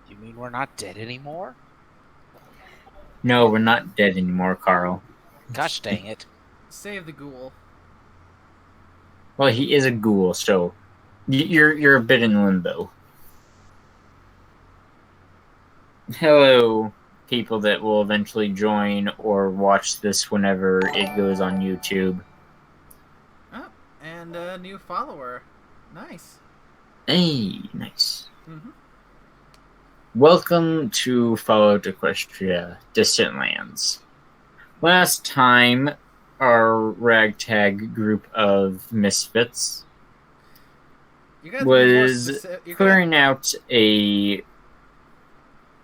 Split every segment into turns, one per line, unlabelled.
You mean we're not dead anymore?
No, we're not dead anymore, Carl.
Gosh dang it.
Save the ghoul.
Well, he is a ghoul, so you're a bit in limbo. Hello, people that will eventually join or watch this whenever it goes on YouTube.
Oh, and a new follower. Nice.
Hey, nice.
Mm-hmm.
Welcome to Fallout Equestria, Distant Lands. Last time, our ragtag group of misfits
You got to be more
was
specific.
clearing out a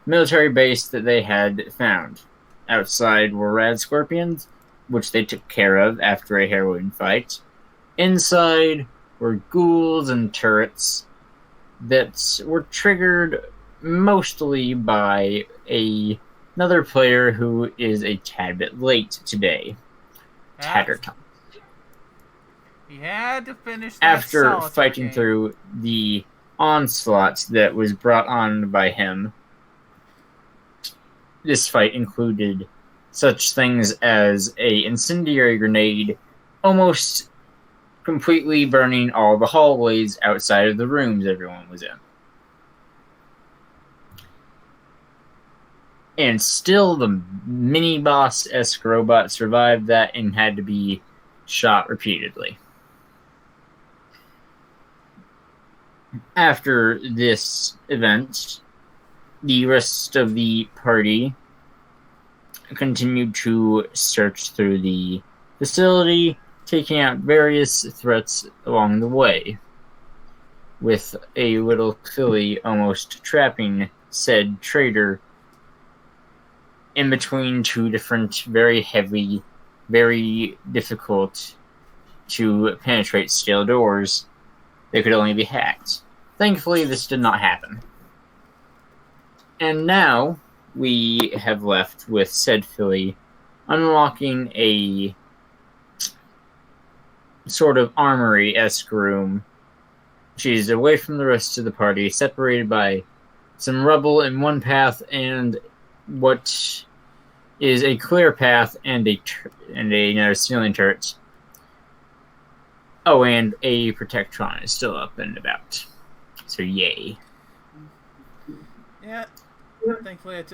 military base that they had found. Outside were rad scorpions, which they took care of after a harrowing fight. Inside were ghouls and turrets that were triggered mostly by another player who is a tad bit late today, Tatterton.
He had to finish that
After
solitaire
fighting
game.
through the onslaught that was brought on by him, this fight included such things as a incendiary grenade almost completely burning all the hallways outside of the rooms everyone was in. And still the mini-boss-esque robot survived that and had to be shot repeatedly. After this event, the rest of the party continued to search through the facility, taking out various threats along the way, with a little filly almost trapping said traitor in between two different very heavy, very difficult to penetrate steel doors that could only be hacked. Thankfully, this did not happen. And now we have left with said filly unlocking a sort of armory-esque room. She's away from the rest of the party, separated by some rubble in one path and what is a clear path and another ceiling turret. Oh, and a Protectron is still up and about. So yay.
Yeah. Thankfully,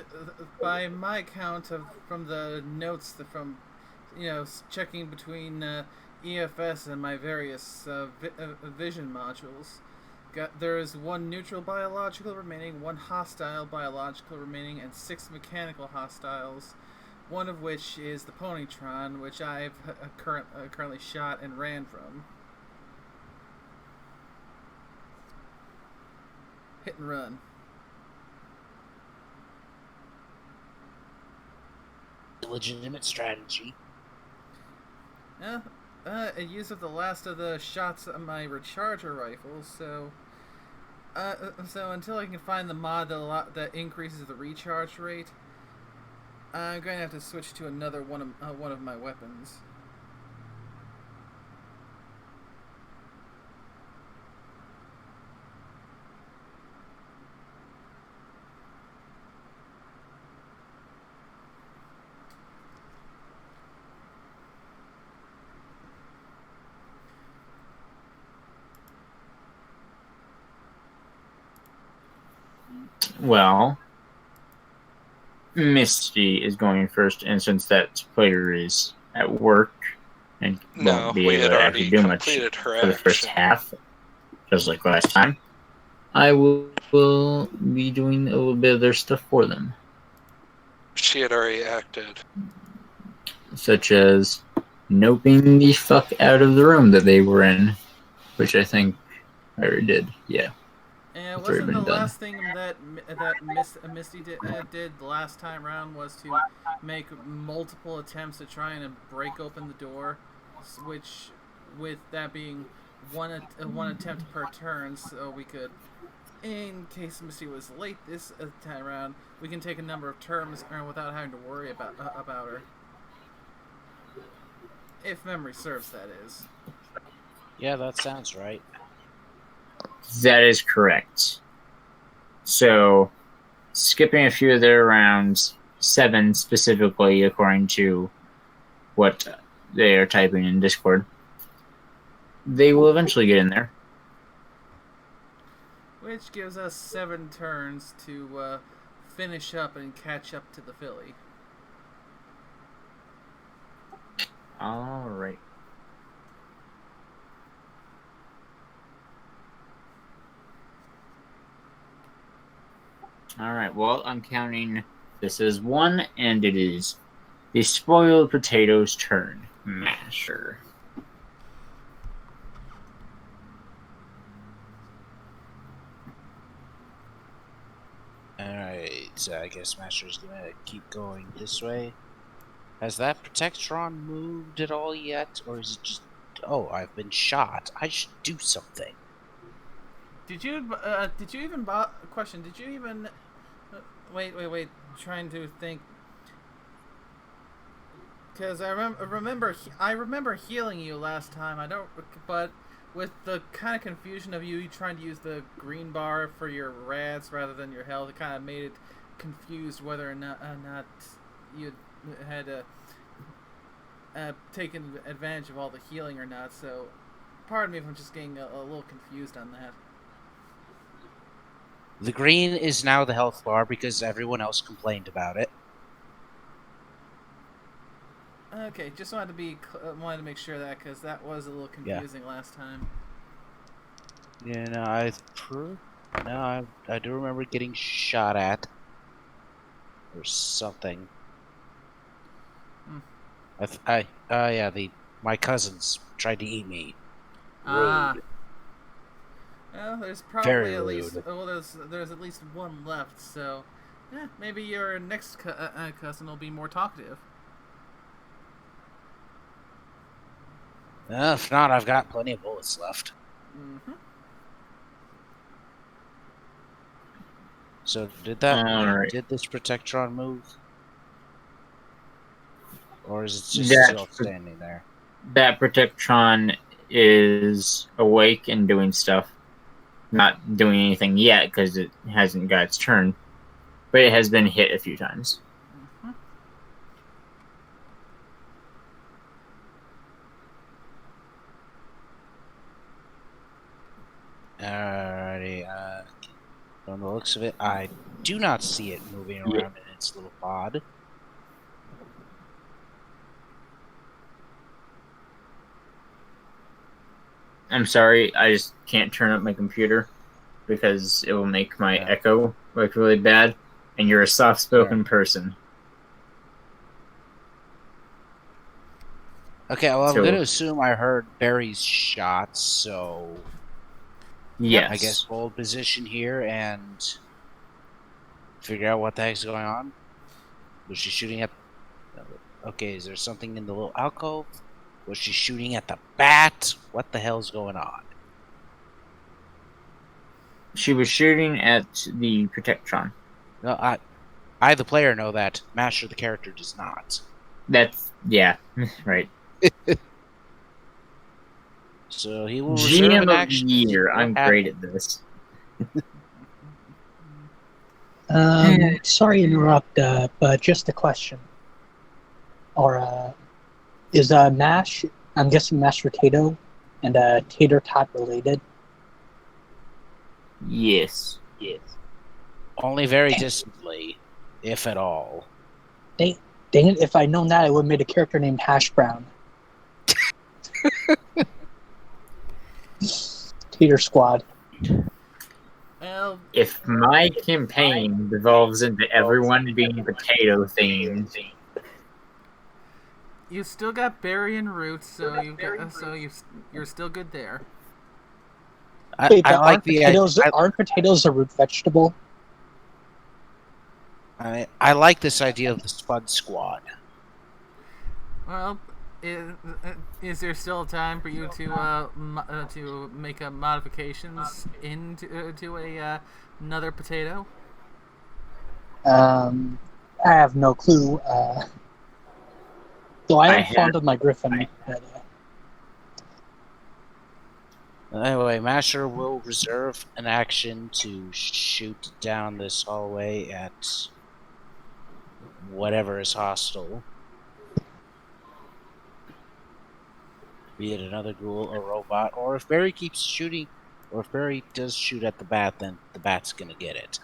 by my count from the notes from, checking between EFS and my various vision modules, there is one neutral biological remaining, one hostile biological remaining, and 6 mechanical hostiles. One of which is the Ponytron, which I've currently shot and ran from. Hit and run.
Legitimate strategy.
Yeah, I used up the last of the shots of my recharger rifle, so until I can find the mod that increases the recharge rate, I'm going to have to switch to another one of my weapons.
Well, Misty is going first, and since that player is at work and won't be able to actually do much for the first half, just like last time, I will be doing a little bit of their stuff for them.
She had already acted.
Such as noping the fuck out of the room that they were in, which I think I already did, yeah.
And wasn't the last thing that Misty did the last time around was to make multiple attempts to try and break open the door, which, with that being one attempt per turn, so we could, in case Misty was late this time around, we can take a number of turns without having to worry about her. If memory serves, that is.
Yeah, that sounds right.
That is correct. So, skipping a few of their rounds, 7 specifically, according to what they are typing in Discord, they will eventually get in there.
Which gives us 7 turns to finish up and catch up to the filly.
Alright. Alright, well, I'm counting this as 1, and it is the spoiled potato's turn. Masher.
Alright, so I guess Master's gonna keep going this way. Has that Protectron moved at all yet? Or is it just... Oh, I've been shot. I should do something.
Did you even question? Did you even wait? Trying to think. Because I remember healing you last time. I don't, but with the kind of confusion of you trying to use the green bar for your rats rather than your health, it kind of made it confused whether or not you had taken advantage of all the healing or not. So, pardon me if I'm just getting a little confused on that.
The green is now the health bar because everyone else complained about it.
Okay, just wanted to make sure of that because that was a little confusing last time.
Yeah, no, I do remember getting shot at or something. My cousins tried to eat me. Rude.
Well, there's probably
Very
at least
rude.
there's at least one left. So, maybe your next cousin will be more talkative.
If not, I've got plenty of bullets left.
Mm-hmm.
So did this Protectron move? Or is it just still standing there?
That Protectron is awake and doing stuff. Not doing anything yet because it hasn't got its turn. But it has been hit a few times.
Alrighty, from the looks of it, I do not see it moving around in its little pod.
I'm sorry, I just can't turn up my computer because it will make my echo look really bad, and you're a soft-spoken person.
Okay, well, I'm going to assume I heard Barry's shots, so...
Yes.
I guess hold position here and figure out what the heck's going on. Was she shooting at... Okay, is there something in the little alcove? Was she shooting at the bat? What the hell's going on?
She was shooting at the Protectron.
No, I the player, know that. Master, the character, does not.
Yeah, right.
So he will reserve an action.
GM of the year. I'm great at this.
Sorry to interrupt, but just a question. Is mash, I'm guessing mashed potato and tater tot related?
Yes.
Only very distantly, if at all.
Dang it, if I'd known that, I would have made a character named Hash Brown. Tater Squad.
Well,
if my campaign devolves into everyone being potato themed,
you still got berry and roots, so you're still good there.
Wait, aren't potatoes a root vegetable?
I like this idea of the Spud Squad.
Well, is there still time for you to make modifications into another potato?
I have no clue. Though I am fond of my griffin.
Anyway, Masher will reserve an action to shoot down this hallway at whatever is hostile. Be it another ghoul, a robot, or if Barry keeps shooting, or if Barry does shoot at the bat, then the bat's gonna get it.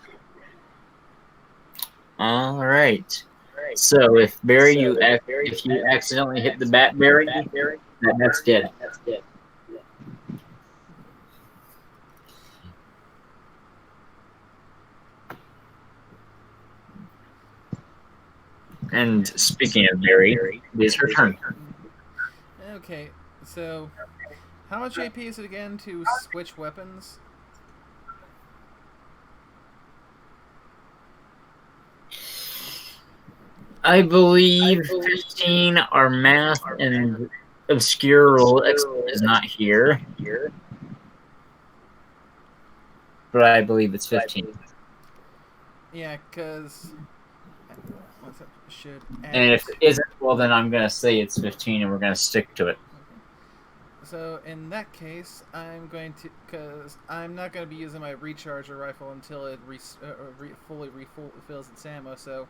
All right. So if Barry, if you accidentally hit the bat, Barry, that's dead. And speaking of Barry, it is her turn.
Okay, so how much AP is it again to switch weapons?
I believe 15 are math and obscure rule expert is not here. But I believe it's 15.
Yeah, because should add.
And if it isn't, well, then I'm going to say it's 15 and we're going to stick to it.
So in that case, I'm going to, because I'm not going to be using my recharger rifle until it fully refills its ammo. So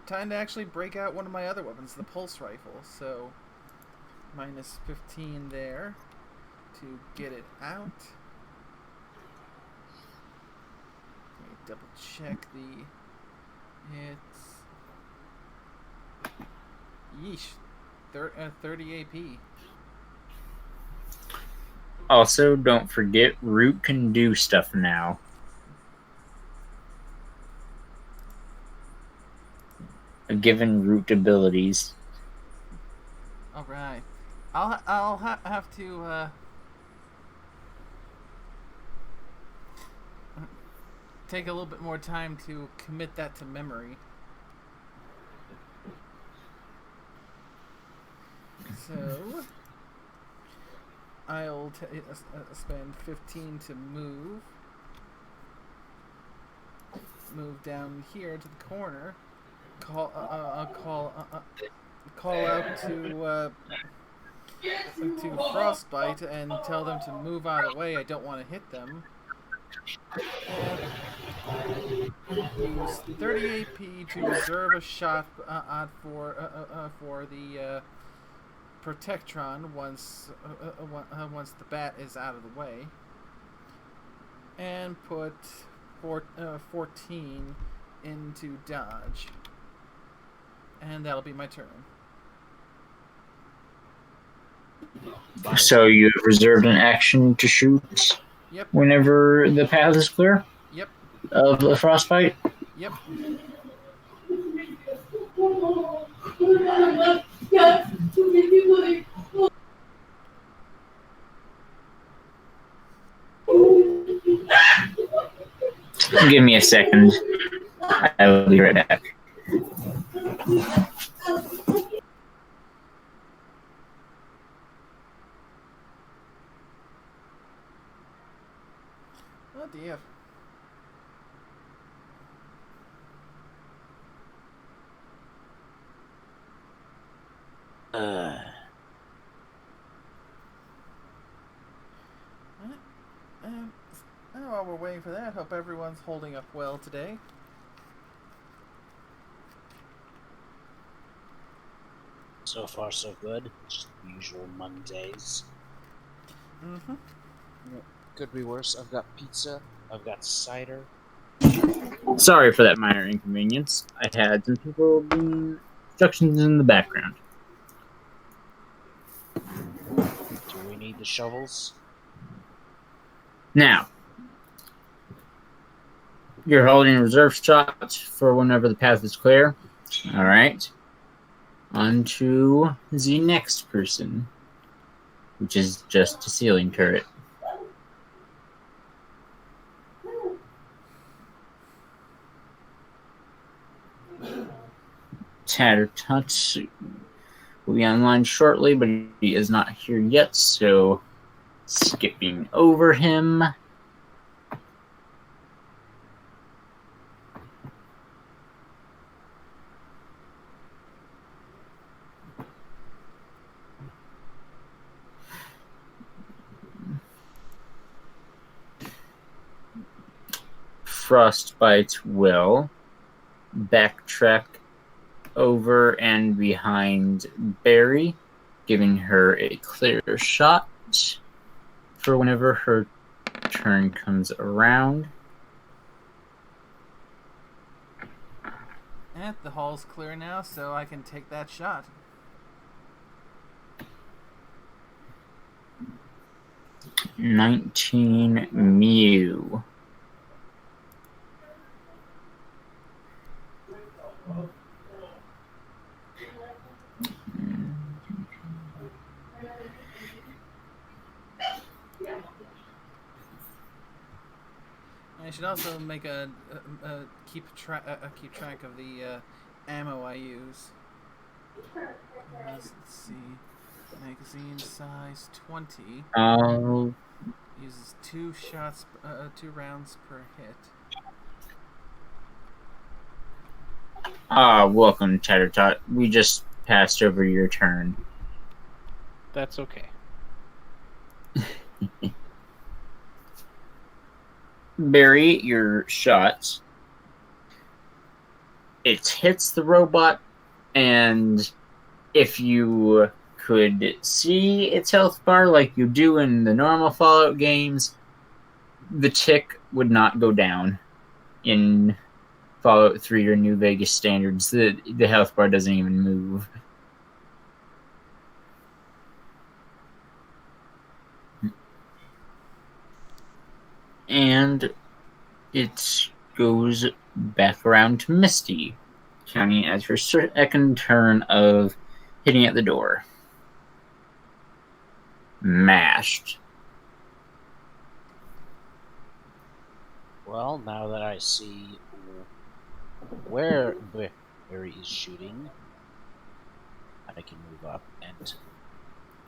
time to actually break out one of my other weapons, the pulse rifle. So minus 15 there to get it out. Let me double check the hits. Yeesh, 30 AP.
Also, don't forget, Root can do stuff now. Given Root abilities.
All right, I'll have to take a little bit more time to commit that to memory. So I'll spend 15 to move down here to the corner. Call out to Frostbite and tell them to move out of the way. I don't want to hit them. And use 30 AP to reserve a shot for the Protectron once the bat is out of the way, and put 14 into dodge, and that'll be my turn.
So you have reserved an action to shoot
Yep.
whenever the path is clear?
Yep.
Of the frostbite?
Yep.
Give me a second. I will be right back.
Oh dear. While we're waiting for that, hope everyone's holding up well today.
So far, so good. Just the usual Mondays.
Mm-hmm.
Could be worse. I've got pizza. I've got cider.
Sorry for that minor inconvenience. I had some people doing instructions in the background.
Do we need the shovels?
Now, you're holding reserve shots for whenever the path is clear. All right. On to the next person, which is just a ceiling turret. Tattertutsu will be online shortly, but he is not here yet, so skipping over him. Frostbite will backtrack over and behind Barry, giving her a clear shot for whenever her turn comes around.
And the hall's clear now, so I can take that shot.
"19 Mew."
I should also make keep track of the ammo I use. Let's see, magazine size 20
Oh,
uses 2 rounds per hit.
welcome, Tattertot. We just passed over your turn.
That's okay.
Barry, your shot. It hits the robot, and if you could see its health bar like you do in the normal Fallout games, the tick would not go down. In Fallout 3 or New Vegas standards, the health bar doesn't even move. And it goes back around to Misty, counting as her second turn of hitting at the door. Mashed.
Well, now that I see where Barry is shooting, I can move up and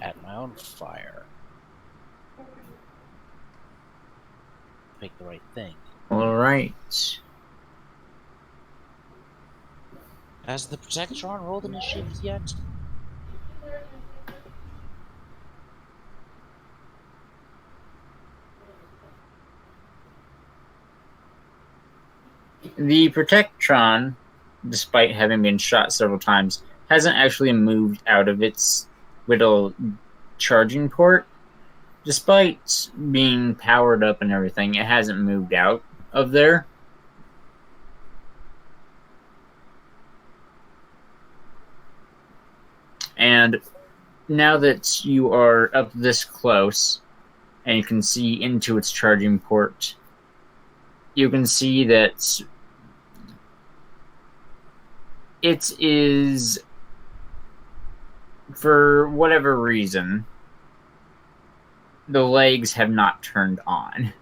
add my own fire. Pick the right thing.
Alright.
Has the Protectron rolled initiative yet?
The Protectron, despite having been shot several times, hasn't actually moved out of its little charging port. Despite being powered up and everything, it hasn't moved out of there. And now that you are up this close, and you can see into its charging port, you can see that it is, for whatever reason, the legs have not turned on.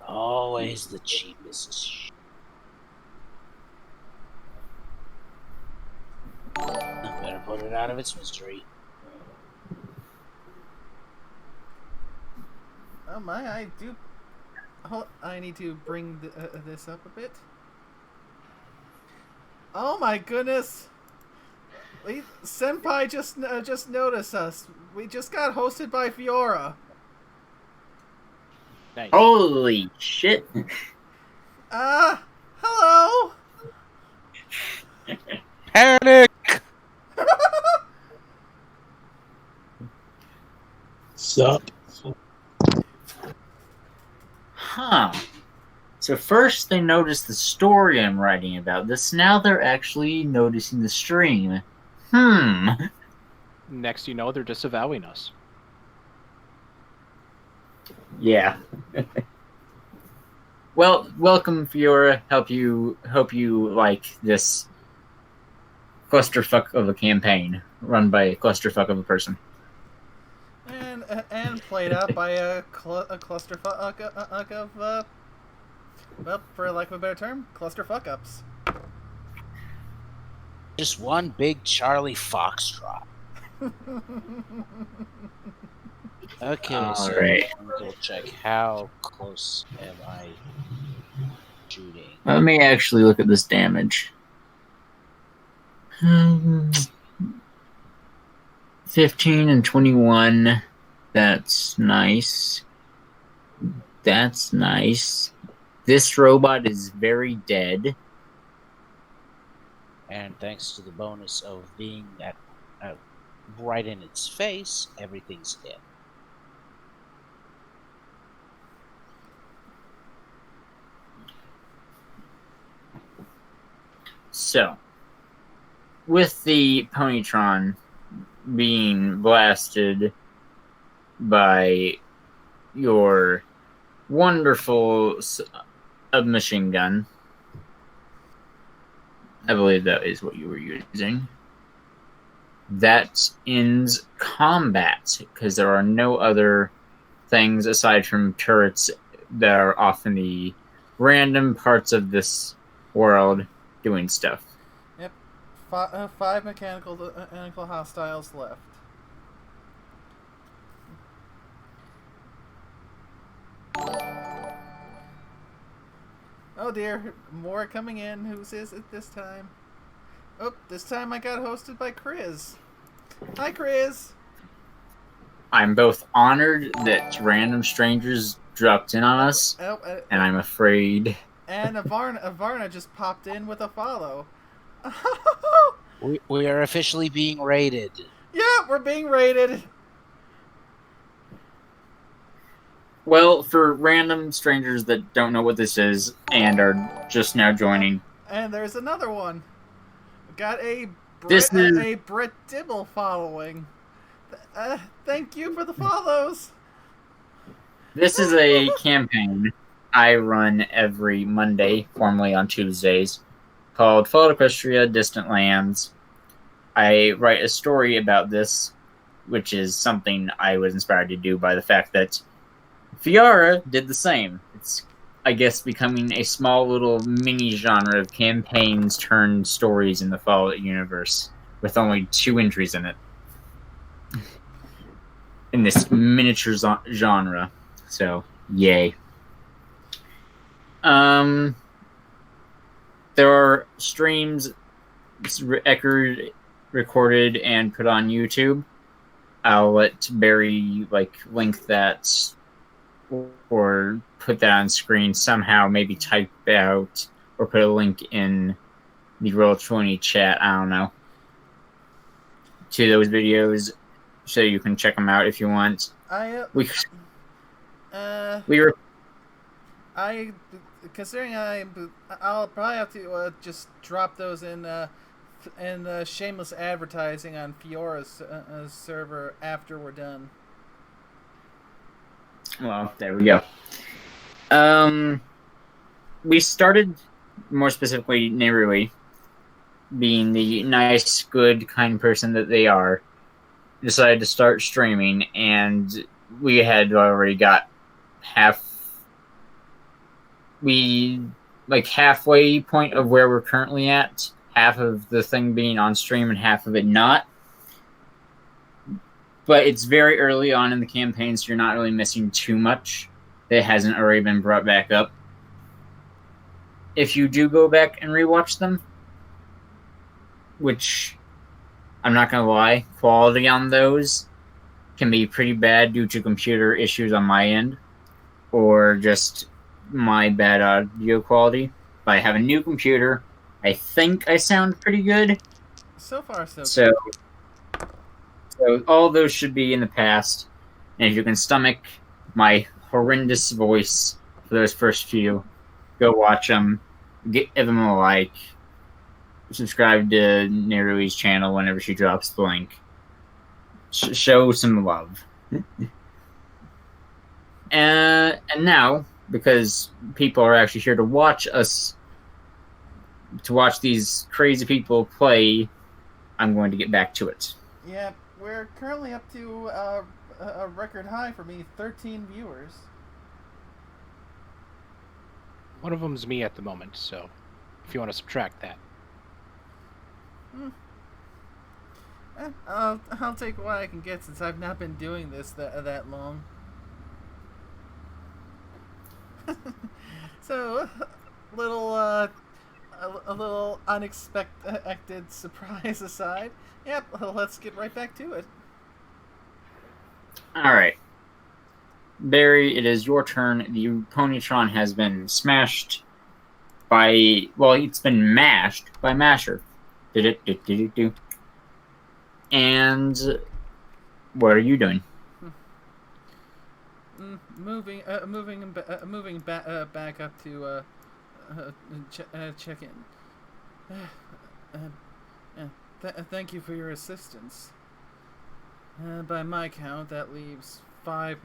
Always the cheapest. I better put it out of its misery.
Oh my, I do. I need to bring this up a bit. Oh my goodness! Senpai just noticed us. We just got hosted by Fiora.
Nice.
Holy shit!
Hello.
Panic!
Sup?
Huh. So first they noticed the story I'm writing about this, now they're actually noticing the stream.
Next, you know, they're disavowing us.
Yeah. Well, welcome, Fiora. Hope you like this clusterfuck of a campaign run by a clusterfuck of a person.
And played out by a clusterfuck of well, for lack of a better term, clusterfuck ups.
Just one big Charlie Foxtrot. Okay, so
Alright.
we'll check how close am I shooting.
Let me actually look at this damage. 15 and 21. That's nice. That's nice. This robot is very dead.
And thanks to the bonus of being at right in its face, everything's dead.
So, with the Ponytron being blasted by your wonderful submachine gun, I believe that is what you were using, that ends combat, because there are no other things aside from turrets that are off in the random parts of this world doing stuff.
Yep. Five mechanical hostiles left. Oh dear, more coming in. Whose is it this time? Oh, this time I got hosted by Chris. Hi, Chris.
I'm both honored that random strangers dropped in on us,
Oh,
and I'm afraid.
and Avarna just popped in with a follow.
We are officially being raided.
Yeah, we're being raided.
Well, for random strangers that don't know what this is and are just now joining,
And there's another one. Got a
This is-
a Brett Dibble following. Thank you for the follows.
this is a campaign I run every Monday, formerly on Tuesdays, called Fall Equestria Distant Lands. I write a story about this, which is something I was inspired to do by the fact that Fiara did the same. It's, I guess, becoming a small little mini genre of campaigns turned stories in the Fallout universe, with only 2 entries in it. In this miniature genre. So, yay. There are streams recorded and put on YouTube. I'll let Barry link that or put that on screen somehow, maybe type out or put a link in the Roll20 chat, I don't know, to those videos so you can check them out if you want.
Considering I'll probably have to just drop those in shameless advertising on Fiora's server after we're done.
Well, there we go. We started, more specifically, Nerui, being the nice, good, kind person that they are, decided to start streaming, and we had already got halfway point of where we're currently at, half of the thing being on stream and half of it not. But it's very early on in the campaign, so you're not really missing too much that hasn't already been brought back up. If you do go back and rewatch them, which I'm not going to lie, quality on those can be pretty bad due to computer issues on my end, or just my bad audio quality. But I have a new computer. I think I sound pretty good.
So far,
So all those should be in the past. And if you can stomach my horrendous voice for those first few, go watch them. Give them a like. Subscribe to Nerui's channel whenever she drops the link. Show some love. And now, because people are actually here to watch us, to watch these crazy people play, I'm going to get back to it.
Yeah, we're currently up to a record high for me, 13 viewers.
One of them's me at the moment, so if you want to subtract that.
I'll take what I can get since I've not been doing this that long. So, a little unexpected surprise aside. Yep, let's get right back to it.
Alright. Barry, it is your turn. The Ponytron has been smashed by... Well, it's been mashed by Masher. Do. And what are you doing?
Moving back up to check in. Thank you for your assistance. By my count, that leaves five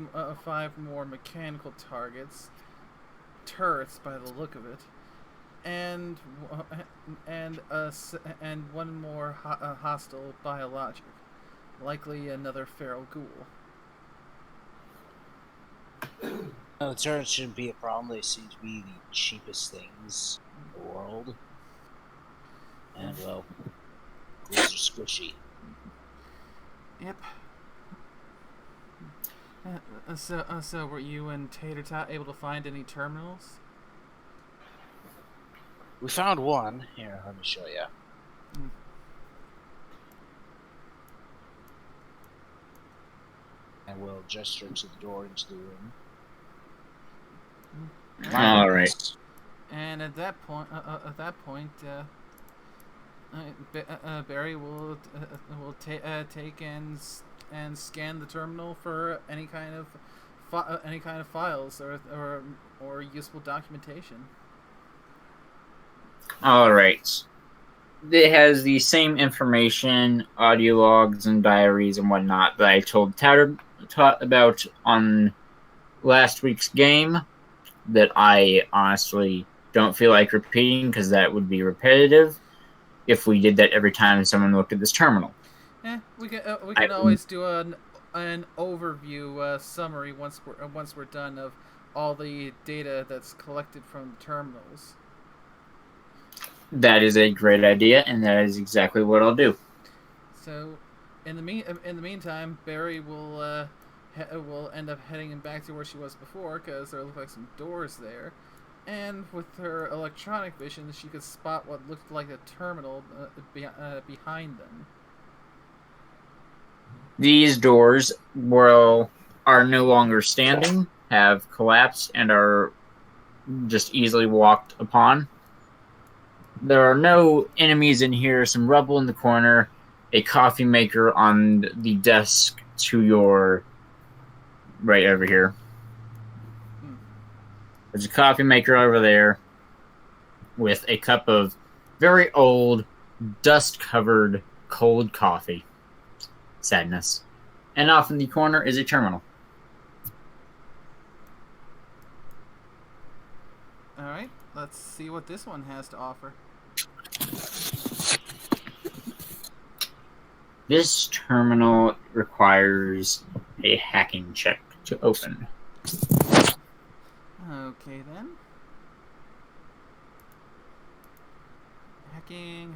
more mechanical targets, turrets by the look of it, and one more hostile biologic, likely another feral ghoul.
No, the turrets shouldn't be a problem. They seem to be the cheapest things in the world. And, well, ghouls are squishy.
Yep. So were you and Tater Tot able to find any terminals?
We found one. Here, let me show you. And we'll gesture to the door into the room.
All right.
And at that point, Barry will take and scan the terminal for any kind of files or useful documentation.
All right. It has the same information, audio logs and diaries and whatnot that I told Tot about on last week's game that I honestly don't feel like repeating because that would be repetitive if we did that every time someone looked at this terminal.
We can always do an overview summary once we're done of all the data that's collected from the terminals.
That is a great idea, and that is exactly what I'll do.
So, in the meantime, Barry will end up heading back to where she was before because there look like some doors there, and with her electronic vision, she could spot what looked like a terminal behind them.
These doors are no longer standing, have collapsed, and are just easily walked upon. There are no enemies in here, some rubble in the corner, a coffee maker on the desk to your right over here. There's a coffee maker over there with a cup of very old, dust-covered cold coffee. Sadness. And off in the corner is a terminal.
Alright, let's see what this one has to offer.
This terminal requires a hacking check to open.
Okay then. Hacking.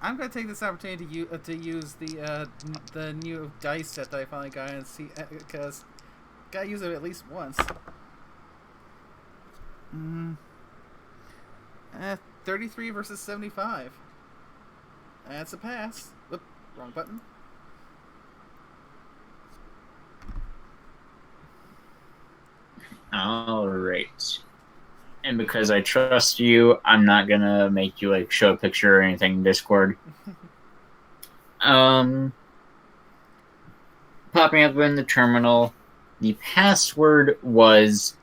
I'm gonna take this opportunity to use the new dice set that I finally got and see because gotta use it at least once. 33 versus 75. That's a pass. Oop, wrong button.
Alright. And because I trust you, I'm not gonna make you show a picture or anything in Discord. Popping up in the terminal, the password was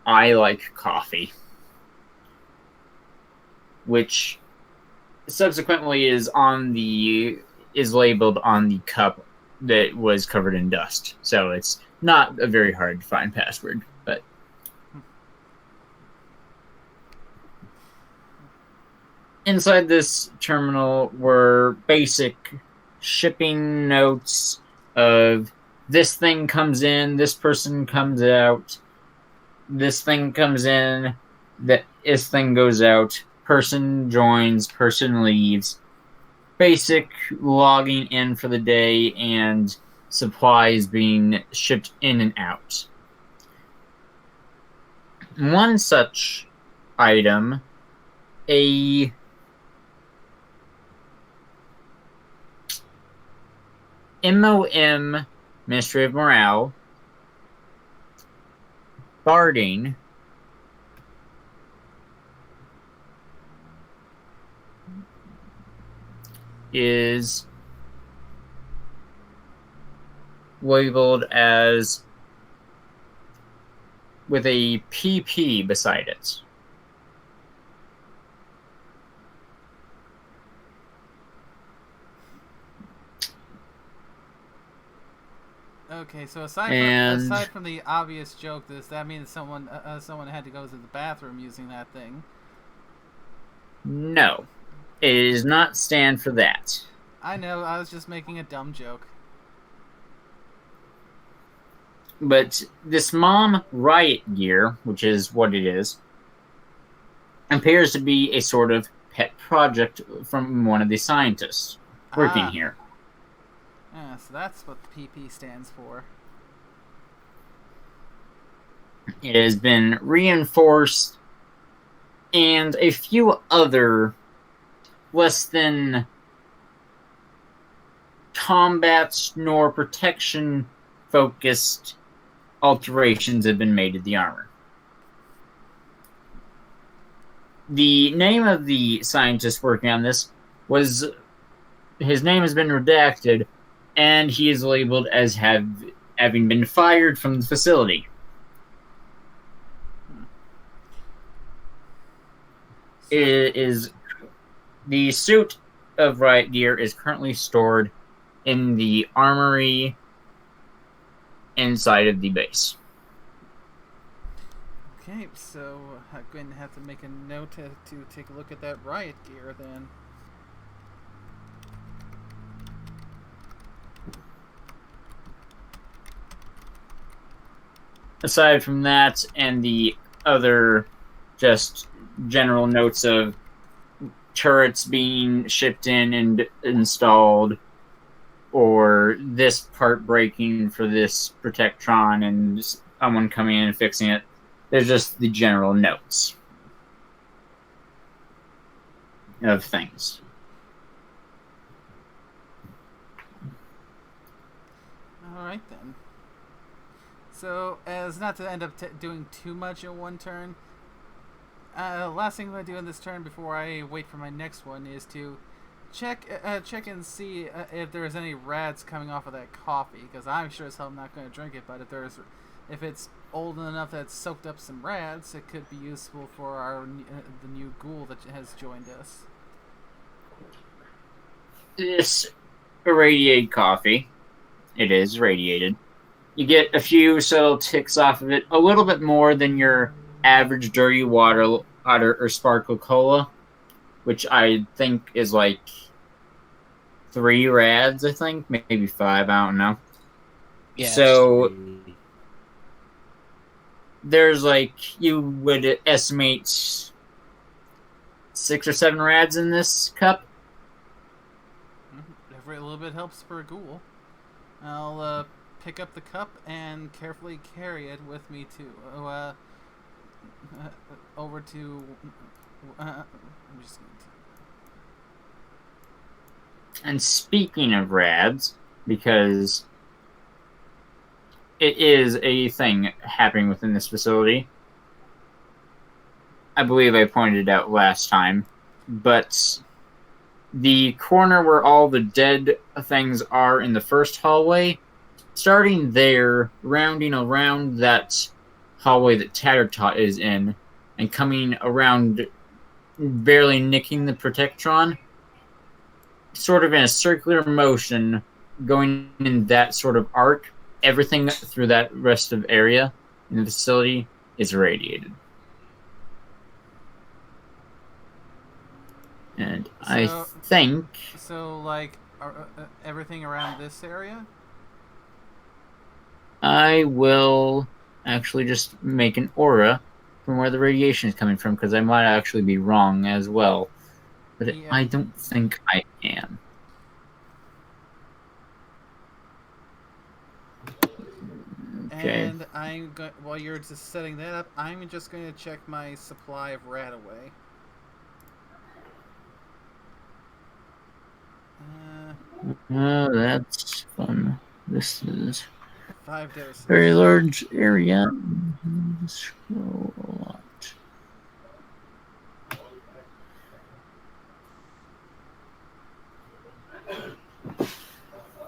I like coffee, which subsequently is labeled on the cup that was covered in dust. So it's not a very hard to find password, but inside this terminal were basic shipping notes of this thing comes in, this person comes out, this thing comes in, this thing goes out, person joins, person leaves. Basic logging in for the day and supplies being shipped in and out. One such item, a MOM Ministry of Morale, Barding, is labeled as with a PP beside it.
Okay, so aside
And
from the obvious joke, does that mean that someone had to go to the bathroom using that thing?
no, it does not stand for that.
I know, I was just making a dumb joke.
But this mom riot gear, which is what it is, appears to be a sort of pet project from one of the scientists working here.
Yeah, so that's what the PP stands for.
It has been reinforced, and a few other less than combat nor protection focused alterations have been made to the armor. The name of the scientist working on this was, his name has been redacted, and he is labeled as having been fired from the facility. It is the suit of riot gear is currently stored in the armory inside of the base.
Okay, so I'm going to have to make a note to take a look at that riot gear then.
Aside from that, and the other just general notes of turrets being shipped in and installed, or this part breaking for this Protectron and someone coming in and fixing it, there's just the general notes of things.
Alright then. So, as not to end up doing too much in one turn, last thing I'm going to do in this turn before I wait for my next one is to check and see if there's any rads coming off of that coffee, because I'm sure as hell I'm not going to drink it, but if it's old enough that it's soaked up some rads, it could be useful for the new ghoul that has joined us.
This irradiated coffee, it is radiated. You get a few subtle ticks off of it, a little bit more than your average dirty water or sparkle cola, which I think is like 3 rads, I think, maybe 5, I don't know.
Yeah.
So there's you would estimate 6 or 7 rads in this cup.
Every little bit helps for a ghoul. I'll pick up the cup and carefully carry it with me to over to. I'm just going to.
And speaking of rads, because it is a thing happening within this facility, I believe I pointed it out last time, but the corner where all the dead things are in the first hallway, starting there, rounding around that hallway that Tattertot is in, and coming around, barely nicking the Protectron, sort of in a circular motion, going in that sort of arc, everything through that rest of area in the facility is irradiated. And I think...
So, everything around this area?
I will actually just make an aura from where the radiation is coming from, because I might actually be wrong as well. But yeah. I don't think I am. Okay.
And while you're just setting that up, I'm just going to check my supply of Radaway.
Oh, that's fun. This is
5 doses.
very large area. Scroll a lot.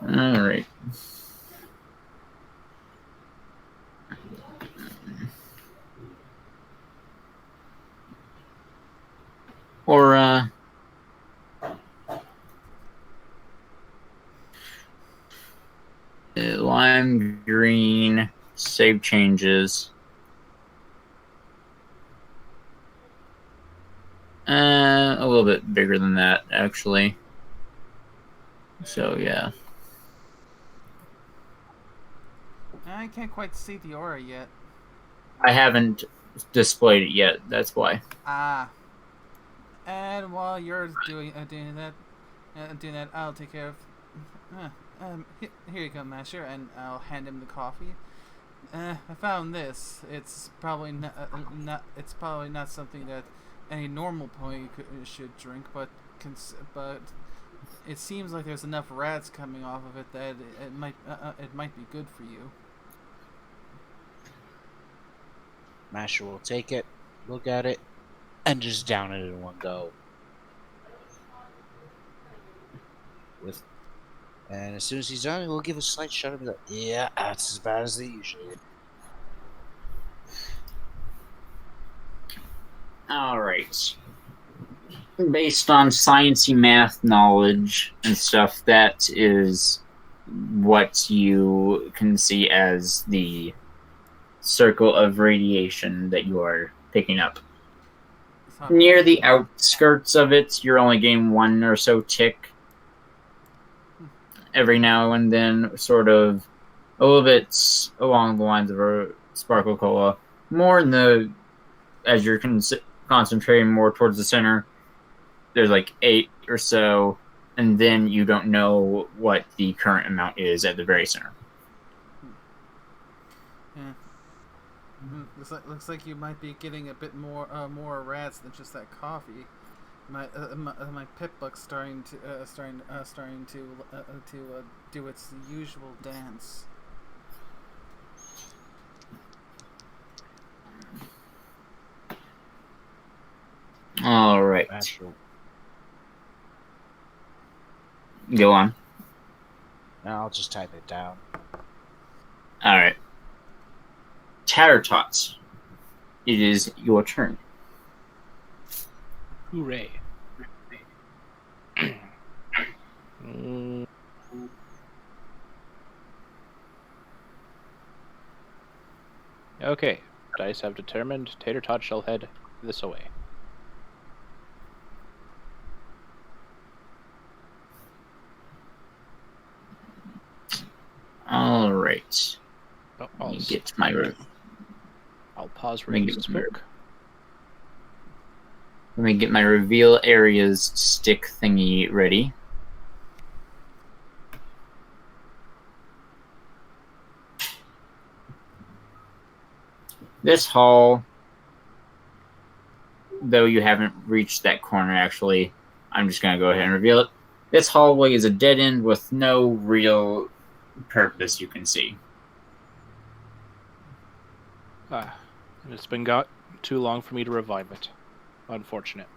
All right. Or lime green, save changes. A little bit bigger than that, actually. So, yeah.
I can't quite see the aura yet.
I haven't displayed it yet, that's why.
Ah. And while you're doing that, I'll take care of. Here you go, Master, and I'll hand him the coffee. I found this. It's probably not. It's probably not something that any normal pony should drink, but it seems like there's enough rats coming off of it that it might be good for you.
Masher will take it, look at it, and just down it in one go. And as soon as he's done, he'll give a slight shudder and be like, yeah, that's as bad as they usually are.
Alright. Based on sciencey math knowledge and stuff, that is what you can see as the circle of radiation that you are picking up. Near the outskirts of it, you're only getting one or so tick. Every now and then, sort of a little bit along the lines of a Sparkle Cola. More in the, as you're concentrating more towards the center, there's like 8 or so, and then you don't know what the current amount is at the very center.
Yeah. Looks like you might be getting a bit more rats than just that coffee. My pit book's starting to do its usual dance.
All right.
Masher,
Go on.
now I'll just type it down.
All right. Tattertots. It is your turn.
Hooray. Mm. Okay. Dice have determined Tater Tot shall head this away.
All right.
Oh,
Let me get my
I'll pause
Let me
reading
get
this
my-
book.
Let me get my reveal areas stick thingy ready. This hall, though you haven't reached that corner actually, I'm just going to go ahead and reveal it. This hallway is a dead end with no real purpose you can see.
And it's been got too long for me to revive it. Unfortunate.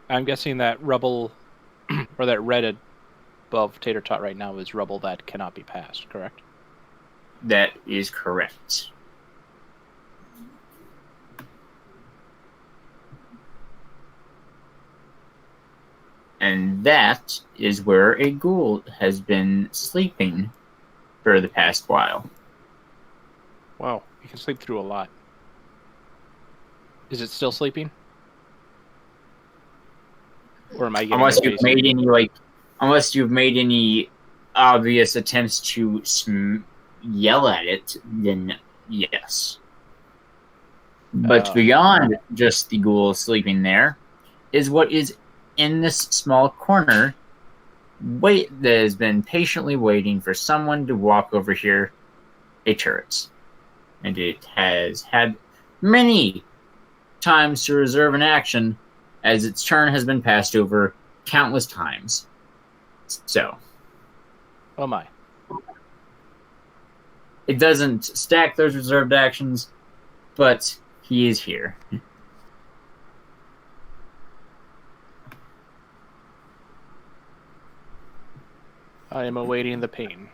I'm guessing that rubble, or that red above Tater Tot right now is rubble that cannot be passed, correct?
That is correct. And that is where a ghoul has been sleeping for the past while.
Wow, you can sleep through a lot. Is it still sleeping? Or am I getting
Unless you've
impatient?
unless you've made any obvious attempts to yell at it, then yes. But beyond just the ghoul sleeping there, is what is in this small corner. That has been patiently waiting for someone to walk over here. A turret, and it has had many times to reserve an action, as its turn has been passed over countless times. So,
Oh my.
it doesn't stack those reserved actions, but he is here.
I am awaiting the pain.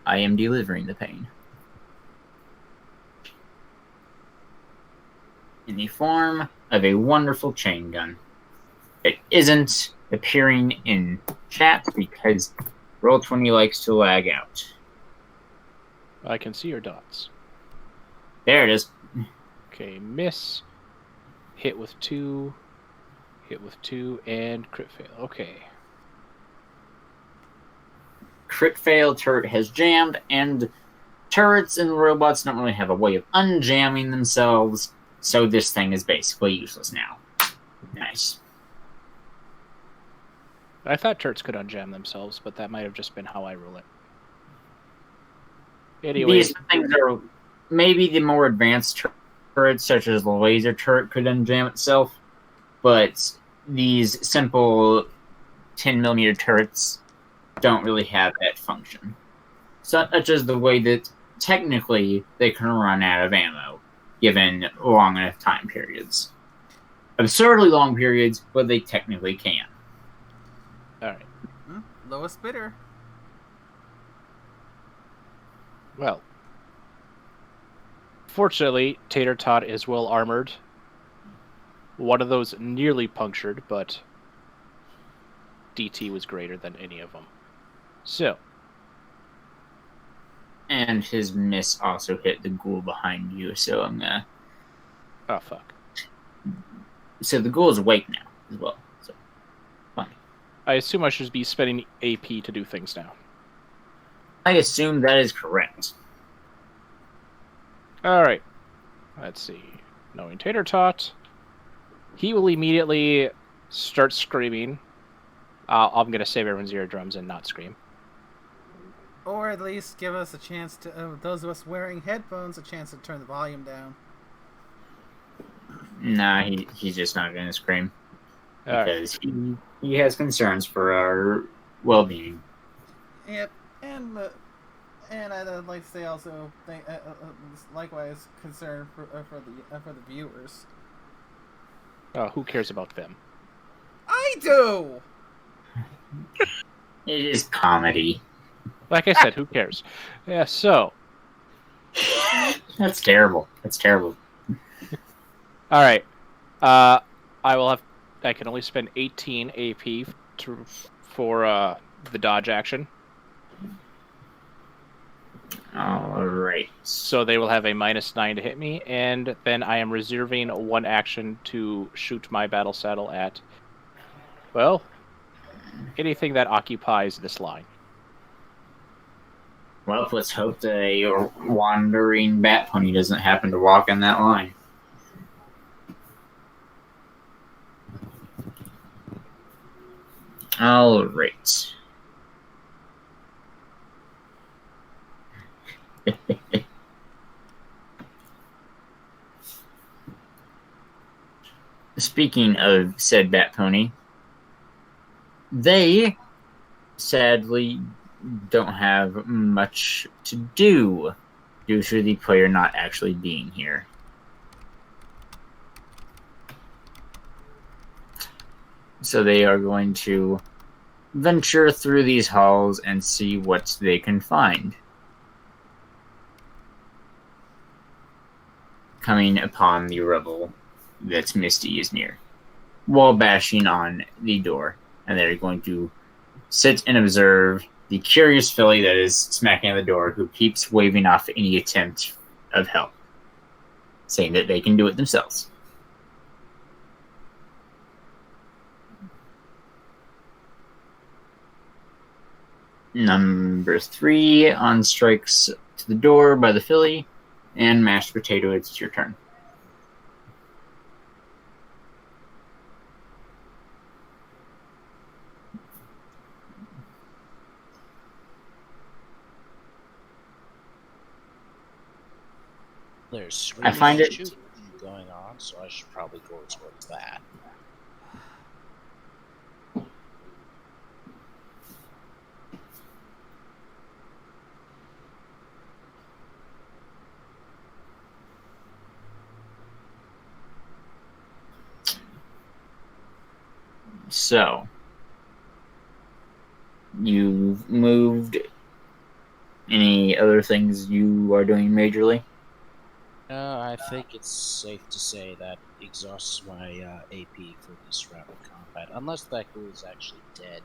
I am delivering the pain. In the form of a wonderful chain gun. It isn't appearing in chat because Roll20 likes to lag out.
I can see your dots.
There it is.
Okay, miss. Hit with 2. Hit with 2 and crit fail. Okay.
Crit fail, turret has jammed, and turrets and robots don't really have a way of unjamming themselves, so this thing is basically useless now. Nice.
I thought turrets could unjam themselves, but that might have just been how I rule it. Anyway,
These things are maybe the more advanced turrets, such as the laser turret, could unjam itself, but these simple 10mm turrets don't really have that function. Such as the way that technically they can run out of ammo, given long enough time periods. Absurdly long periods, but they technically can.
alright.
Lowest bidder.
Well. Fortunately, Tater Tot is well armored. One of those nearly punctured, but DT was greater than any of them. So.
And his miss also hit the ghoul behind you, so I'm gonna...
Oh, fuck.
So the ghoul is awake now, as well. So, fine.
I assume I should be spending AP to do things now.
I assume that is correct.
Alright. Let's see. Knowing Tater Tot, he will immediately start screaming. I'm going to save everyone's eardrums and not scream.
Or at least give us a chance to, those of us wearing headphones, a chance to turn the volume down.
Nah, he's just not going to scream. Because he has concerns for our well-being.
Yep, and I'd like to say also, likewise concern for the viewers.
Who cares about them?
I do.
It is comedy.
Like I said, who cares? Yeah, so.
That's terrible. That's terrible.
Alright. I can only spend 18 AP for the dodge action.
Alright.
So they will have a -9 to hit me, and then I am reserving 1 action to shoot my battle saddle at, well, anything that occupies this line.
Well, let's hope the wandering bat pony doesn't happen to walk in that line. Alright. Speaking of said bat pony, they sadly don't have much to do due to the player not actually being here. So they are going to venture through these halls and see what they can find. Coming upon the rubble that Misty is near, while bashing on the door. And they're going to sit and observe the curious filly that is smacking on the door, who keeps waving off any attempt of help, saying that they can do it themselves. Number 3 on strikes to the door by the filly, and mashed potato, it's your turn.
There's
I find it
shooting going on, so I should probably go towards that.
So, you've moved. Any other things you are doing majorly?
I think it's safe to say that exhausts my AP for this round of combat, unless that ghoul is actually dead.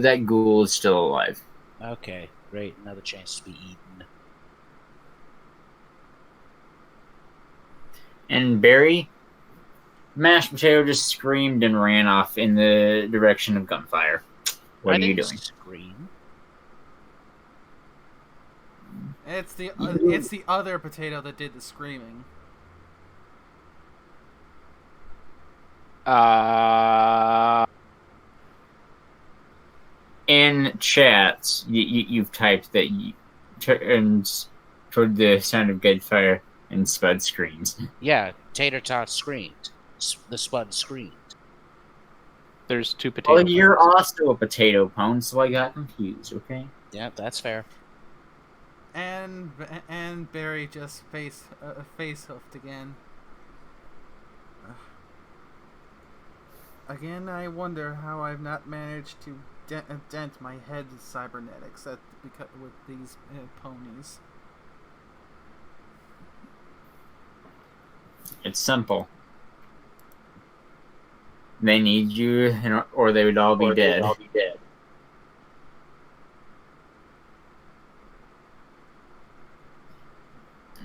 That ghoul is still alive.
Okay, great. Another chance to be eaten.
And Barry, Mashed Potato just screamed and ran off in the direction of gunfire. What
I
are you
didn't
doing?
scream.
It's the other potato that did the screaming.
In chat, you've typed that you turns toward the sound of gunfire and Spud screams.
Yeah, Tater Tot screamed. The Spud screamed.
There's 2 potatoes.
Well, you're also a potato pone, so I got confused, okay?
Yeah, that's fair.
And Barry just face hoofed again. Again, I wonder how I've not managed to dent my head cybernetics with these ponies.
It's simple. They need you, or they would all be dead.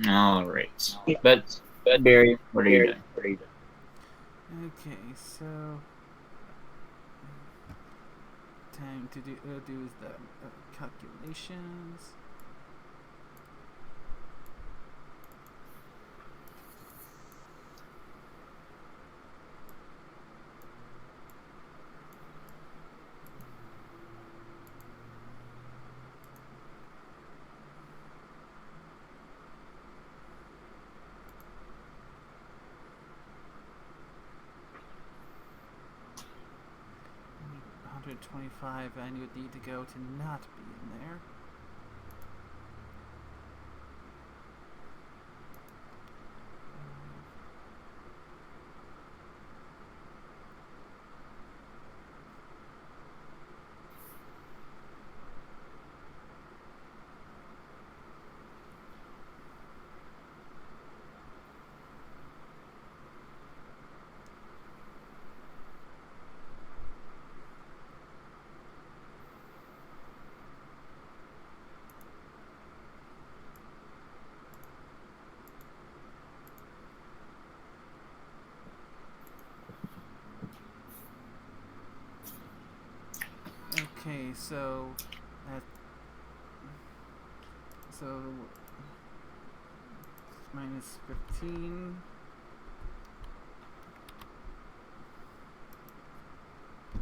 All right.
Yeah.
But Barry, what are you doing?
Okay, so time to do the calculations. I need 125, and you would need to go to not be in there. Okay, so minus 15.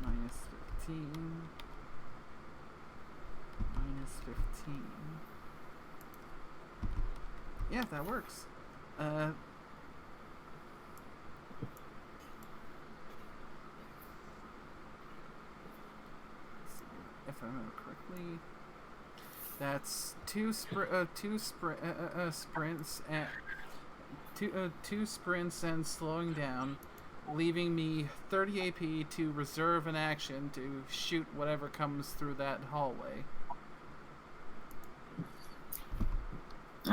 Minus 15. Minus 15. Yeah, that works. If I remember correctly, that's sprints and two sprints and slowing down, leaving me 30 AP to reserve an action to shoot whatever comes through that hallway.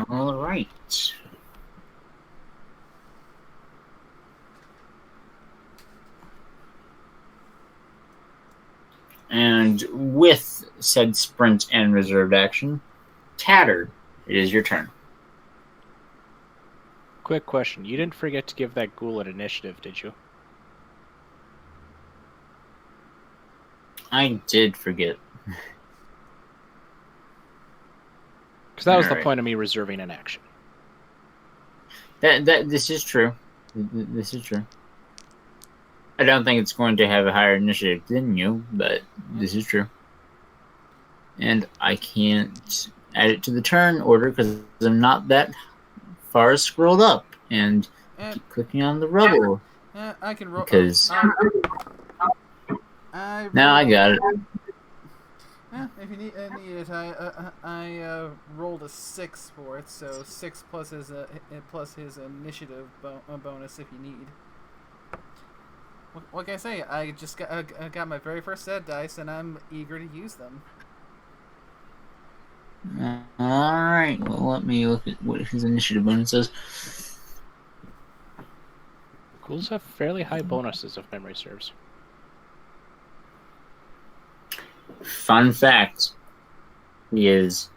All right. And with said sprint and reserved action, Tatter, it is your turn.
Quick question. You didn't forget to give that ghoul an initiative, did you?
I did forget.
Because that was the
Alright.
point of me reserving an action.
This is true. This is true. I don't think it's going to have a higher initiative than you, but this is true. And I can't add it to the turn order because I'm not that far scrolled up and keep clicking on the rubble.
I can roll.
Because now I got it.
If you need it, I rolled a 6 for it, so 6 plus his initiative bonus if you need. What can I say? I just got my very first set of dice, and I'm eager to use them.
Alright, well, let me look at what his initiative bonus is.
Ghouls have fairly high bonuses, if memory serves.
Fun fact, he is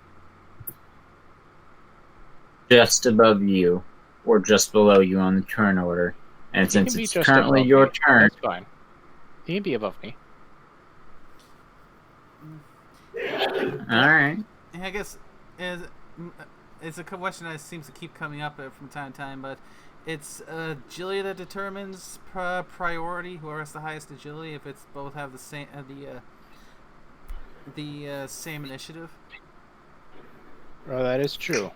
just above you, or just below you on the turn order. And
He
since
can be
it's
just
currently
above
your
me.
turn,
That's fine. He can be above me.
alright.
I guess it's a question that seems to keep coming up from time to time, but it's agility that determines priority. Whoever has the highest agility, if it's both have the same same initiative.
Oh, that is true.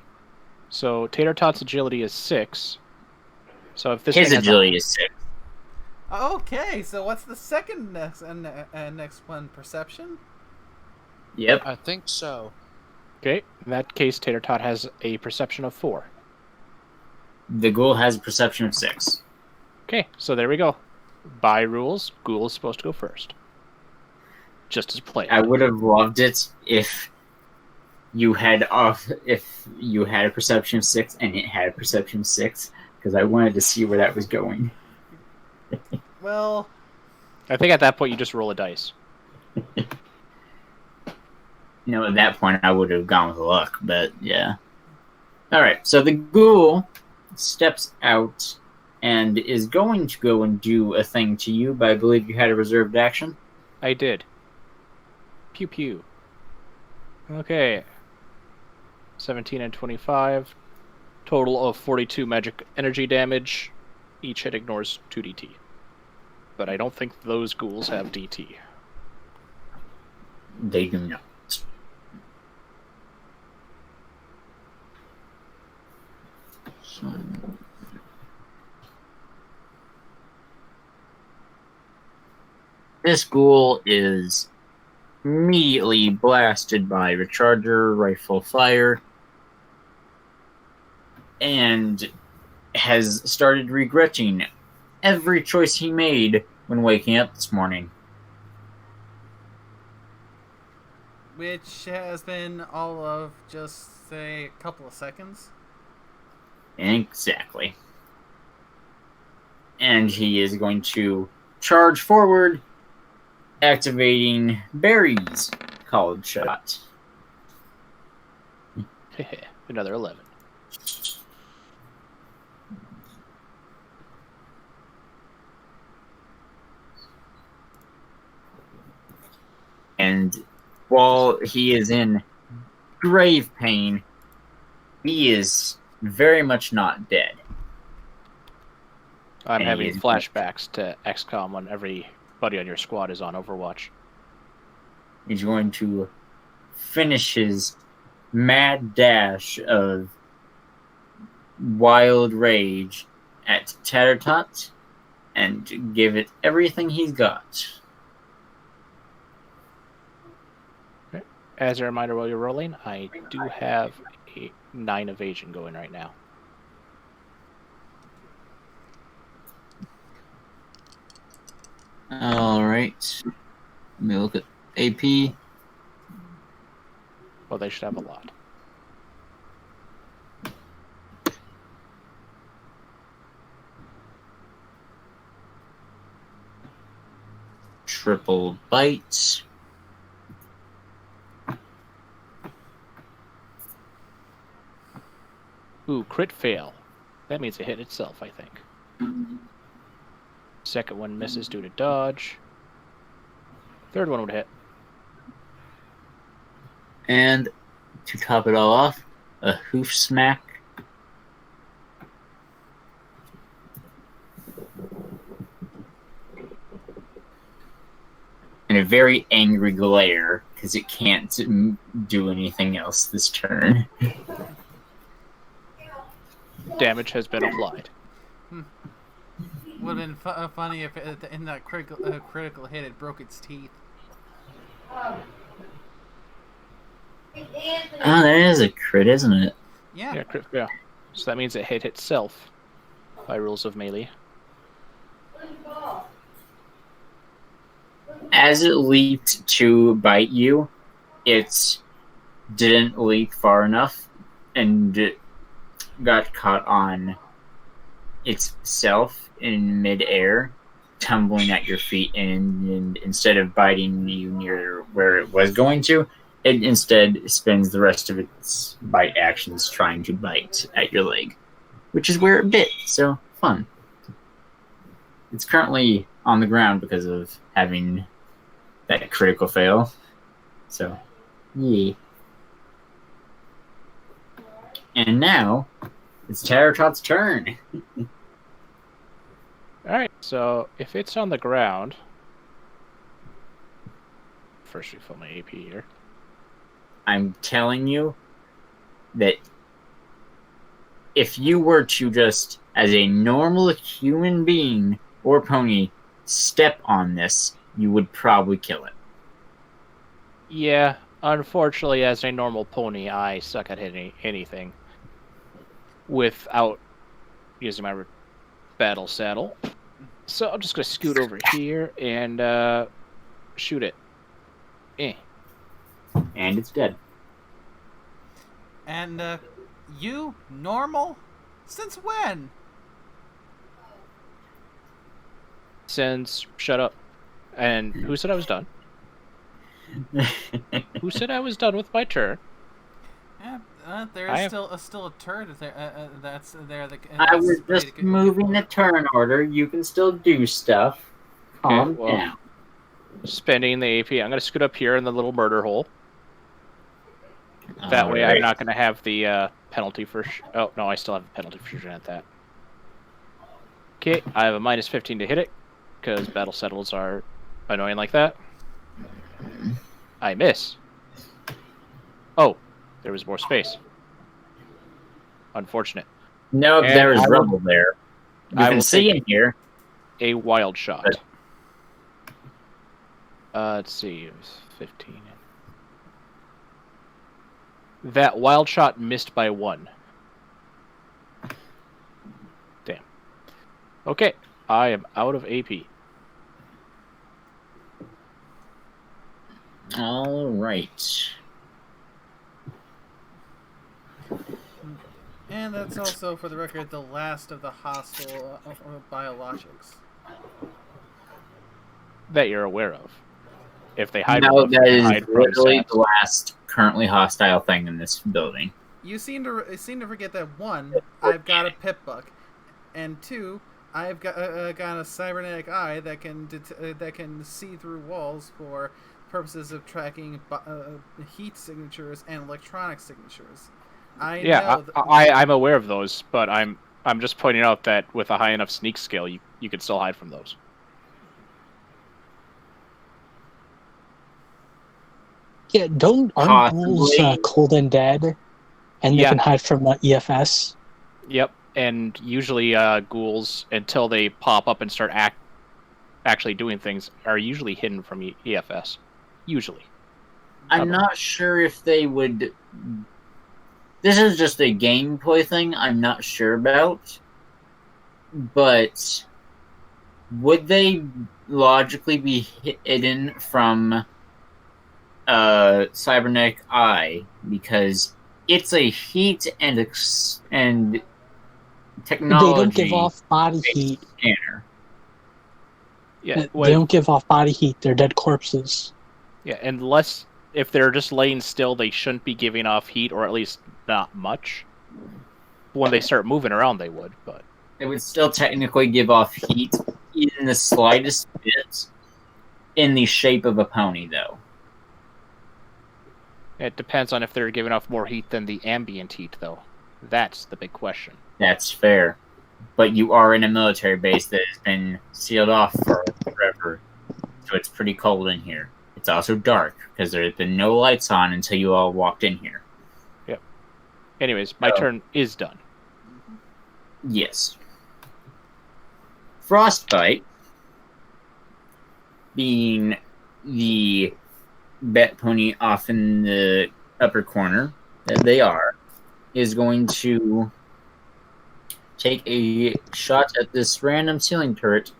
So Tater Tot's agility is 6. So if this
His
thing has
agility is 6.
Okay, so what's the second next one? Perception.
Yep.
I think so.
Okay, in that case, Tater Tot has a perception of 4.
The ghoul has a perception of 6.
Okay, so there we go. By rules, Ghoul is supposed to go first. Just as planned.
I would have loved it if you had a perception of 6 and it had a perception of 6, because I wanted to see where that was going.
Well,
I think at that point you just roll a dice.
At that point I would have gone with luck, but yeah. Alright, so the ghoul steps out and is going to go and do a thing to you, but I believe you had a reserved action.
I did. Pew pew. Okay. 17 and 25. Total of 42 magic energy damage. Each hit ignores 2d10. But I don't think those ghouls have DT.
They do not. So... This ghoul is immediately blasted by recharger rifle fire and has started regretting every choice he made when waking up this morning.
which has been all of just say a couple of seconds.
Exactly. And he is going to charge forward, activating Barry's college shot.
Another 11.
And while he is in grave pain, he is very much not dead.
I'm
And
having
he's-
flashbacks to XCOM when everybody on your squad is on Overwatch.
He's going to finish his mad dash of wild rage at Tattertot and give it everything he's got.
As a reminder while you're rolling, I do have a 9 evasion going right now.
Alright. Let me look at AP.
Well, they should have a lot.
Triple bites.
Ooh, crit fail. That means it hit itself, I think. Second one misses due to dodge. Third one would hit.
And to top it all off, a hoof smack. And a very angry glare, because it can't do anything else this turn.
Damage has been applied.
Would have been funny if in that critical hit it broke its teeth.
Oh, that is a crit, isn't it?
Yeah.
Yeah, crit fail. So that means it hit itself by rules of melee.
As it leaped to bite you, it didn't leap far enough and it got caught on itself in midair, tumbling at your feet, and instead of biting you near where it was going to, it instead spends the rest of its bite actions trying to bite at your leg, which is where it bit. So fun. It's currently on the ground because of having that critical fail. So, yeah. And now it's Taratrot's turn.
Alright, so if it's on the ground... First refill my AP here.
I'm telling you that if you were to just, as a normal human being or pony, step on this, you would probably kill it.
Yeah, unfortunately, as a normal pony, I suck at hitting anything without using my battle saddle. So I'm just going to scoot over here and shoot it.
And it's dead.
And, you? Normal? Since when?
Shut up. And who said I was done? Who said I was done with my turn?
Yeah, there's still a turd there. That's there.
I was just moving the turn order. You can still do stuff. Calm down.
Spending the AP. I'm going to scoot up here in the little murder hole. That way I'm not going to have the penalty for... Oh, no, I still have a penalty for shooting at that. Okay, I have a minus 15 to hit it, because battle settles are annoying like that. I miss. Oh, there was more space. Unfortunate.
No, there is rubble there. You can see in here.
A wild shot. Let's see, it was 15. That wild shot missed by 1. Damn. Okay, I am out of AP.
All right.
And that's also, for the record, the last of the hostile biologics.
That you're aware of.
If they hide,
no, that is literally the last currently hostile thing in this building.
You seem to forget that 1, I've got a pip buck, and 2, I've got a cybernetic eye that can see through walls for purposes of tracking heat signatures and electronic signatures.
I'm aware of those, but I'm just pointing out that with a high enough sneak skill, you can still hide from those.
Yeah, aren't ghouls cold and dead, and they can hide from the EFS?
Yep, and usually ghouls, until they pop up and start actually doing things, are usually hidden from EFS. Usually.
I'm not sure if they would... This is just a gameplay thing I'm not sure about, but would they logically be hidden from cybernetic eye, because it's a heat and technology.
They don't give off body heat.
Scanner.
Yeah,
they don't give off body heat. They're dead corpses.
Yeah, unless if they're just laying still, they shouldn't be giving off heat, or at least not much. When they start moving around, they would, but
it would still technically give off heat in the slightest bit in the shape of a pony, though.
It depends on if they're giving off more heat than the ambient heat, though. That's the big question.
That's fair. But you are in a military base that has been sealed off for forever, so it's pretty cold in here. It's also dark, because there have been no lights on until you all walked in here.
Yep. Anyways, my turn is done.
Yes. Frostbite, being the bat pony off in the upper corner that they are, is going to take a shot at this random ceiling turret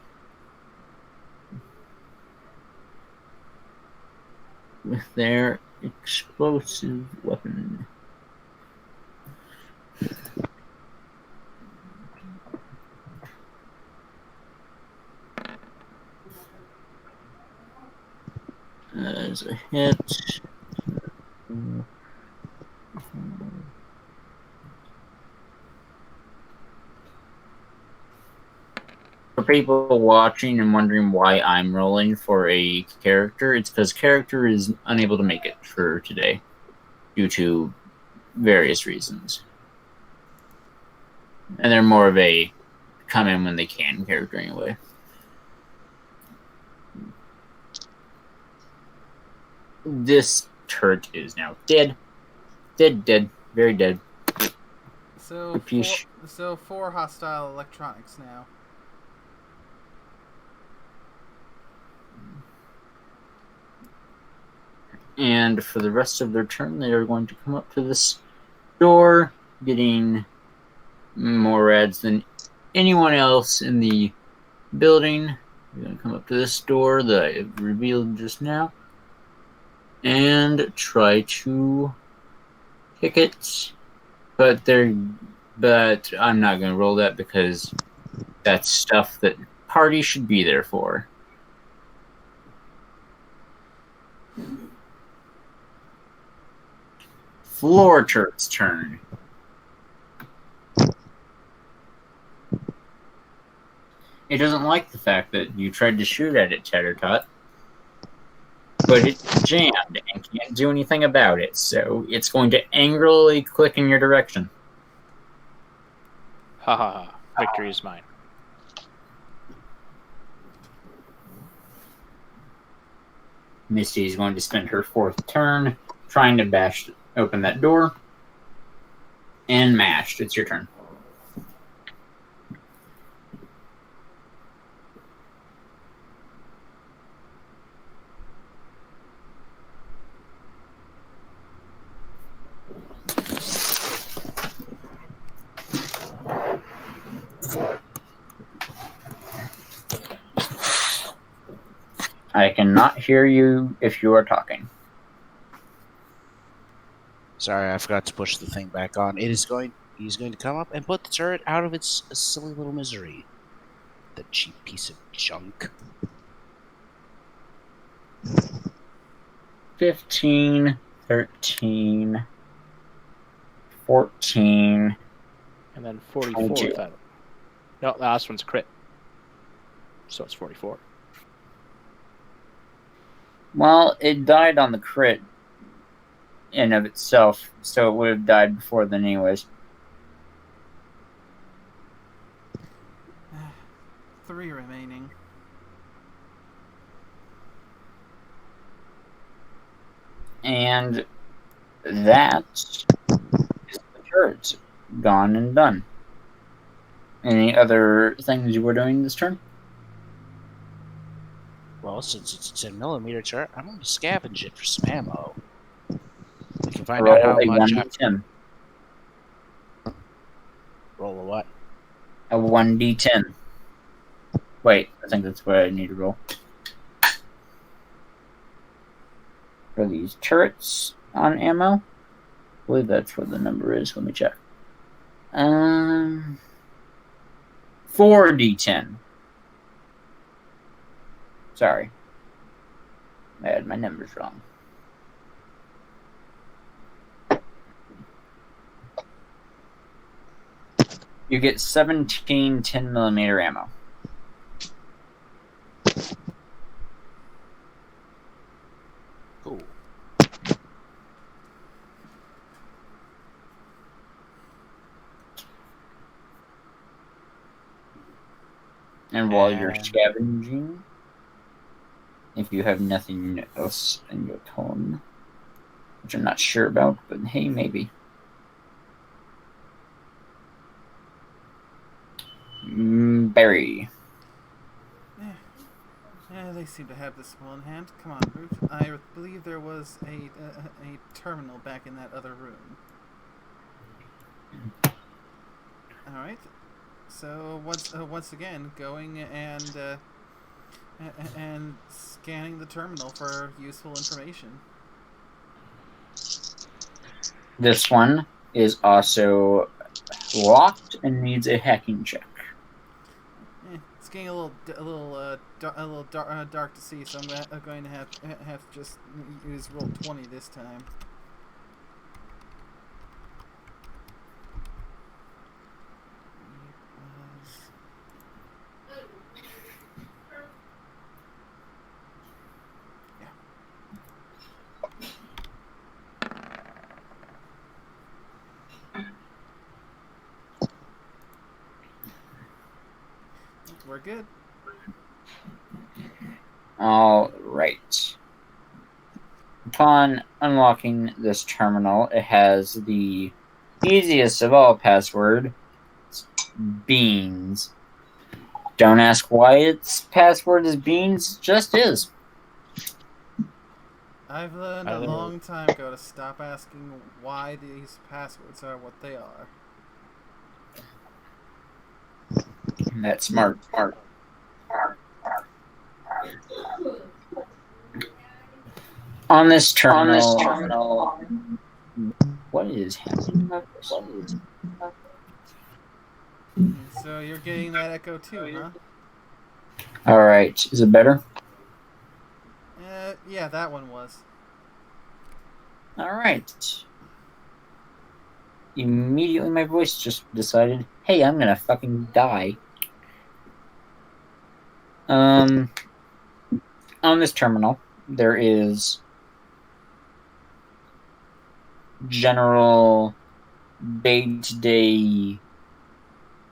with their explosive weapon. As a hit. For people watching and wondering why I'm rolling for a character, it's because character is unable to make it for today due to various reasons. And they're more of a come in when they can character anyway. This turret is now dead. Dead. Very dead.
So four hostile electronics now.
And for the rest of their turn, they are going to come up to this door, getting more rads than anyone else in the building. They're going to come up to this door that I have revealed just now and try to kick it. But I'm not going to roll that because that's stuff that party should be there for. Floor turret's turn. It doesn't like the fact that you tried to shoot at it, Tattertot. But it's jammed and can't do anything about it, so it's going to angrily click in your direction.
Ha ha ha. Victory is mine.
Misty is going to spend her 4th turn trying to bash open that door. And mashed. It's your turn. I cannot hear you if you are talking.
Sorry, I forgot to push the thing back on. He's going to come up and put the turret out of its silly little misery. The cheap piece of junk.
15, 13, 14.
And then 44.
22.
No, the last one's crit. So it's 44.
Well, it died on the crit in of itself, so it would have died before then anyways.
3 remaining.
And that is the turret. Gone and done. Any other things you were doing this turn?
Well, since it's a 10mm turret, I'm going to scavenge it for some ammo. We can find
Roll
out how
a
much.
1d10.
Roll a what?
A 1d10. Wait, I think that's what I need to roll. For these turrets on ammo. I believe that's what the number is. Let me check. 4d10. Sorry. I had my numbers wrong. You get 17 10mm ammo.
Cool.
And while you're scavenging, if you have nothing else in your turn, which I'm not sure about, but hey, maybe. Barry.
Yeah, they seem to have this well in hand. Come on, Root. I believe there was a terminal back in that other room. All right. So once again, going and and scanning the terminal for useful information.
This one is also locked and needs a hacking check.
It's getting a little dark to see, so I'm going to have to just use roll 20 this time. We're good.
All right. Upon unlocking this terminal, it has the easiest of all password. It's beans. Don't ask why its password is beans, just is.
I've learned a long time ago to stop asking why these passwords are what they are.
That's smart. On this terminal, what is happening about this?
So you're getting that echo too, huh?
All right, is it better?
Yeah, that one was.
All right. Immediately, my voice just decided, "Hey, I'm gonna fucking die." On this terminal, there is general day-to-day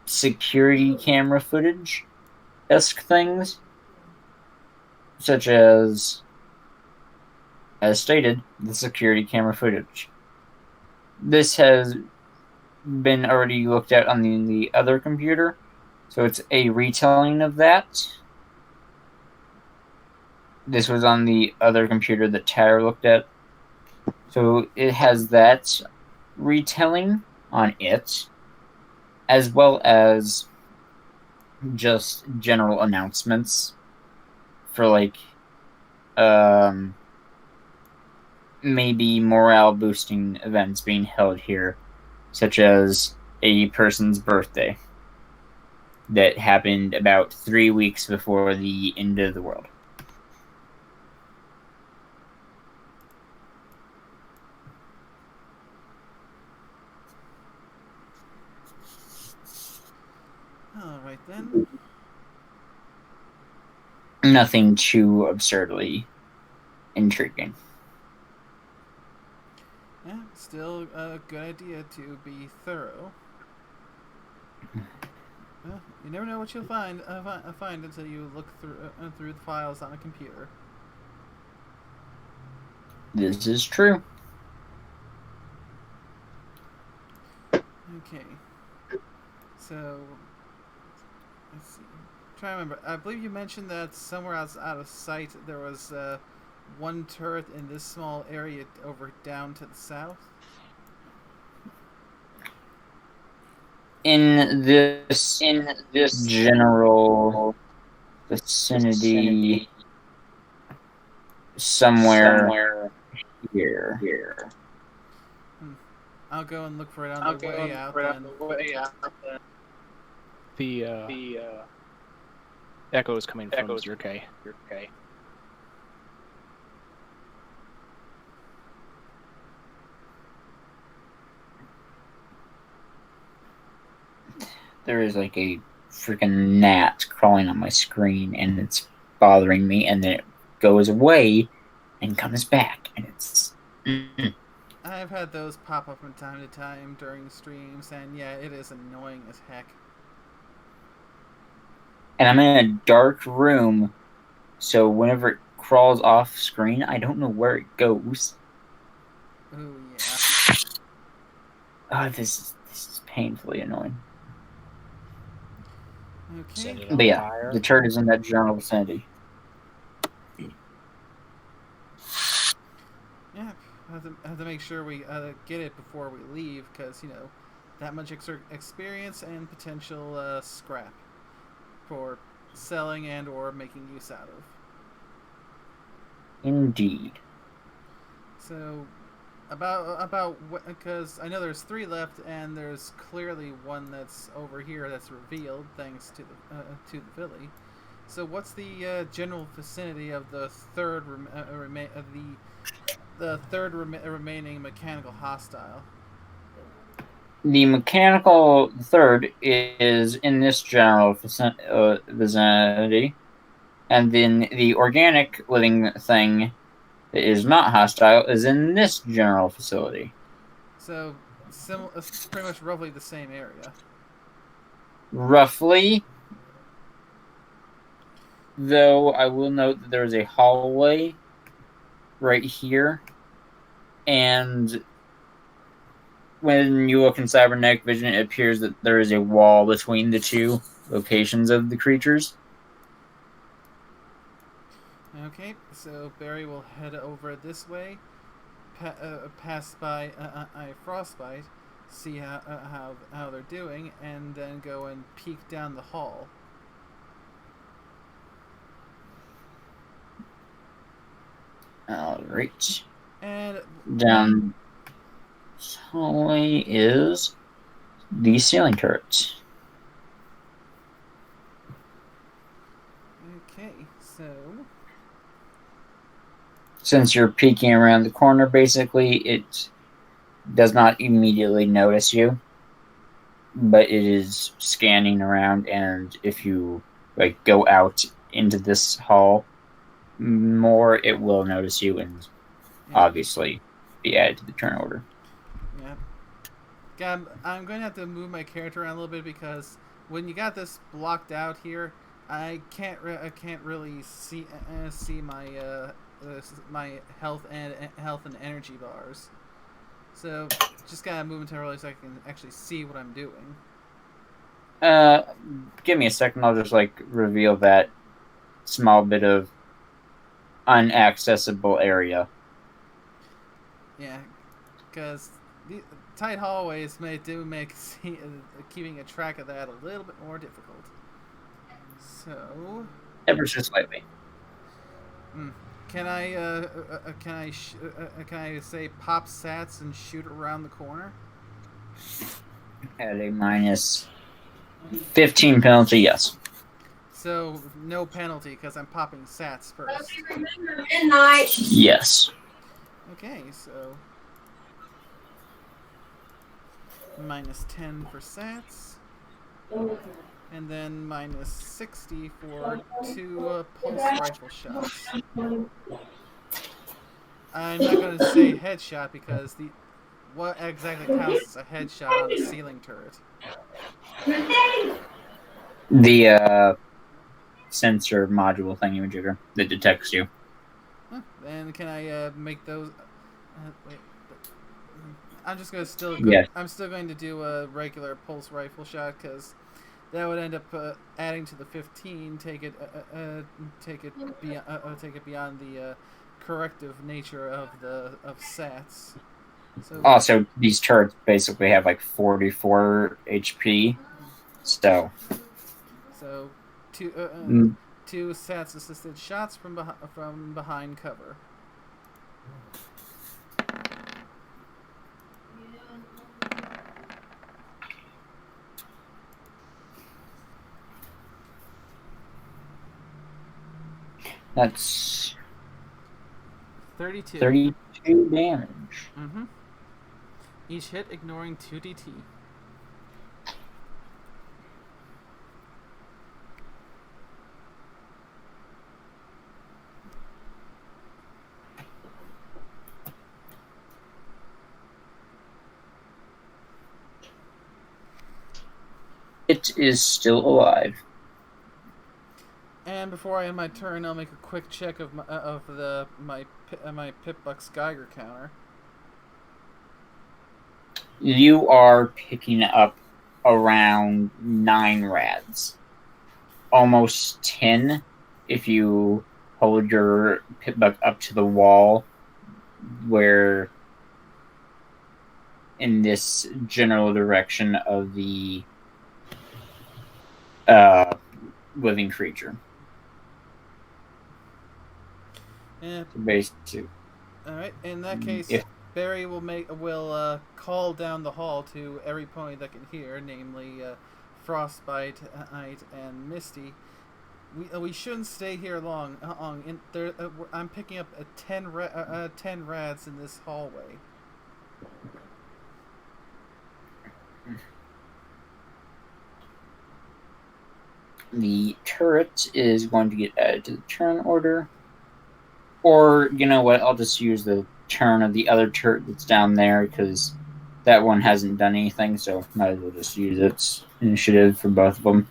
security camera footage-esque things, such as stated, the security camera footage. This has been already looked at on the other computer, so it's a retelling of that. This was on the other computer that Tyler looked at. So it has that retelling on it, as well as just general announcements for like maybe morale boosting events being held here, such as a person's birthday that happened about 3 weeks before the end of the world.
Alright then.
Nothing too absurdly intriguing.
Yeah, still a good idea to be thorough. Well, you never know what you'll find until you look through the files on a computer.
This is true.
Okay. So, let's see. Try to remember. I believe you mentioned that somewhere out of sight there was one turret in this small area over down to the south.
In this general vicinity, somewhere here.
I'll go and look for it on the way out then.
The echo is coming from Zerkay.
There is like a freaking gnat crawling on my screen, and it's bothering me, and then it goes away and comes back, and it's...
I've had those pop up from time to time during streams, and yeah, it is annoying as heck.
And I'm in a dark room, so whenever it crawls off screen, I don't know where it goes.
Ooh, yeah.
Oh, this is painfully annoying.
Okay.
But yeah, the turret is in that general vicinity.
Yeah, have to make sure we get it before we leave, because, you know, that much experience and potential scrap for selling and or making use out of.
Indeed.
So, because I know there's 3 left, and there's clearly one that's over here that's revealed thanks to the Philly. So, what's the general vicinity of the third remaining mechanical hostile?
The mechanical third is in this general vicinity, and then the organic living thing that is not hostile is in this general facility.
So, it's pretty much roughly the same area.
Roughly. Though I will note that there is a hallway right here, and when you look in cybernetic vision, it appears that there is a wall between the 2 locations of the creatures.
Okay, so Barry will head over this way, pass by Frostbite, see how they're doing, and then go and peek down the hall.
Alright.
And
Down this hallway is the ceiling turret.
okay, so
Since you're peeking around the corner, basically, it does not immediately notice you, but it is scanning around, and if you go out into this hall more, it will notice you and obviously be added to the turn order.
Yeah. God, I'm going to have to move my character around a little bit because when you got this blocked out here, I can't really see my my health and energy bars. So just gotta move entirely so I can actually see what I'm doing.
Give me a second. I'll just reveal that small bit of unaccessible area.
Yeah, because the tight hallways make keeping a track of that a little bit more difficult. So,
Ever so slightly.
can I say pop sats and shoot around the corner?
At a minus 15 penalty, yes.
So no penalty because I'm popping sats first.
Yes.
Okay, so minus 10 for sats, and then minus 60 for 2 pulse rifle shots. I'm not going to say headshot because what exactly counts as a headshot on a ceiling turret?
The sensor module thingy-majigger that detects you.
Huh. And can I make those? Wait, I'm just going to
Yes.
I'm still going to do a regular pulse rifle shot because that would end up adding to the 15. Take it beyond the corrective nature of sats. So,
also, these turrets basically have 44 HP. So
2 sats assisted shots from behind cover.
That's
32.
32 damage.
Mm-hmm. Each hit ignoring 2d10.
It is still alive.
And before I end my turn, I'll make a quick check of my Pip-Buck's Geiger counter.
You are picking up around 9 rads. Almost 10 if you hold your Pip-Buck up to the wall, where in this general direction of the living creature.
Yeah.
So basically,
All right. In that case,
if
Barry will call down the hall to every pony that can hear, namely Frostbite, and Misty. We shouldn't stay here long. I'm picking up 10 rads in this hallway.
the turret is going to get added to the turn order, or you know what? I'll just use the turn of the other turret that's down there because that one hasn't done anything. So might as well just use its initiative for both of them.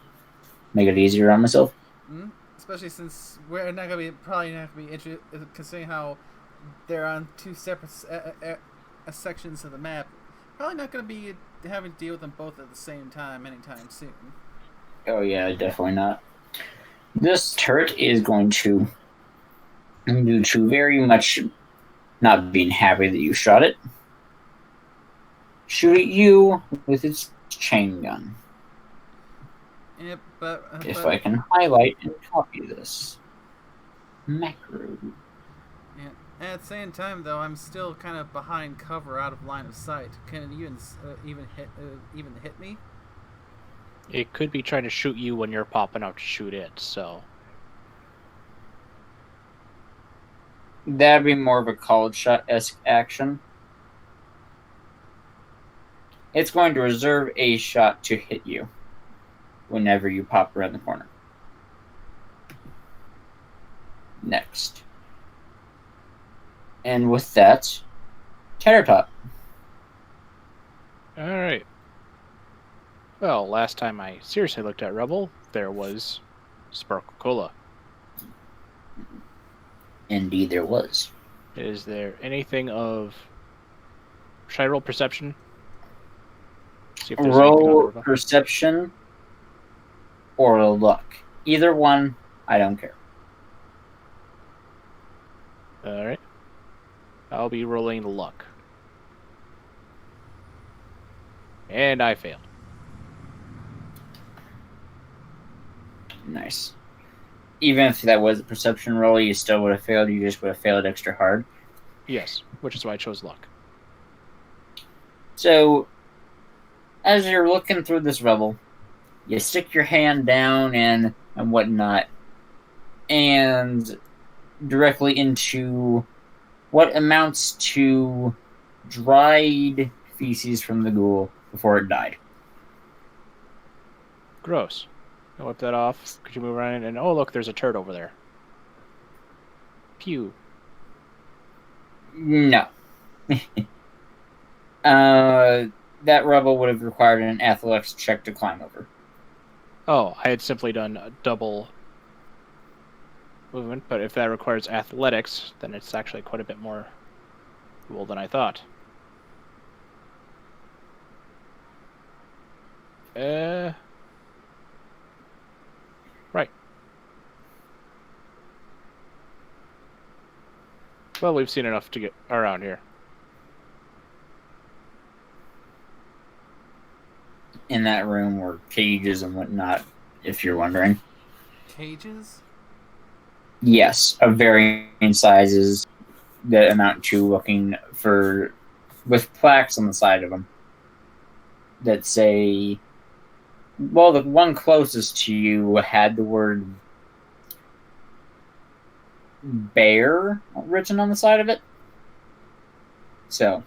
Make it easier on myself.
Mm-hmm. Especially since we're not gonna be interested, considering how they're on two separate sections of the map. Probably not gonna be having to deal with them both at the same time anytime soon.
Oh yeah, definitely not. This turret is going to, due to very much not being happy that you shot it, shoot at you with its chain gun.
Yeah,
If I can highlight and copy this. Macro.
Yeah. At the same time, though, I'm still kind of behind cover, out of line of sight. Can it even hit me?
It could be trying to shoot you when you're popping out to shoot it, so...
That'd be more of a college shot-esque action. It's going to reserve a shot to hit you whenever you pop around the corner. Next. And with that, Tattertop.
Alright. Well, last time I seriously looked at Rebel, there was Sparkle Cola.
Indeed, there was.
Is there anything of... Should I roll perception? See if there's anything on the
Roll
river.
perception or luck. Either one, I don't care.
Alright. I'll be rolling luck. And I failed.
Nice. Even if that was a perception roll, you still would have failed. You just would have failed extra hard.
Yes, which is why I chose luck.
So, as you're looking through this rubble, you stick your hand down and whatnot, and directly into what amounts to dried feces from the ghoul before it died.
Gross. I'll whip that off. Could you move around? And oh, look, there's a turd over there. Pew.
No. That rubble would have required an athletics check to climb over.
Oh, I had simply done a double movement, but if that requires athletics, then it's actually quite a bit more cool than I thought. Right. Well, we've seen enough to get around here.
In that room were cages and whatnot, if you're wondering.
Cages?
Yes, of varying sizes that amount to looking for, with plaques on the side of them that say, well, the one closest to you had the word bear written on the side of it. So,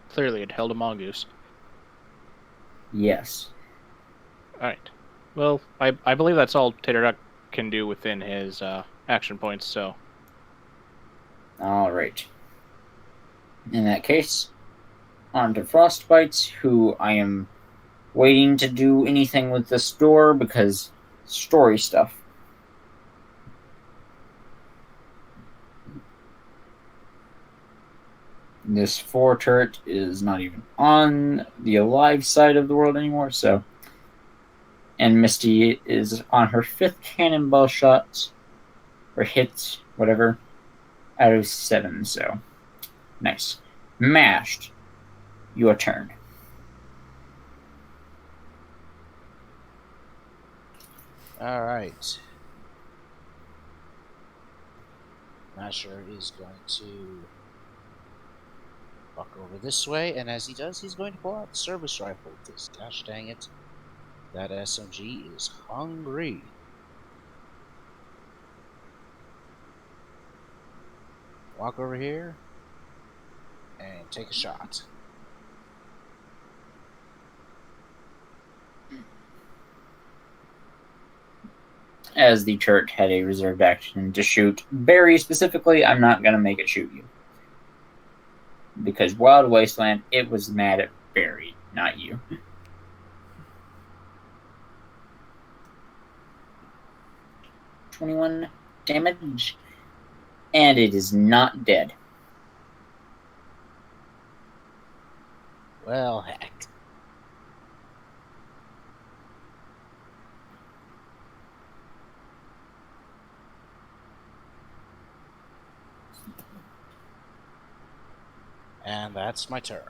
Clearly, it held a mongoose.
yes.
Alright. Well, I believe that's all Tater Duck can do within his action points, so...
Alright. In that case, on to Frostbite, who I am waiting to do anything with this door because story stuff. This 4 turret is not even on the alive side of the world anymore, so... And Misty is on her 5th cannonball shot, or hit, whatever, out of 7, so... Nice. Mashed. Your turn.
Alright. Masher is going to walk over this way, and as he does, he's going to pull out the service rifle, because gosh dang it, that SMG is hungry. Walk over here and take a shot.
As the turret had a reserved action to shoot Barry specifically, I'm not going to make it shoot you. Because Wild Wasteland, it was mad at Barry, not you. .21 damage. And it is not dead.
Well, heck. And that's my turn.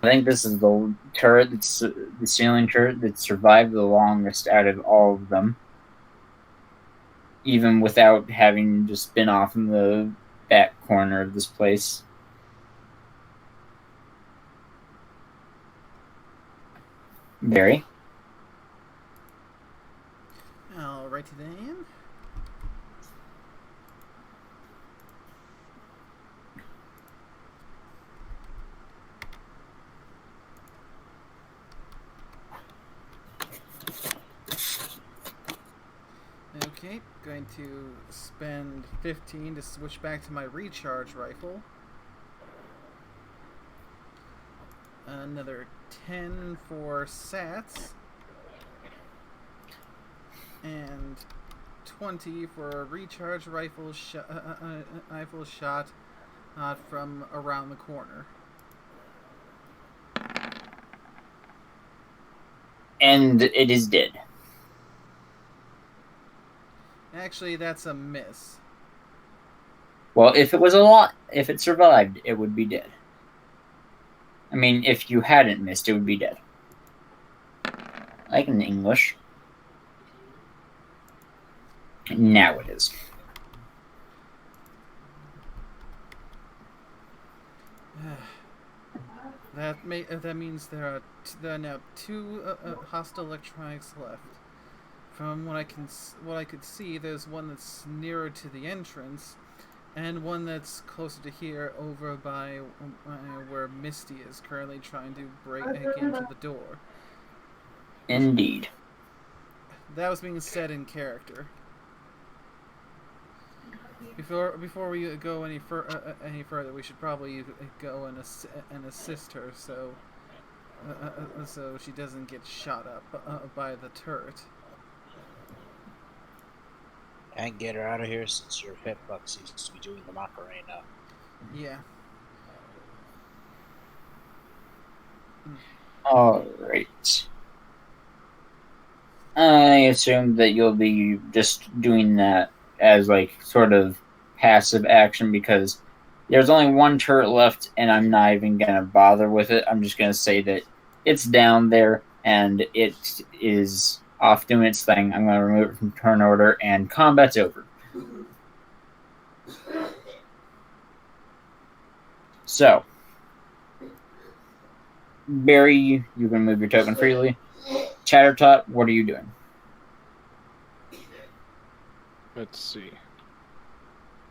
I think this is the turret that's the ceiling turret that survived the longest out of all of them. Even without having just been off in the back corner of this place. Barry?
Alrighty then. Okay, going to spend 15 to switch back to my recharge rifle. Another 10 for sats. And 20 for a recharge rifle, rifle shot from around the corner.
And it is dead.
Actually, that's a miss.
Well, if it survived, it would be dead. I mean, if you hadn't missed, it would be dead. Like in English. Now it is.
That means there are now 2 hostile electronics left. From what I could see, there's one that's nearer to the entrance, and one that's closer to here, over by where Misty is currently trying to break into the door.
Indeed.
That was being said in character. Before we go any further, we should probably go and assist her, so she doesn't get shot up by the turret.
And get her out of here since your hitbox seems to be doing the Macarena.
Yeah.
Alright. I assume that you'll be just doing that as, like, sort of passive action because there's only one turret left and I'm not even going to bother with it. I'm just going to say that it's down there and it is off doing its thing. I'm going to remove it from turn order and combat's over. So, Barry, you can move your token freely. Chattertot, what are you doing?
Let's see.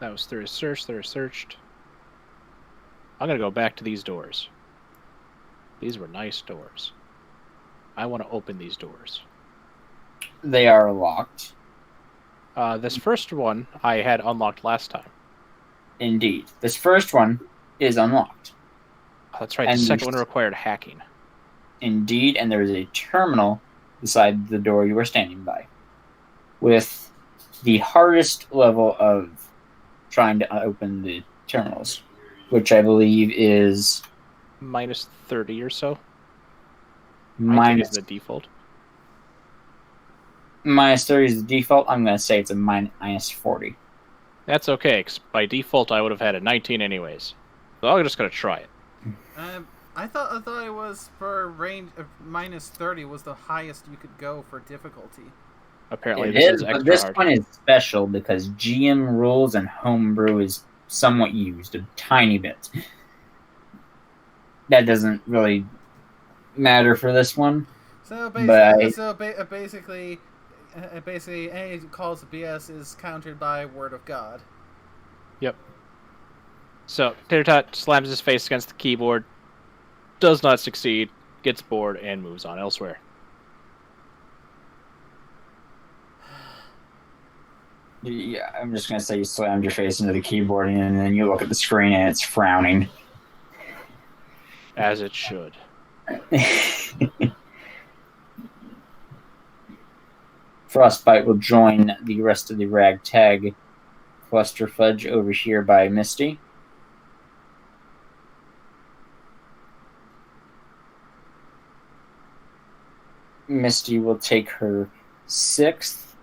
That was through a search. They're searched. I'm going to go back to these doors. These were nice doors. I want to open these doors.
They are locked.
This first one I had unlocked last time.
Indeed. This first one is unlocked.
That's right.
And
the second one required hacking.
Indeed, and there is a terminal beside the door you are standing by. With the hardest level of trying to open the terminals, which I believe is
minus 30 or so.
Minus
the default.
Minus 30 is the default. I'm going to say it's a minus 40.
That's okay, 'cause by default I would have had a 19 anyways. So I'm just going to try it.
I thought it was for range of -30 was the highest you could go for difficulty.
Apparently,
It
this is
is, but
extra
this
hard.
one is special because GM rules and homebrew is somewhat used, a tiny bit. That doesn't really matter for this one.
So
But
basically, any calls to BS is countered by Word of God.
Yep. So Tater slams his face against the keyboard, does not succeed, gets bored, and moves on elsewhere.
yeah, I'm just gonna say you slammed your face into the keyboard and then you look at the screen and it's frowning.
As it should.
Frostbite will join the rest of the ragtag cluster fudge over here by Misty. Misty will take her sixth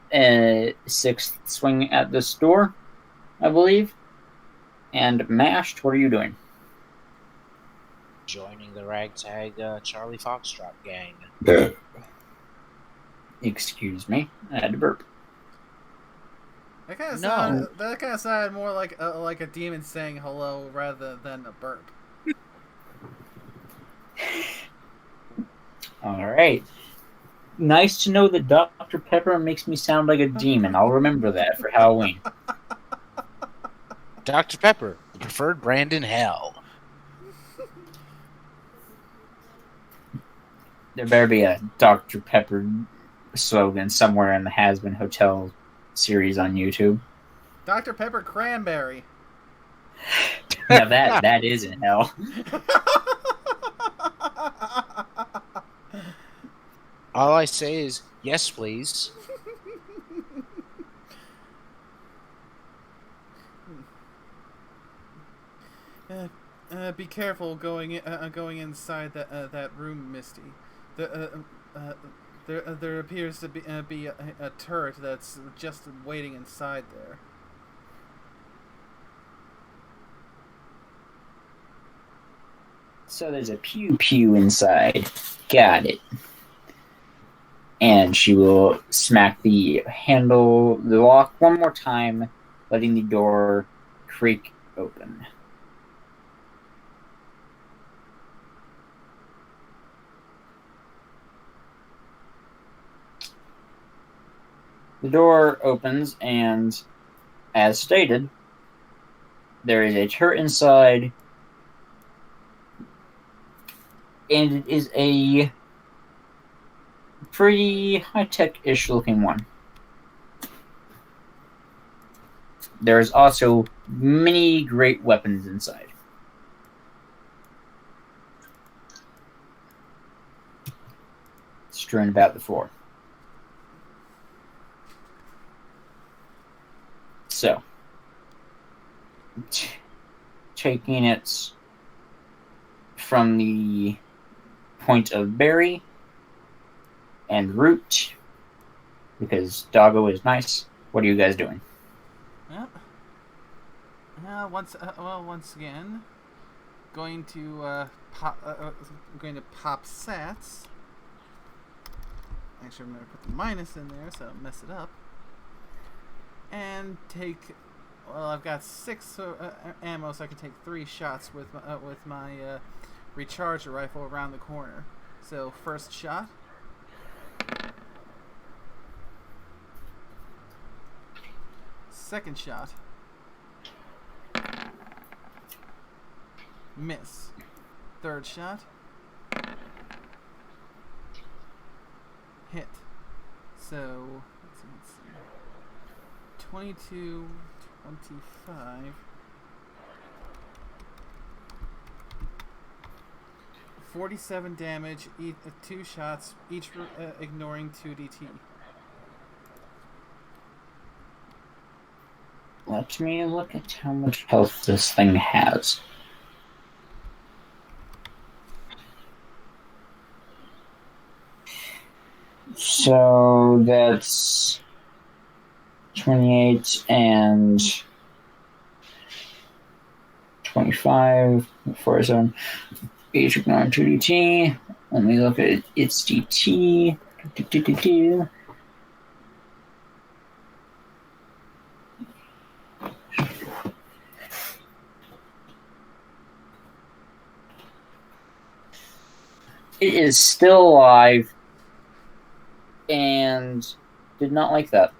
swing at this door, I believe. And Mashed, what are you doing?
Joining the ragtag Charlie Foxtrot gang.
Excuse me, I had to burp.
That kind of
No.
sounded more like a demon saying hello rather than a burp.
All right. Nice to know that Dr. Pepper makes me sound like a demon. I'll remember that for Halloween.
Dr. Pepper, the preferred brand in hell.
There better be a Dr. Pepper slogan somewhere in the Has-Been Hotel series on YouTube.
Dr. Pepper Cranberry.
Now that is in hell.
All I say is, yes, please.
Be careful going inside that room, Misty. There appears to be a turret that's just waiting inside there.
So there's a pew pew inside. Got it. And she will smack the lock one more time, letting the door creak open. The door opens, and as stated, there is a turret inside, and it is a pretty high-tech-ish looking one. There's also many great weapons inside. Strewn about the floor. So, taking it from the point of berry and root, because doggo is nice. What are you guys doing?
Once again, going to pop sats. Actually, I'm going to put the minus in there so I don't mess it up. And take. Well, I've got 6 ammo, so I can take 3 shots with my recharger rifle around the corner. So first shot. Second shot. Miss. Third shot. Hit. So, let's see. 22, 25. 47 damage, 2 shots, each ignoring 2d10.
Let me look at how much health this thing has. So that's 28 and 25, 47. Basic non 2DT. Let me look at its DT. It is still alive and did not like that.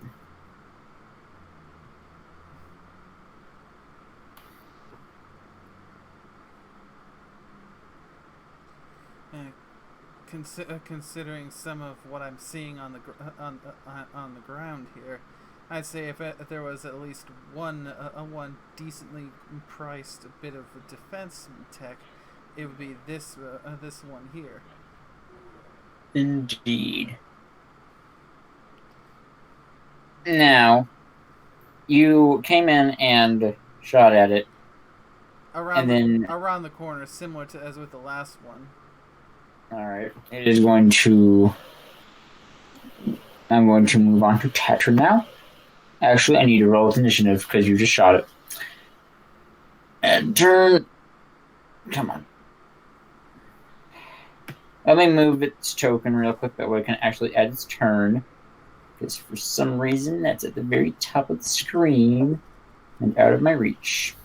Considering some of what I'm seeing on the on the ground here, I'd say if there was at least one decently priced bit of defense tech, it would be this one here.
Indeed. Now, you came in and shot at it.
Around the corner, similar to as with the last one.
Alright. It is going to... I'm going to move on to Tetra now. Actually, I need to roll with initiative because you just shot it. And turn... Come on. Let me move its token real quick, that way I can actually add its turn. Because for some reason, that's at the very top of the screen and out of my reach.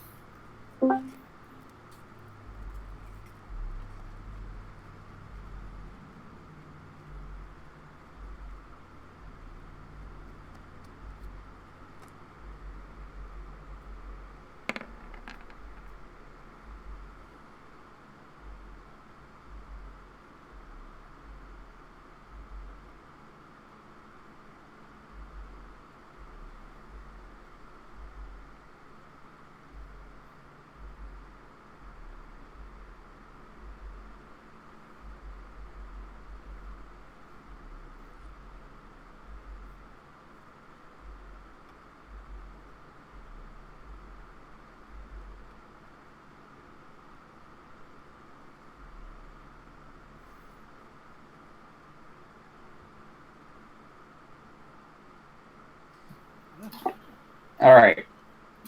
Alright.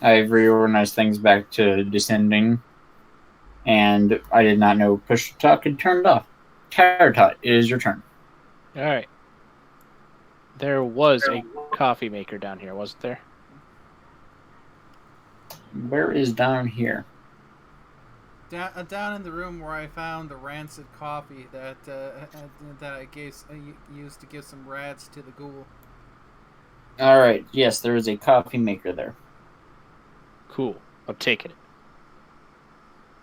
I've reorganized things back to descending. And I did not know push to talk had turned off. Taratot, it is your turn.
Alright. There was a coffee maker down here, wasn't there?
Where is down here?
Down in the room where I found the rancid coffee that I used to give some rats to the ghoul.
Alright, yes, there is a coffee maker there.
Cool. I'm taking it.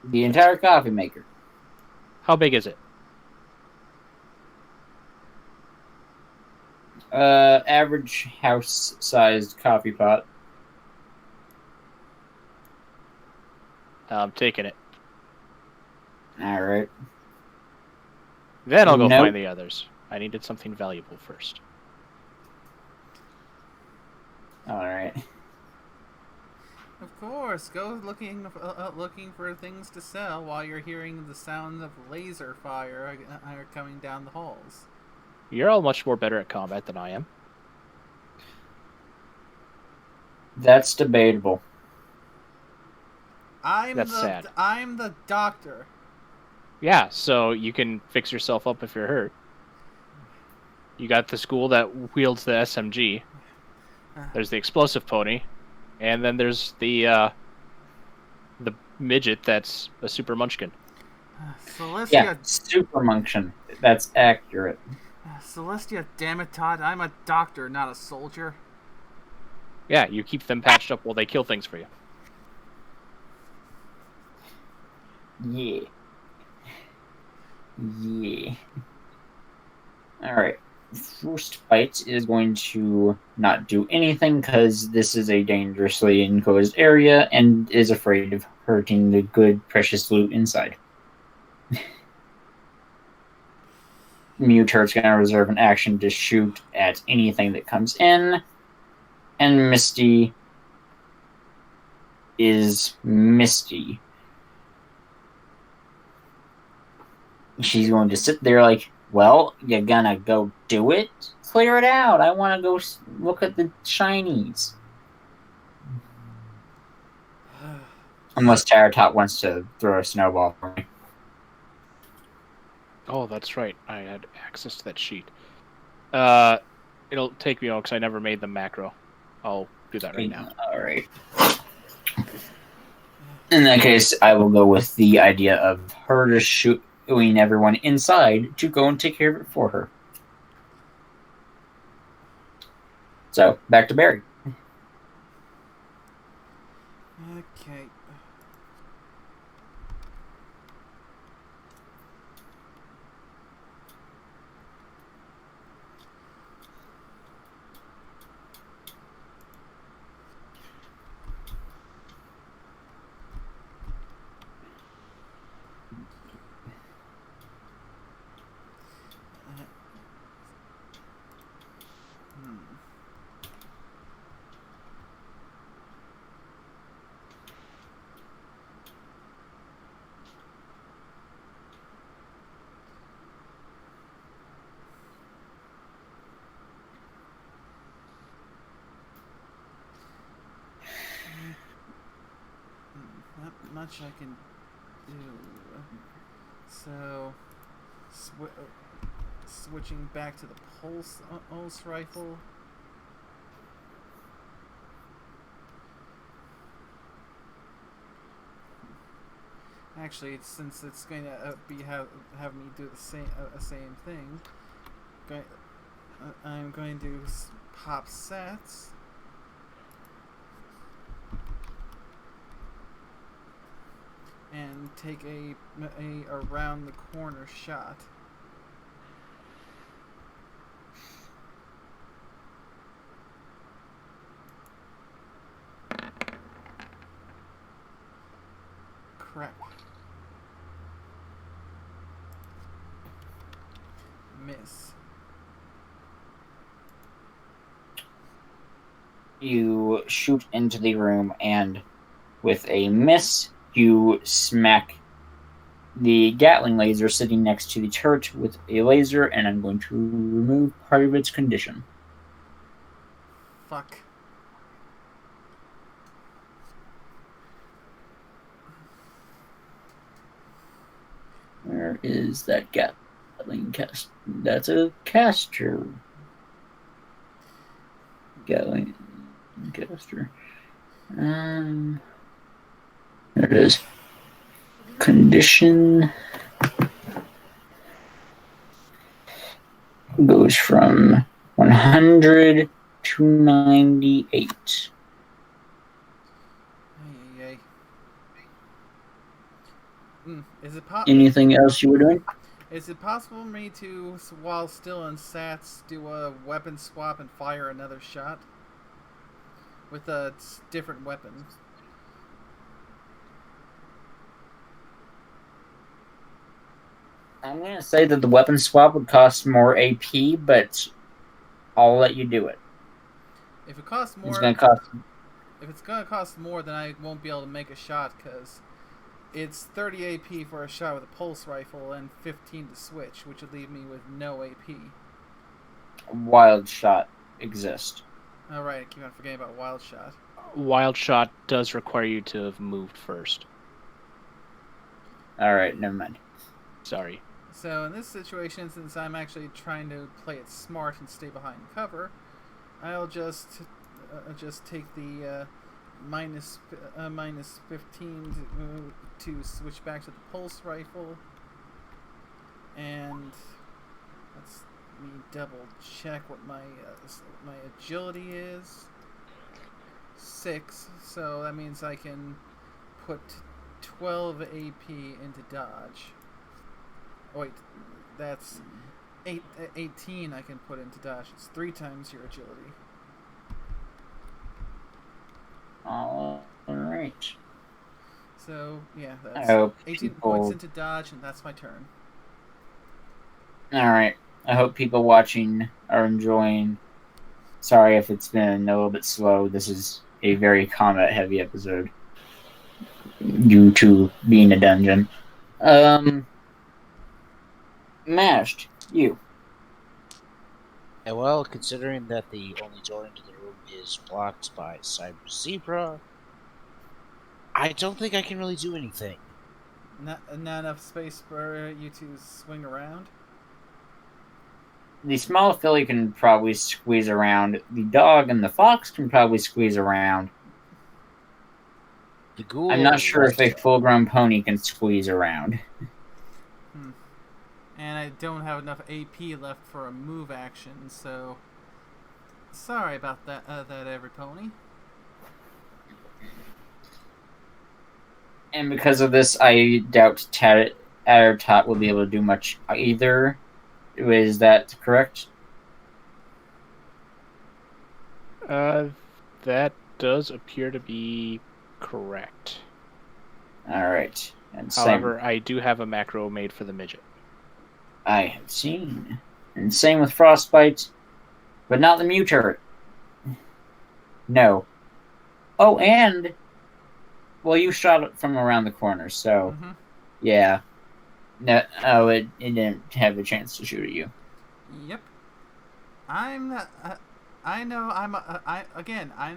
The entire coffee maker.
How big is it?
Average house-sized coffee pot.
I'm taking it.
Alright.
Then I'll go find the others. I needed something valuable first.
Alright.
Of course, go looking for things to sell while you're hearing the sound of laser fire coming down the halls.
You're all much more better at combat than I am.
That's debatable.
That's sad.
I'm the doctor.
Yeah, so you can fix yourself up if you're hurt. You got the school that wields the SMG. There's the explosive pony, and then there's the midget that's a super munchkin.
Celestia.
Yeah, super munchkin. That's accurate.
Celestia, damn it, Todd! I'm a doctor, not a soldier.
Yeah, you keep them patched up while they kill things for you.
Yeah. Yeah. Alright. First fight is going to not do anything because this is a dangerously enclosed area and is afraid of hurting the good, precious loot inside. Mutart's going to reserve an action to shoot at anything that comes in. And Misty is Misty. She's going to sit there like, well, you're gonna go do it? Clear it out. I want to go look at the shinies. Unless Taratot wants to throw a snowball for me.
Oh, that's right. I had access to that sheet. It'll take me because I never made the macro. I'll do that right now.
All right. In that case, I will go with the idea of her just shooing everyone inside to go and take care of it for her. So, back to Barry.
Okay. Not much I can do. So, switching back to the pulse rifle. Actually, since it's going to have me do the same thing, I'm going to pop sets. And take a around the corner shot. Crap. Miss.
You shoot into the room, and with a miss, you smack the Gatling laser sitting next to the turret with a laser, and I'm going to remove part of its condition.
Fuck.
Where is that Gatling cast? That's a caster. Gatling caster. There it is. Condition goes from 100 to 98.
Ay. Is it
Anything else you were doing?
Is it possible for me to, while still in sats, do a weapon swap and fire another shot with a different weapon?
I'm going to say that the weapon swap would cost more AP, but I'll let you do it.
If it costs more, if it's going to cost more, then I won't be able to make a shot because it's 30 AP for a shot with a pulse rifle and 15 to switch, which would leave me with no AP.
Wild shot exists.
All right, I keep on forgetting about wild shot.
Wild shot does require you to have moved first.
All right, never mind.
Sorry.
So in this situation, since I'm actually trying to play it smart and stay behind cover, I'll just take the minus 15 to switch back to the pulse rifle, and let's me double check what my agility is. 6, so that means I can put 12 AP into dodge. Oh, wait, that's 18 I can put into dodge. It's 3 times your agility.
All right.
So, yeah, that's 18 points into dodge, and that's my turn.
All right. I hope people watching are enjoying. Sorry if it's been a little bit slow. This is a very combat-heavy episode due to being a dungeon. Mashed, you.
Yeah, well, considering that the only door into the room is blocked by Cyber Zebra, I don't think I can really do anything.
Not enough space for you to swing around.
The small filly can probably squeeze around. The dog and the fox can probably squeeze around.
The ghoul.
I'm not sure if a full-grown pony can squeeze around.
And I don't have enough AP left for a move action, so sorry about that. Every pony.
And because of this, I doubt Tot will be able to do much either. Is that correct?
That does appear to be correct.
All right. And
However, I do have a macro made for the midget.
I have seen. And same with Frostbite, but not the Muturret. No. Oh, and well, you shot it from around the corner, so yeah. No, it didn't have a chance to shoot at you.
Yep. I'm not. I know. I'm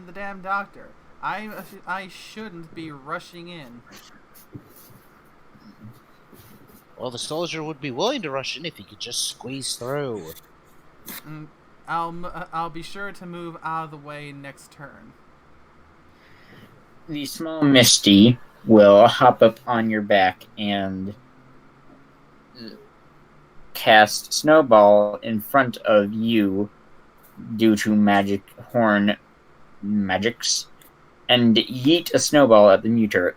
the damn doctor. I shouldn't be rushing in.
Well, the soldier would be willing to rush in if he could just squeeze through.
I'll be sure to move out of the way next turn.
The small Misty will hop up on your back and cast Snowball in front of you due to magic horn magics, and yeet a snowball at the Muturret.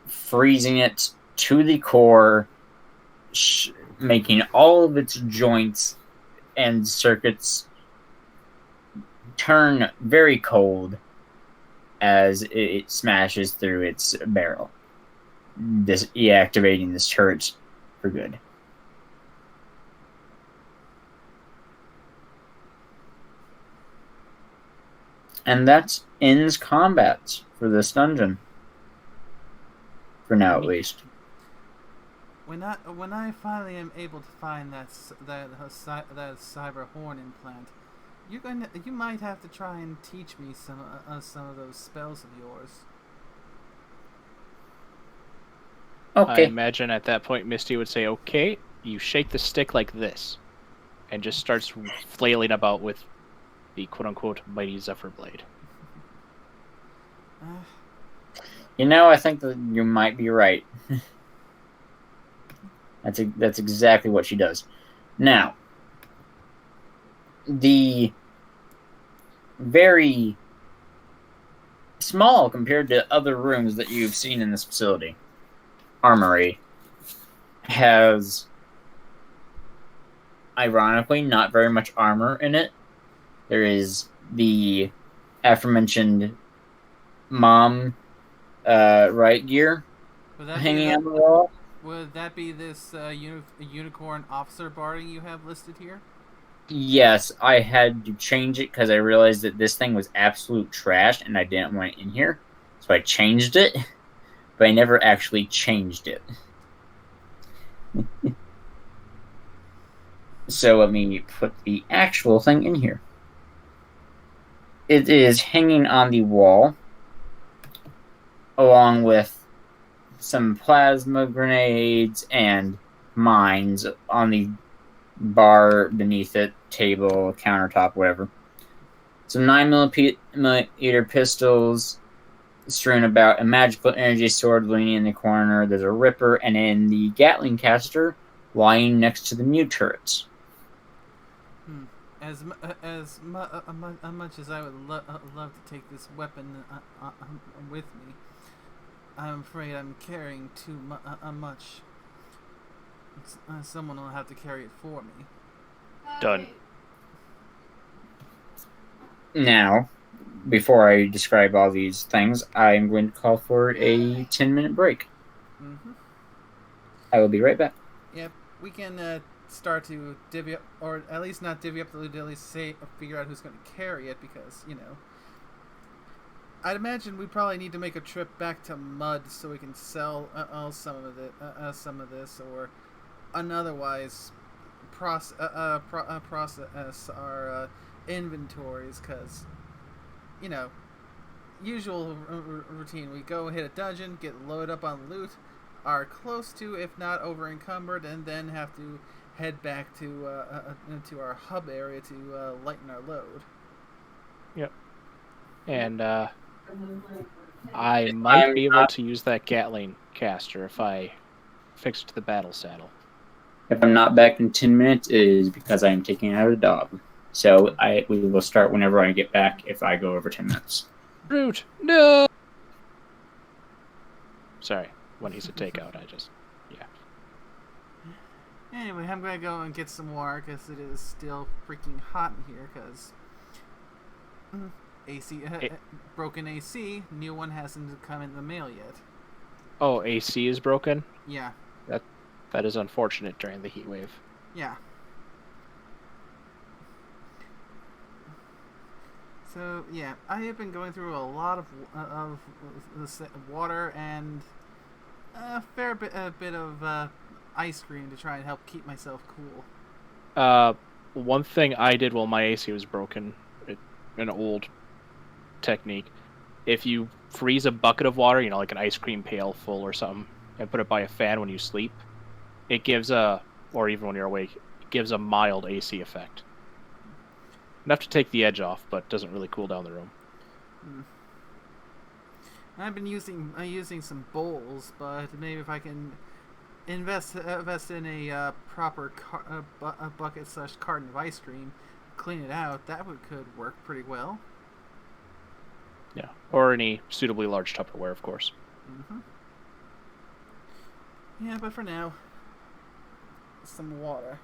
Freezing it to the core, making all of its joints and circuits turn very cold as it smashes through its barrel, deactivating this turret for good. And that ends combat for this dungeon. For now, at least.
When I finally am able to find that cyber horn implant, you might have to try and teach me some of those spells of yours.
Okay.
I imagine at that point Misty would say, "Okay, you shake the stick like this," and just starts flailing about with the quote-unquote mighty Zephyr blade.
I think that you might be right. That's exactly what she does. Now, the very small compared to other rooms that you've seen in this facility, armory, has ironically not very much armor in it. There is the aforementioned mom right gear hanging on the wall.
Would that be this unicorn officer barding you have listed here?
Yes, I had to change it because I realized that this thing was absolute trash and I didn't want it in here. So I changed it, but I never actually changed it. So let me put the actual thing in here. It is hanging on the wall, along with some plasma grenades and mines on the bar beneath it, table, countertop, whatever. Some 9mm pistols strewn about, a magical energy sword leaning in the corner. There's a ripper, and in the Gatling caster lying next to the Muturret.
As much as I would love to take this weapon with me, I'm afraid I'm carrying too much. Someone will have to carry it for me.
Done.
Now, before I describe all these things, I'm going to call for a 10-minute break. I will be right back.
Yep, we can start to divvy up, or at least not divvy up the loot, at least figure out who's going to carry it, because, I'd imagine we probably need to make a trip back to Mud so we can sell some of this, or otherwise process our inventories, because, you know, usual routine. We go hit a dungeon, get loaded up on loot, are close to, if not over encumbered, and then have to head back to into our hub area to lighten our load.
Yep. And I might be able to use that Gatling caster if I fix it to the battle saddle.
If I'm not back in 10 minutes, it is because I am taking out a dog. So we will start whenever I get back if I go over 10 minutes.
Root! No! Sorry, when he's a takeout, yeah.
Anyway, I'm gonna go and get some water because it is still freaking hot in here. Because AC broken AC, new one hasn't come in the mail yet.
Oh, AC is broken?
Yeah.
That is unfortunate during the heat wave.
Yeah. So yeah, I have been going through a lot of water and a fair bit of ice cream to try and help keep myself cool.
One thing I did while my AC was broken, an old technique, if you freeze a bucket of water, like an ice cream pail full or something, and put it by a fan when you sleep, it gives or even when you're awake, it gives a mild AC effect. Enough to take the edge off, but doesn't really cool down the room.
I've been using some bowls, but maybe if I can invest in a proper bucket / carton of ice cream, clean it out, that could work pretty well.
Yeah, or any suitably large Tupperware, of course.
Yeah, but for now, some water.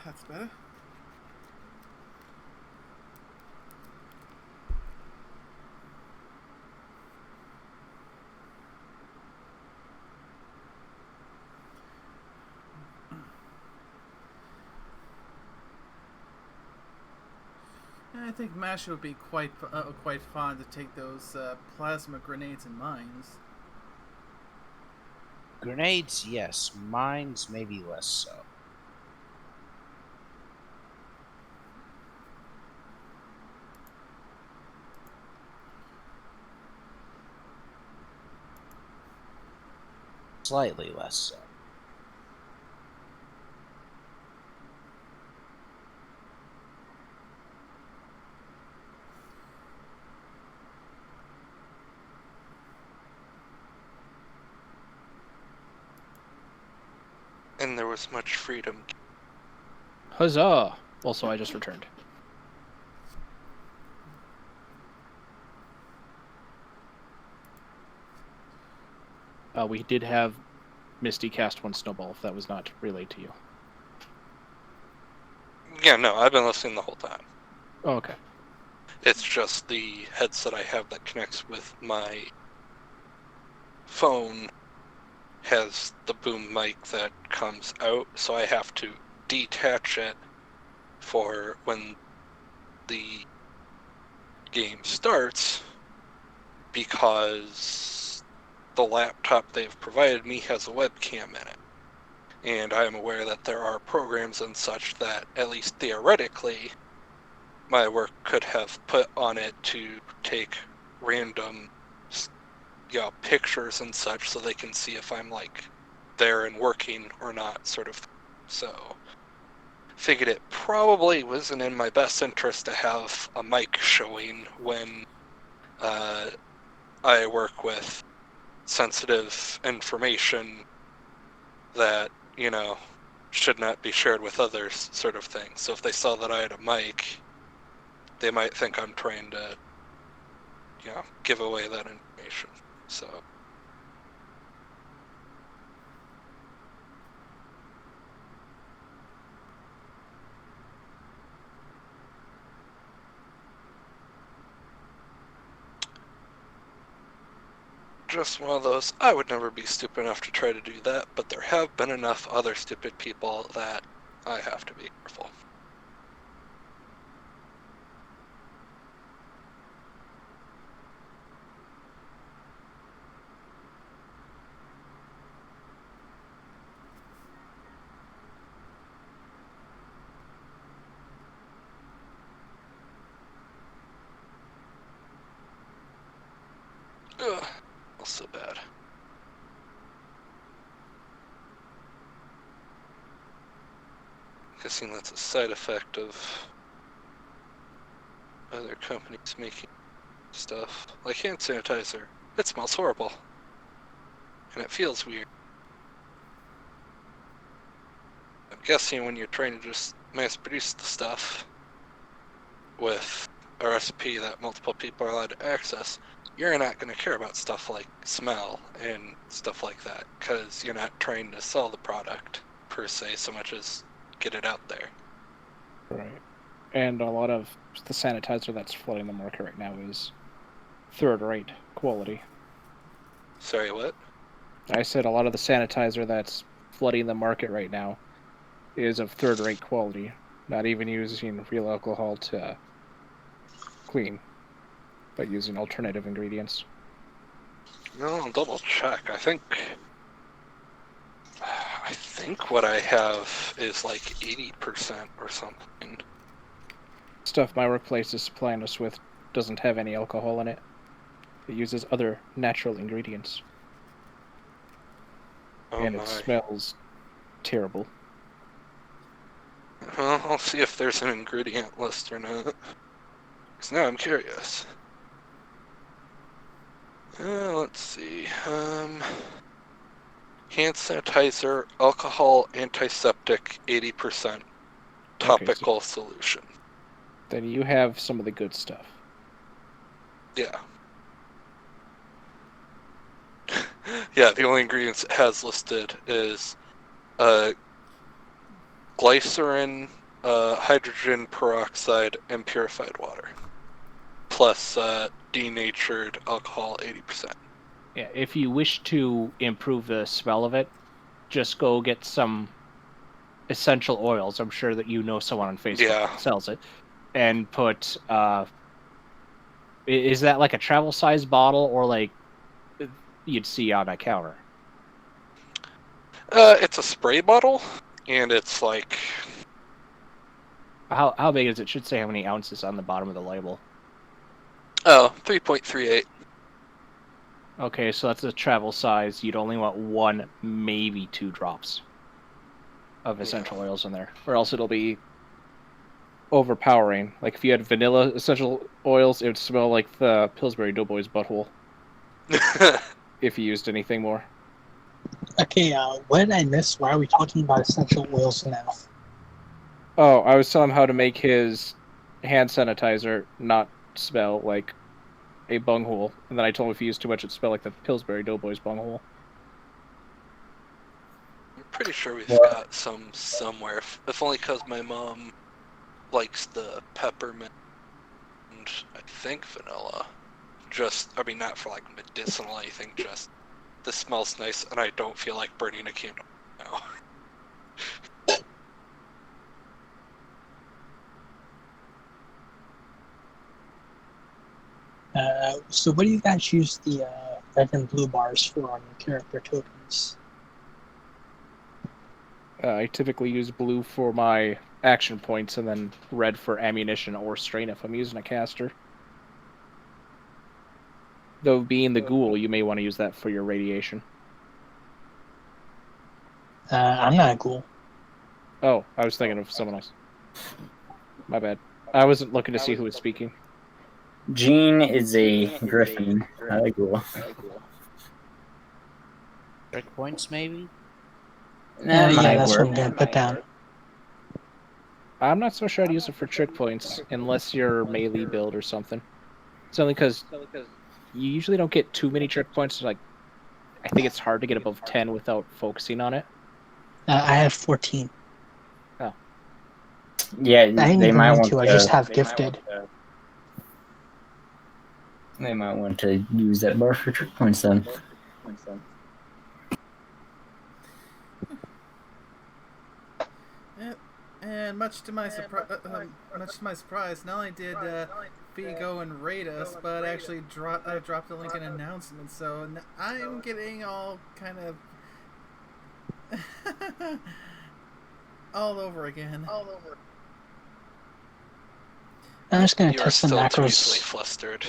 That's better. I think Mash would be quite fond to take those plasma grenades and mines.
Grenades, yes. Mines, maybe less so. Slightly less so.
And there was much freedom.
Huzzah! Also, I just returned. We did have Misty cast one snowball, if that was not relayed to you.
Yeah, no, I've been listening the whole time.
Oh, okay.
It's just the headset I have that connects with my phone has the boom mic that comes out, so I have to detach it for when the game starts, because the laptop they've provided me has a webcam in it. And I am aware that there are programs and such that, at least theoretically, my work could have put on it to take random pictures and such so they can see if I'm like there and working or not, sort of thing. So figured it probably wasn't in my best interest to have a mic showing when I work with sensitive information that, should not be shared with others, sort of thing. So if they saw that I had a mic, they might think I'm trying to, give away that information. So. Just one of those, I would never be stupid enough to try to do that, but there have been enough other stupid people that I have to be careful. Ugh, not so bad. Guessing that's a side effect of other companies making stuff. Like hand sanitizer. It smells horrible. And it feels weird. I'm guessing when you're trying to just mass produce the stuff with a recipe that multiple people are allowed to access, you're not going to care about stuff like smell and stuff like that, because you're not trying to sell the product per se so much as get it out there.
Right. And a lot of the sanitizer that's flooding the market right now is third-rate quality.
Sorry, what?
I said a lot of the sanitizer that's flooding the market right now is of third-rate quality, not even using real alcohol to clean, but using alternative ingredients.
No, I'll double check. I think what I have is like 80% or something.
Stuff my workplace is supplying us with doesn't have any alcohol in it. It uses other natural ingredients.
Oh
and
my.
It smells terrible.
Well, I'll see if there's an ingredient list or not. Because now I'm curious. Let's see. Hand sanitizer, alcohol, antiseptic, 80%. Topical solution.
Then you have some of the good stuff.
Yeah. Yeah, the only ingredients it has listed is glycerin, hydrogen peroxide, and purified water. Plus denatured alcohol, 80%.
Yeah, if you wish to improve the smell of it, just go get some essential oils. I'm sure that you know someone on Facebook that sells it. And put, is that like a travel size bottle or like you'd see on a counter?
It's a spray bottle, and it's like...
How big is it? It should say how many ounces on the bottom of the label.
Oh, 3.38.
Okay, so that's a travel size. You'd only want 1, maybe 2 drops of essential oils in there, or else it'll be overpowering. Like if you had vanilla essential oils, it would smell like the Pillsbury Doughboy's butthole. If you used anything more.
Okay, what did I miss? Why are we talking about essential oils now?
Oh, I was telling him how to make his hand sanitizer not smell like a bunghole, and then I told him if he used too much, it'd smell like the Pillsbury Doughboy's bunghole.
I'm pretty sure we've got some somewhere, if only because my mom likes the peppermint I think vanilla. I mean, not for like medicinal anything, just this smells nice and I don't feel like burning a candle now.
So what do you guys use the red and blue bars for on your character tokens?
I typically use blue for my action points, and then red for ammunition or strain if I'm using a caster. Though being the ghoul, you may want to use that for your radiation.
I'm not a ghoul.
Oh, I was thinking of someone else. My bad. I wasn't looking to see who was speaking.
Jean is a griffin. I like ghoul.
Trick points, maybe?
Yeah, that's what I'm going to put down.
I'm not so sure I'd use it for trick points, unless you're melee build or something. It's only because you usually don't get too many trick points. Like, I think it's hard to get above 10 without focusing on it.
I have 14.
Oh.
Yeah,
I didn't
they
even
might
want
want
to. I just have gifted.
They might want to use that bar for trick points then.
And much to my surprise, not only did Fee go and raid us, but actually dropped the link in announcement. So I'm getting all kind of all over again.
I'm just going to
You are
test the
still too easily
macros.
flustered.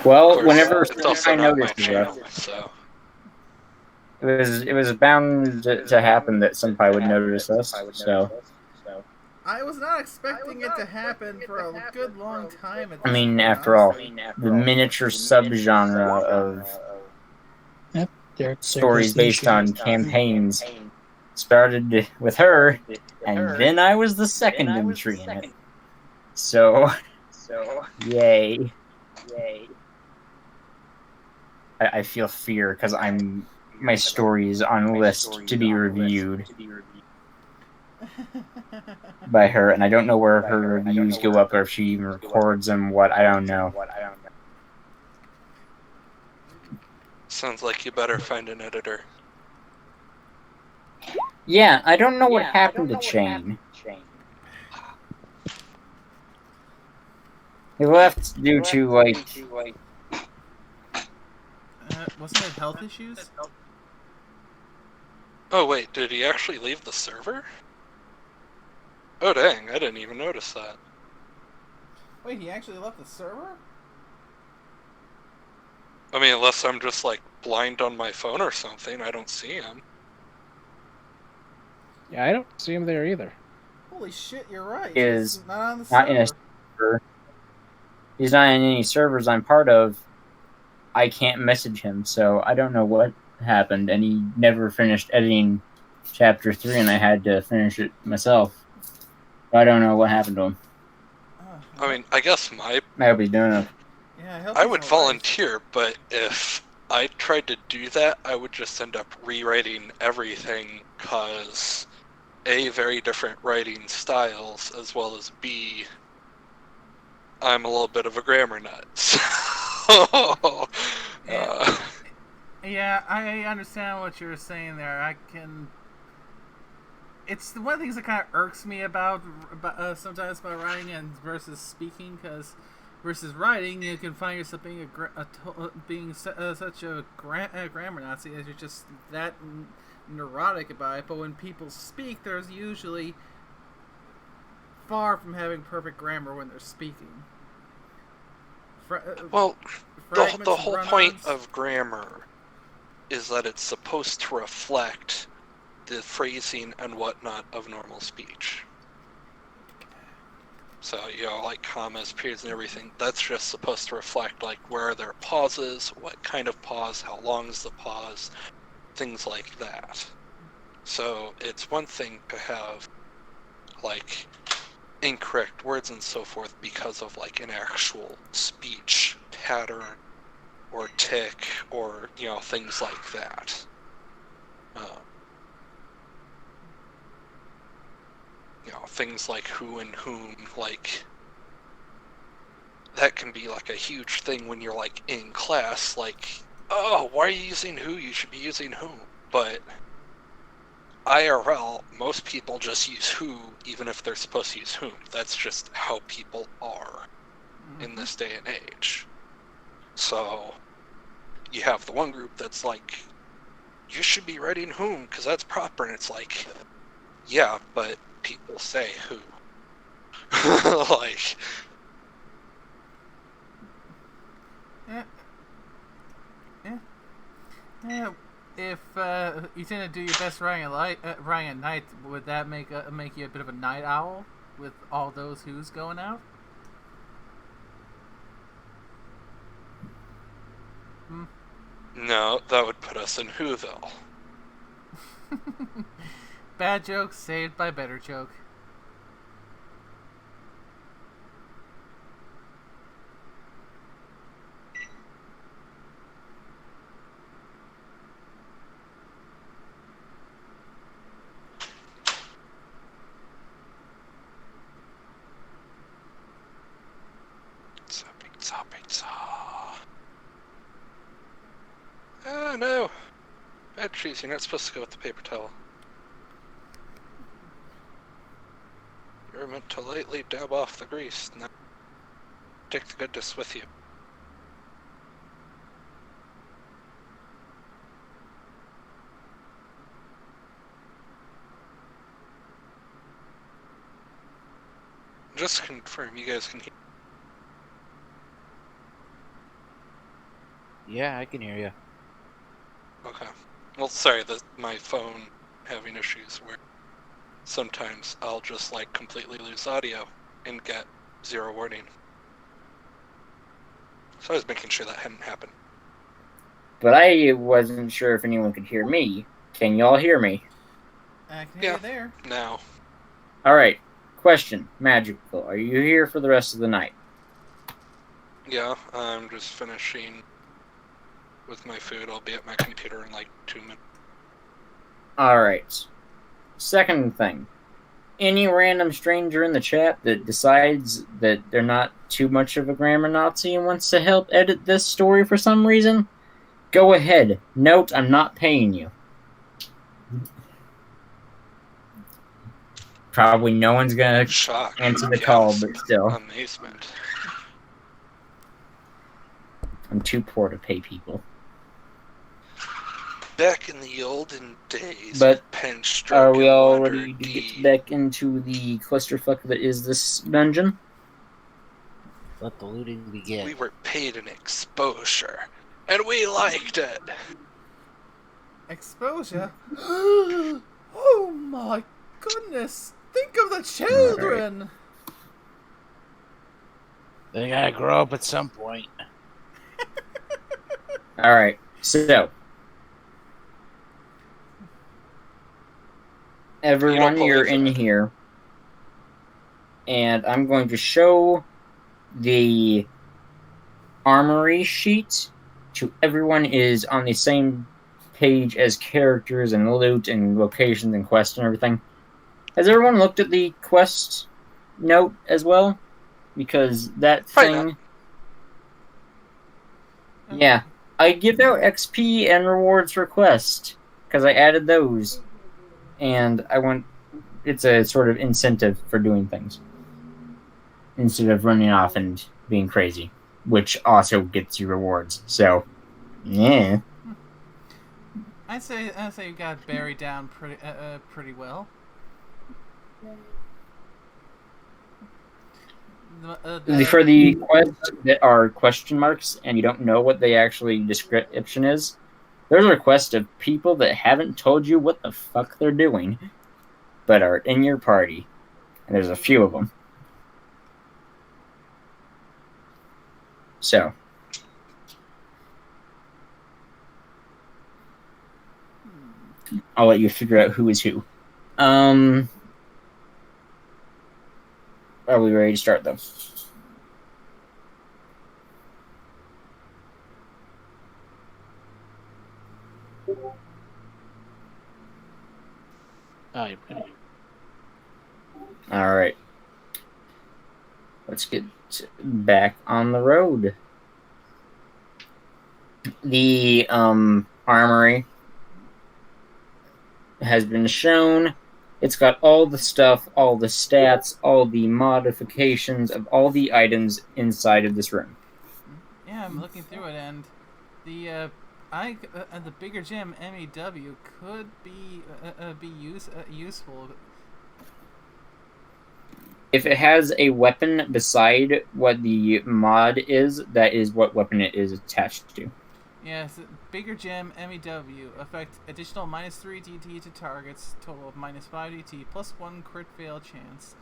Well,
Of course,
whenever
it's also
I
not my
noticed
channel, so
it was bound to happen that somebody would notice us. So
I was not expecting it to happen for a good long time. At this
I mean,
point,
after all,
honestly.
the miniature subgenre of
Yep, there
stories
goes the
based
issue.
on campaigns started with her, and then I was the second entry in it. So, yay. I feel fear because my story is on list to be reviewed by her, and I don't know where her reviews go up or if she even records them. I don't know.
sounds like you better find an editor.
Yeah, I don't know what happened to Chain. He left due to
Wasn't it health issues?
Oh wait, did he actually leave the server? Oh dang, I didn't even notice that.
Wait, he actually left the server?
I mean, unless I'm just like blind on my phone or something, I don't see him.
Yeah, I don't see him there either.
Holy shit, you're right.
Is
He's not on the
not
server.
in a server. He's not in any servers I'm part of. I can't message him, so I don't know what happened, and he never finished editing chapter 3, and I had to finish it myself. I don't know what happened to him.
I mean, I guess
I hope he's doing it.
Yeah,
I would volunteer, but if I tried to do that, I would just end up rewriting everything, cause A, very different writing styles, as well as B, I'm a little bit of a grammar nut. So,
yeah, I understand what you're saying there. I can. It's one of the things that kind of irks me about sometimes about writing and versus speaking, because versus writing, you can find yourself being such a grammar Nazi as you're just that neurotic about it. But when people speak, there's usually far from having perfect grammar when they're speaking.
Well, the whole point of grammar is that it's supposed to reflect the phrasing and whatnot of normal speech. So, like commas, periods, and everything, that's just supposed to reflect, like, where are there pauses, what kind of pause, how long is the pause, things like that. So, it's one thing to have, like, incorrect words and so forth because of, like, an actual speech pattern or tick or, things like that. Things like who and whom, like, that can be like a huge thing when you're like in class, like, oh, why are you using who? You should be using who. But IRL, most people just use who, even if they're supposed to use whom. That's just how people are in this day and age. So you have the one group that's like, you should be writing whom, because that's proper, and it's like, yeah, but people say who. Like...
Yeah. If you tend to do your best writing at night, would that make you a bit of a night owl with all those who's going out?
No, that would put us in Whoville.
Bad joke saved by better joke.
Pizza. Oh no! Bad cheese, you're not supposed to go with the paper towel. You're meant to lightly dab off the grease, not take the goodness with you. Just to confirm, you guys can hear.
Yeah, I can hear you.
Okay. Well, sorry, my phone having issues where sometimes I'll just like completely lose audio and get 0 warning. So I was making sure that hadn't happened.
But I wasn't sure if anyone could hear me. Can y'all hear me?
I can hear you there.
Now.
Alright. Question. Magical. Are you here for the rest of the night?
Yeah, I'm just finishing with my food. I'll be at my computer in like 2 minutes.
Alright. Second thing. Any random stranger in the chat that decides that they're not too much of a grammar Nazi and wants to help edit this story for some reason, go ahead. Note, I'm not paying you. Probably no one's gonna
Shock,
answer the call,
gasp,
but still.
amazement.
I'm too poor to pay people.
Back in the olden days,
But
pen stroke
are we
and
all
letter
ready to
D.
get back into the clusterfuck that is this dungeon?
Let the looting begin.
We were paid an exposure, and we liked it.
Exposure? Oh my goodness! Think of the children!
They gotta grow up at some point.
Alright, so. Everyone, you're in here. And I'm going to show the armory sheet to everyone is on the same page as characters and loot and locations and quests and everything. Has everyone looked at the quest note as well? Because that thing... Yeah. I give out XP and rewards request, because I added those. And I want... It's a sort of incentive for doing things. Instead of running off and being crazy. Which also gets you rewards. So, yeah.
I'd say you got buried down pretty well.
For the quests that are question marks and you don't know what the actually description is, there's a request of people that haven't told you what the fuck they're doing, but are in your party. And there's a few of them. So. I'll let you figure out who is who. Are we ready to start, though?
You're ready.
All right. Let's get back on the road. The armory has been shown. It's got all the stuff, all the stats, all the modifications of all the items inside of this room.
Yeah, I'm looking through it, and the the bigger gem MEW could be useful.
If it has a weapon beside what the mod is, that is what weapon it is attached to.
Yes, bigger gem MEW affect additional -3 DT to targets, total of -5 DT, +1 crit fail chance,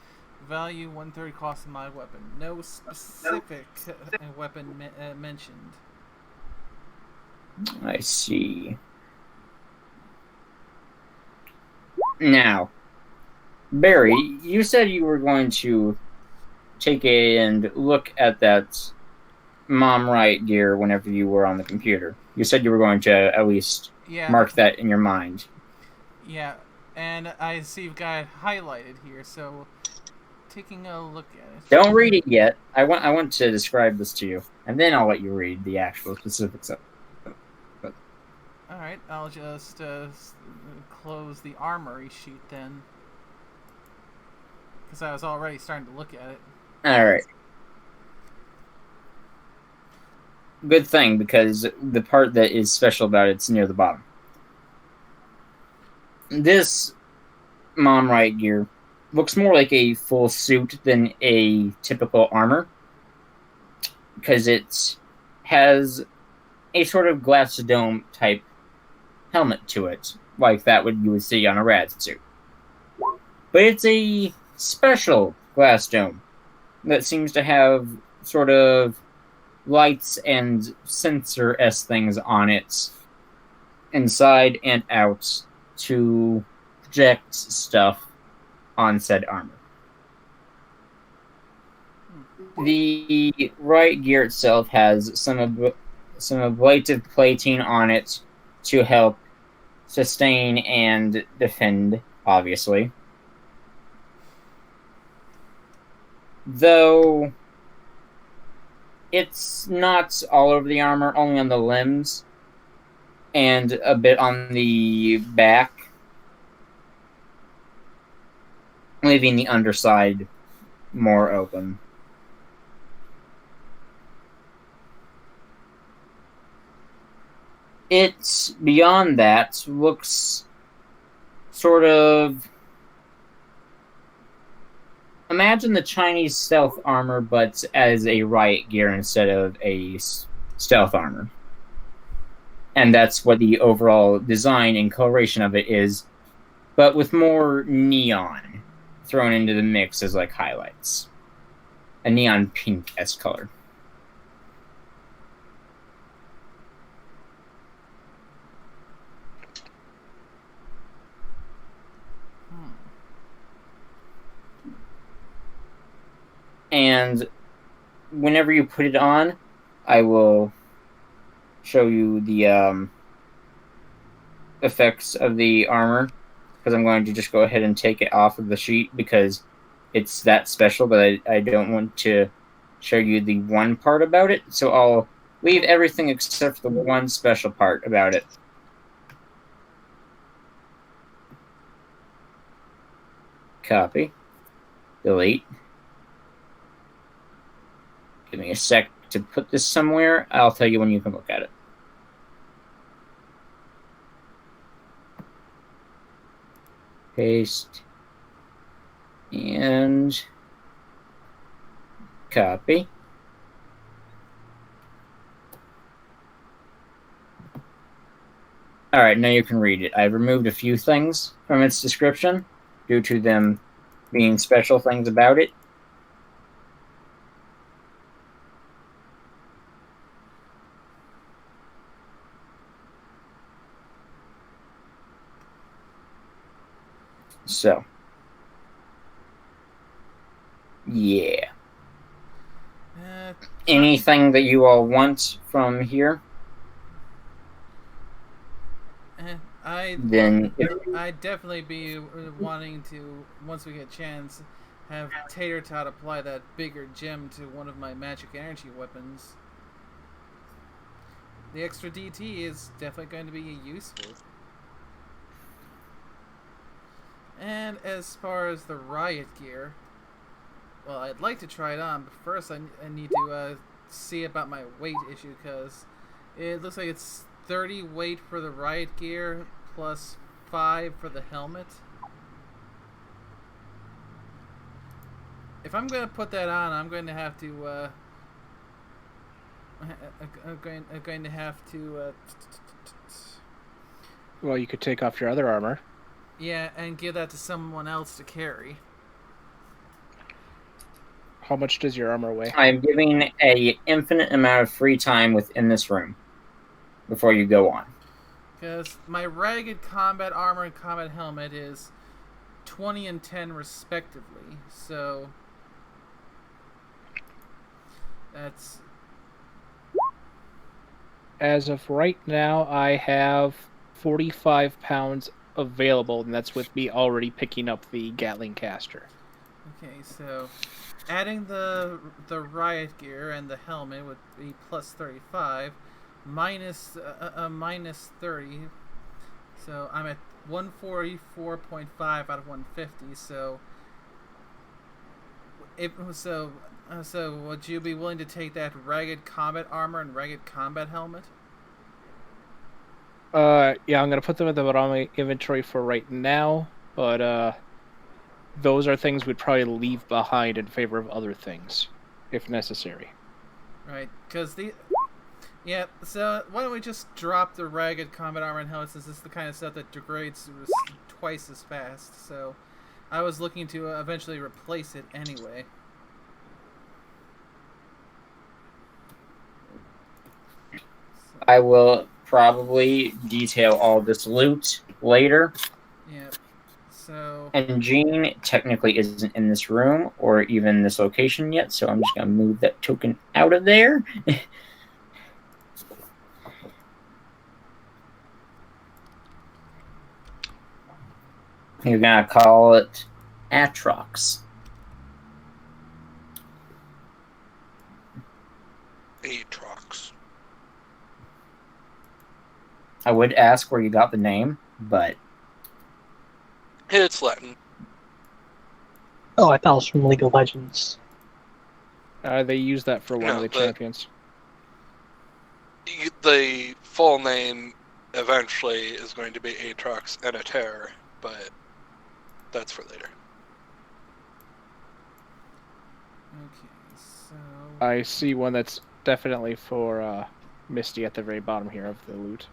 value 1/3 cost of my weapon. No specific weapon mentioned.
I see. Now, Barry, you said you were going to take and look at that mom right gear whenever you were on the computer. You said you were going to at least mark that in your mind.
Yeah, and I see you've got it highlighted here, so taking a look at it.
Don't read it yet. I want to describe this to you, and then I'll let you read the actual specifics of it.
Alright, I'll just close the armory sheet then. Because I was already starting to look at it.
Alright. Good thing, because the part that is special about it's near the bottom. This mom right gear looks more like a full suit than a typical armor, because it has a sort of glass dome type helmet to it, like that you would see on a rad suit. But it's a special glass dome that seems to have sort of lights and sensor-esque things on it, inside and out, to project stuff on said armor. The right gear itself has some ablative plating on it to help sustain and defend, obviously. Though it's not all over the armor, only on the limbs and a bit on the back, leaving the underside more open. It's beyond that looks sort of, imagine the Chinese stealth armor, but as a riot gear instead of a stealth armor. And that's what the overall design and coloration of it is, but with more neon thrown into the mix as like highlights. A neon pink-esque color. And whenever you put it on, I will show you the effects of the armor, because I'm going to just go ahead and take it off of the sheet because it's that special, but I don't want to show you the one part about it, so I'll leave everything except for the one special part about it. Copy. Delete. Give me a sec to put this somewhere. I'll tell you when you can look at it. Paste. And copy. Alright, now you can read it. I've removed a few things from its description due to them being special things about it. So, yeah. Anything that you all want from here?
I'd definitely be wanting to, once we get a chance, have Tater Tot apply that bigger gem to one of my magic energy weapons. The extra DT is definitely going to be useful. And as far as the riot gear, well, I'd like to try it on, but first I need to see about my weight issue, because it looks like it's 30 weight for the riot gear plus 5 for the helmet. If I'm going to put that on, I'm going to have to
Well, you could take off your other armor.
yeah, and give that to someone else to carry.
How much does your armor weigh?
I'm giving a infinite amount of free time within this room before you go on.
Because my ragged combat armor and combat helmet is 20 and 10 respectively, so that's...
As of right now, I have 45 pounds available, and that's with me already picking up the Gatling caster.
Okay, so adding the riot gear and the helmet would be plus 35, minus 30. So I'm at 144.5 out of 150. So would you be willing to take that ragged combat armor and ragged combat helmet?
Yeah, I'm gonna put them in the bottom inventory for right now, but those are things we'd probably leave behind in favor of other things, if necessary.
Right, because yeah, so why don't we just drop the ragged combat armor and helmet, since this is the kind of stuff that degrades twice as fast, so I was looking to eventually replace it anyway.
I will probably detail all this loot later.
Yeah, so...
And Jean technically isn't in this room or even this location yet, so I'm just going to move that token out of there. You're going to call it Atrox.
Atrox.
I would ask where you got the name, but...
It's Latin.
Oh, I thought it was from League of Legends.
They use that for one of the champions.
The full name eventually is going to be Atrox Enater, but that's for later.
Okay, so...
I see one that's definitely for Misty at the very bottom here of the loot.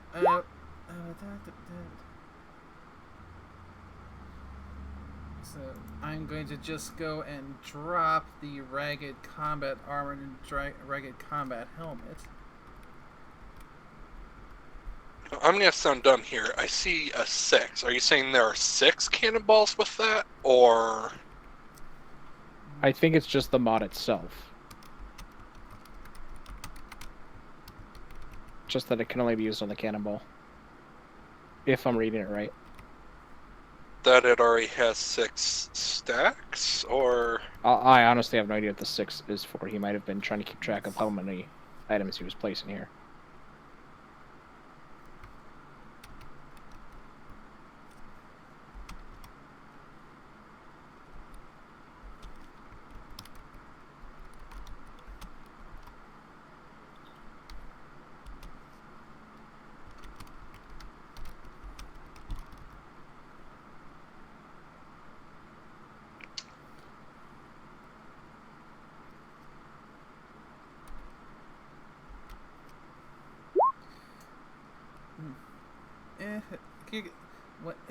So I'm going to just go and drop the ragged combat armor and ragged combat helmet.
I'm going to sound dumb here. I see a 6. Are you saying there are 6 cannonballs with that, or...
I think it's just the mod itself. Just that it can only be used on the cannonball. If I'm reading it right.
That it already has 6 stacks, or...
I honestly have no idea what the 6 is for. He might have been trying to keep track of how many items he was placing here.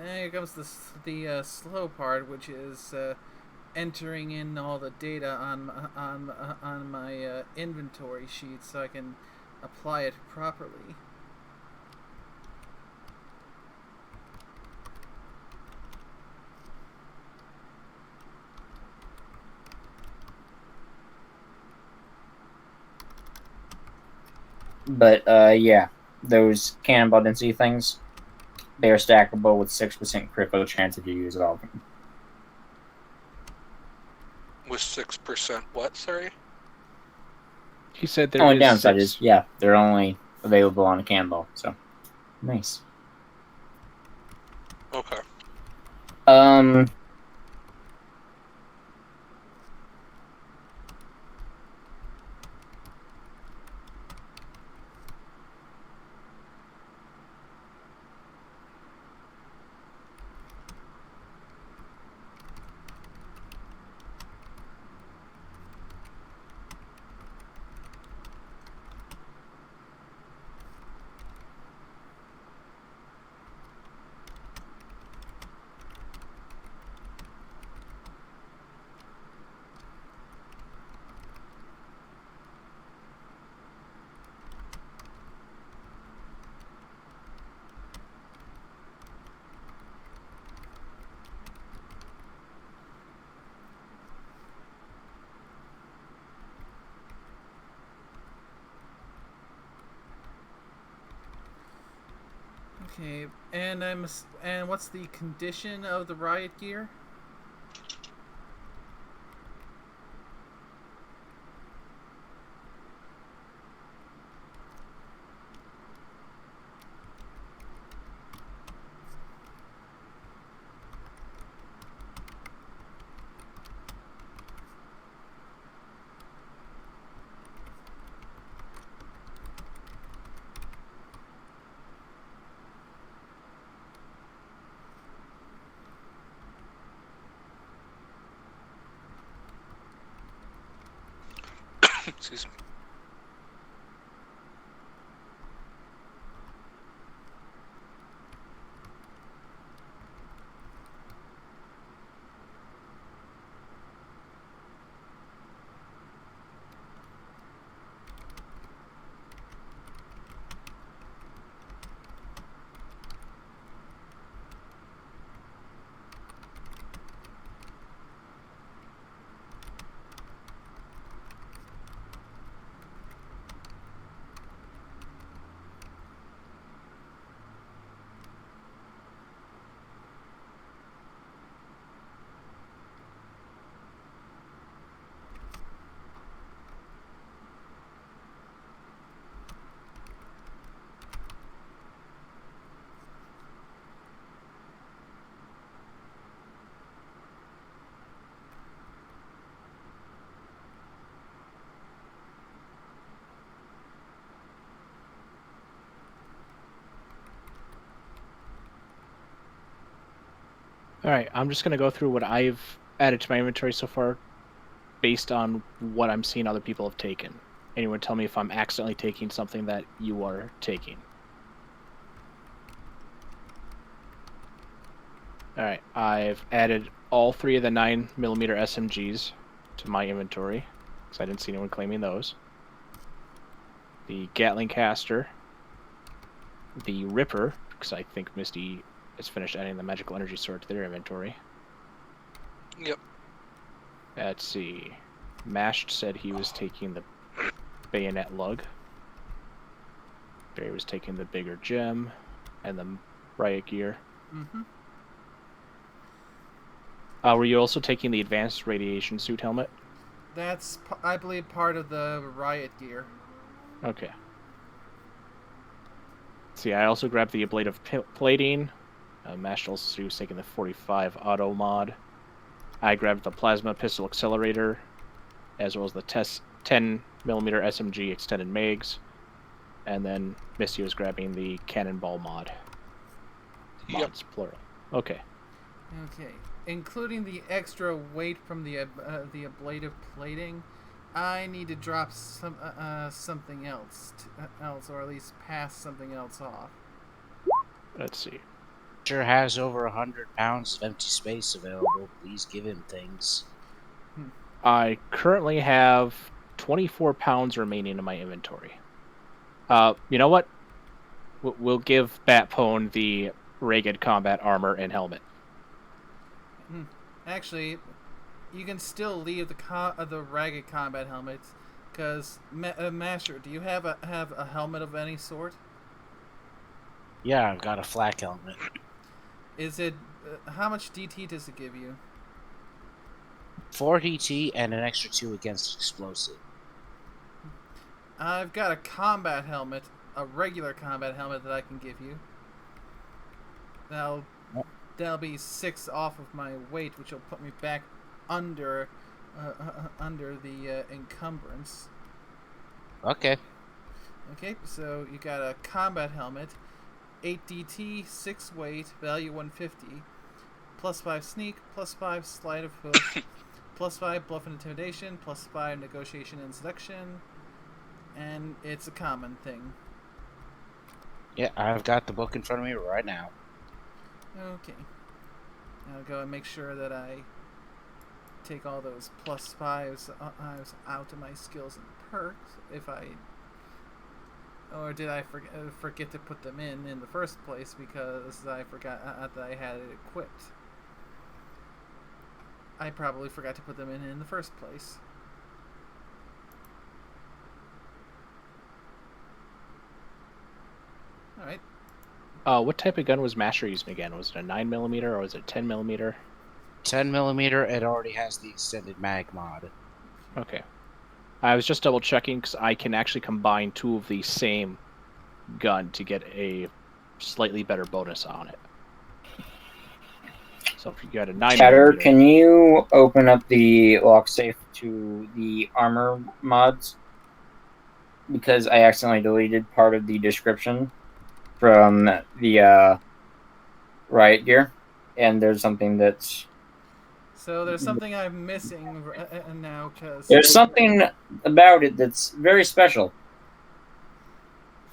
Here comes the slow part, which is entering in all the data on my inventory sheet so I can apply it properly.
But, yeah, those cannonball density things, they are stackable with 6% critical chance if you use all of them.
With 6% what, sorry?
He said there
Only
is
downside
6.
is, yeah, they're only available on a cannonball, so nice.
Okay.
Okay, and what's the condition of the riot gear?
Excuse me.
Alright, I'm just going to go through what I've added to my inventory so far based on what I'm seeing other people have taken. Anyone tell me if I'm accidentally taking something that you are taking. Alright, I've added all 3 of the 9mm SMGs to my inventory, because I didn't see anyone claiming those. The Gatling caster, the Ripper, because I think Misty has finished adding the magical energy sword to their inventory.
Yep.
Let's see. Mashed said he was taking the bayonet lug. Barry was taking the bigger gem and the riot gear.
Mm-hmm.
Were you also taking the advanced radiation suit helmet?
That's, I believe, part of the riot gear.
Okay. See, I also grabbed the ablative plating. Mashed also was taking the 45 auto mod. I grabbed the plasma pistol accelerator, as well as the 10mm SMG extended mags, and then Misty was grabbing the cannonball mod. Mods, plural. Okay.
Okay, including the extra weight from the ablative plating, I need to drop something else, or at least pass something else off.
Let's see.
Sure has over 100 pounds of empty space available. Please give him things.
I currently have 24 pounds remaining in my inventory. You know what? We'll give Batpone the ragged combat armor and helmet.
Actually, you can still leave the ragged combat helmets, because Master, do you have a helmet of any sort?
Yeah, I've got a flak helmet.
Is it how much DT does it give you?
4 HT and an extra 2 against explosive.
I've got a combat helmet, a regular combat helmet that I can give you. That'll be 6 off of my weight, which will put me back under the encumbrance.
Okay.
Okay, so you got a combat helmet, 8 DT, 6 weight, value 150, plus 5 sneak, plus 5 sleight of hoof, plus 5 bluff and intimidation, plus 5 negotiation and seduction, and it's a common thing.
Yeah, I've got the book in front of me right now.
Okay. I'll go and make sure that I take all those plus 5s out of my skills and perks if I... Or did I forget to put them in the first place because I forgot that I had it equipped? I probably forgot to put them in the first place. Alright.
What type of gun was Masher using again? Was it a 9mm or was it 10mm?
10mm, it already has the extended mag mod.
Okay. I was just double checking because I can actually combine 2 of the same gun to get a slightly better bonus on it. So if you got a 9mm...
Chatter, can you open up the lock safe to the armor mods? Because I accidentally deleted part of the description from the riot gear, and there's something that's...
So there's something I'm missing now, because...
There's something about it that's very special.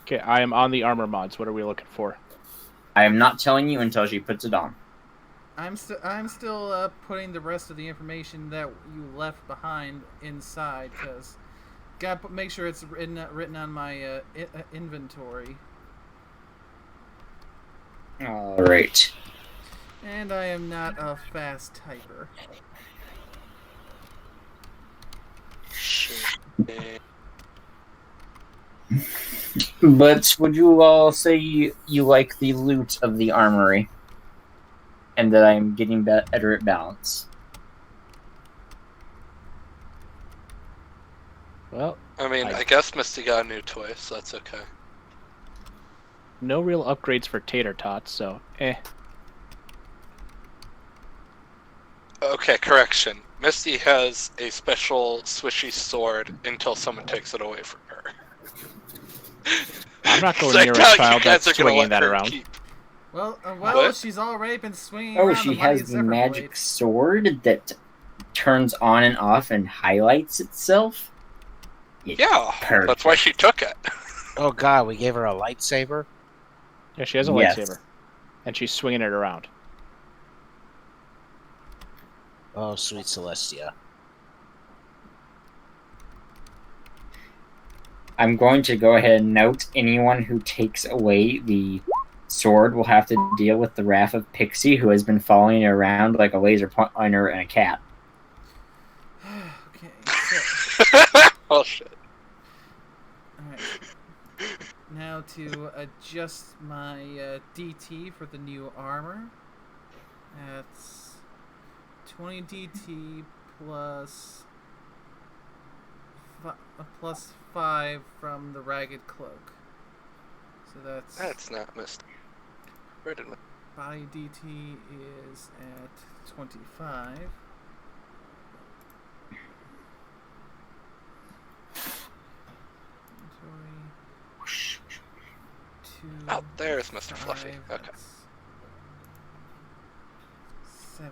Okay, I am on the armor mods. What are we looking for?
I am not telling you until she puts it on.
I'm still putting the rest of the information that you left behind inside, because gotta make sure it's written on my inventory.
All right.
And I am not a fast typer.
But would you all say you like the loot of the armory? And that I'm getting better at balance?
Well,
I mean, I guess Misty got a new toy, so that's okay.
No real upgrades for Tater Tots, so
Okay, correction. Misty has a special swishy sword until someone takes it away from her.
I'm not going
So I
near a
doubt you
child
guys
that's
are gonna
swinging
let
that
her
around.
keep-
Well,
What?
she's already been swinging
Oh,
around
she
the
has
mighty
the
Zephyr
magic
Blade.
sword that turns on and off and highlights itself?
Yeah,
Perfect.
that's why she took it.
Oh god, we gave her a lightsaber?
Yeah, she has a
Yes.
lightsaber. And she's swinging it around.
Oh, sweet Celestia.
I'm going to go ahead and note anyone who takes away the sword will have to deal with the wrath of Pixie, who has been following it around like a laser pointer and a cat.
Okay, so...
Oh shit.
Alright. Now to adjust my DT for the new armor. That's 20 DT plus 5 from the ragged cloak. So
That's not Misty. Where did my...
body DT is at 25.
Oh, there's Mr. Fluffy. Okay.
That's 7.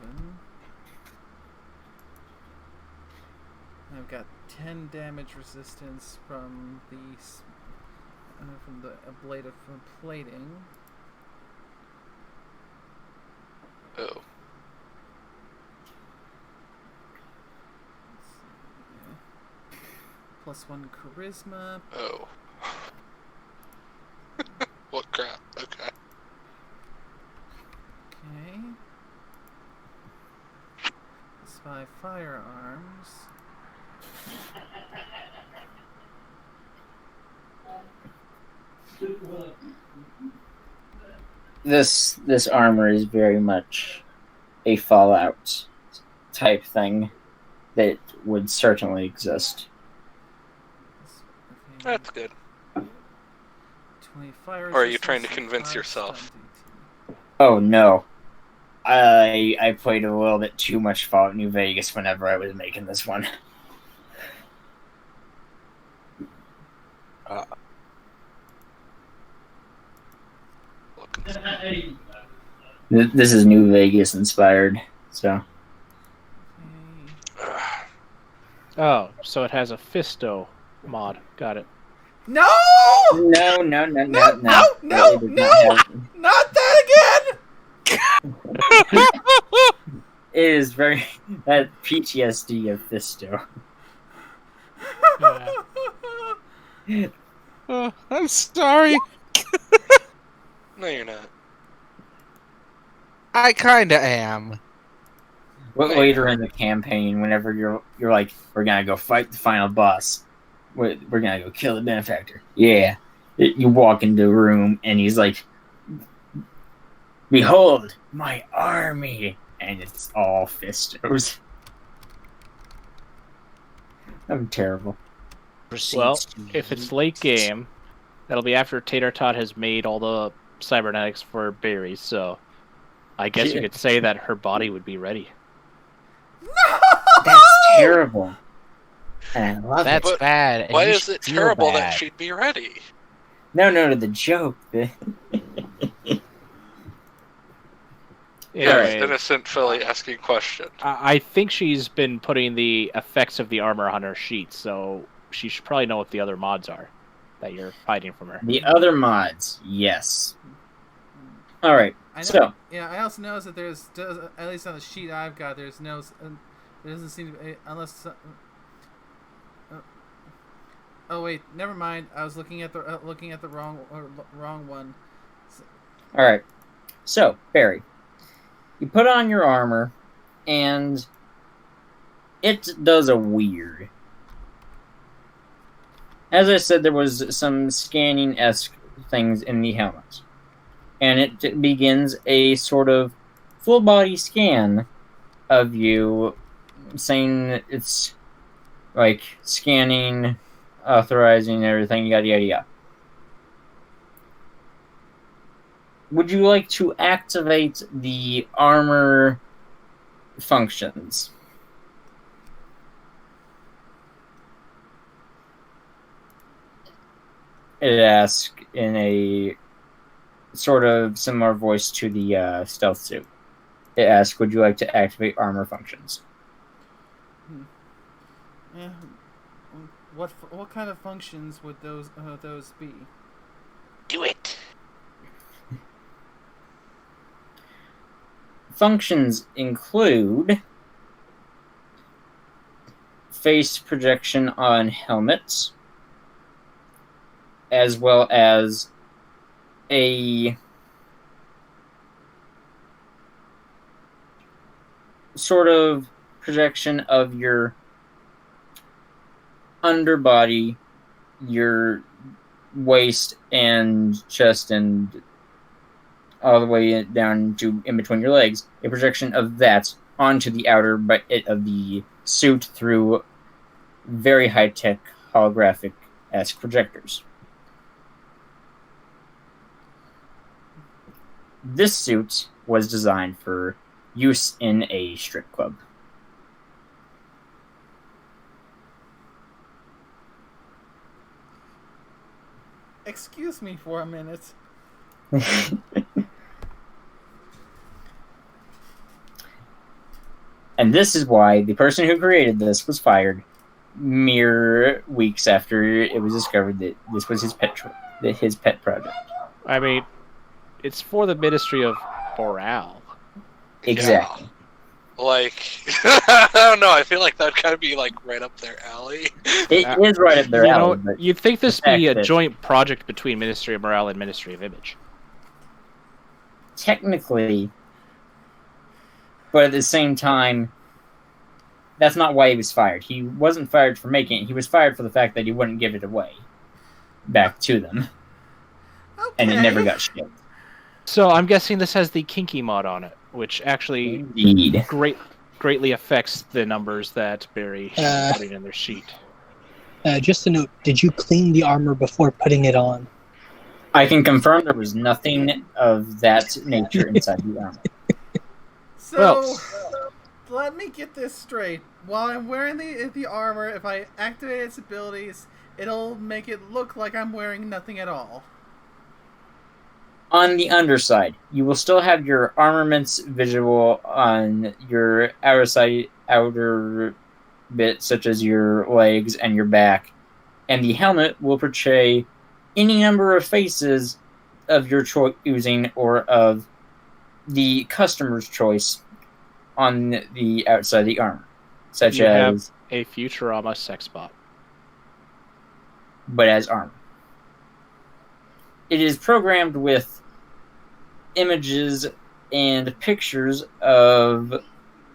I've got 10 damage resistance from the blade of plating.
Oh.
Yeah. Plus 1 charisma.
Oh. What crap? Okay.
Okay. Plus 5 firearms.
This armor is very much a Fallout type thing. that would certainly exist.
That's good.
20 fire
Or are you trying to
resistance,
convince
5
yourself?
stun DT.
Oh no. I played a little bit too much Fallout New Vegas whenever I was making this one. This is New Vegas inspired, so.
Okay.
Oh, so it has a Fisto mod. Got it.
No!
No.
No!
It
No!
does
No!
not have-
Not that again!
It is very that PTSD of Fisto.
I'm sorry.
No, you're not.
I kinda am.
But later in the campaign, whenever you're like, we're gonna go fight the final boss, we're gonna go kill the benefactor. Yeah, you walk into a room and he's like, "Behold my army," and it's all Fistos. I'm terrible.
Well, if it's late game, that'll be after Tater Tot has made all the cybernetics for Barry, so I guess you could say that her body would be ready.
That's terrible. And I love
That's
it.
bad. and
Why
you
is
should
it
feel
terrible that
bad.
she'd be ready?
No, the joke.
Yes,
Anyway,
innocent Philly asking question.
I think she's been putting the effects of the armor on her sheet, so she should probably know what the other mods are that you're hiding from her.
The other mods, yes. All right.
I know,
So
yeah, I also noticed that at least on the sheet I've got, there doesn't seem to be, unless. Oh wait, never mind. I was looking at the wrong one.
all right. So Barry, you put on your armor, and it does a weird. As I said, there was some scanning-esque things in the helmet. And it begins a sort of full-body scan of you, saying it's like scanning, authorizing everything, yada, yada, yada. Would you like to activate the armor functions? It asks in a sort of similar voice to the stealth suit. It asks, would you like to activate armor functions?
Yeah. What kind of functions would those be?
Do it.
Functions include face projection on helmets, as well as a sort of projection of your underbody, your waist and chest, and all the way down to in between your legs, a projection of that onto the outer bit of the suit through very high-tech holographic-esque projectors. This suit was designed for use in a strip club.
Excuse me for a minute.
And this is why the person who created this was fired mere weeks after it was discovered that this was his pet project.
I mean, it's for the Ministry of Morale.
Exactly.
Yeah. Like, I don't know. I feel like that'd kind of be like right up their alley.
It is right up their alley. But
You'd think this
the
be a
fact that-
joint project between Ministry of Morale and Ministry of Image.
technically, but at the same time, that's not why he was fired. He wasn't fired for making it. He was fired for the fact that he wouldn't give it away back to them.
Okay.
And it never got shipped.
So I'm guessing this has the Kinky mod on it, which actually
Indeed.
greatly affects the numbers that Barry should be putting in their sheet.
Just a note, did you clean the armor before putting it on?
I can confirm there was nothing of that nature inside the armor.
So, let me get this straight. While I'm wearing the armor, if I activate its abilities, it'll make it look like I'm wearing nothing at all.
On the underside, you will still have your armaments visual on your outer bits, such as your legs and your back, and the helmet will portray any number of faces of your choosing or of the customer's choice on the outside of the armor, such
You have
as
a Futurama sex bot.
but as armor. It is programmed with images and pictures of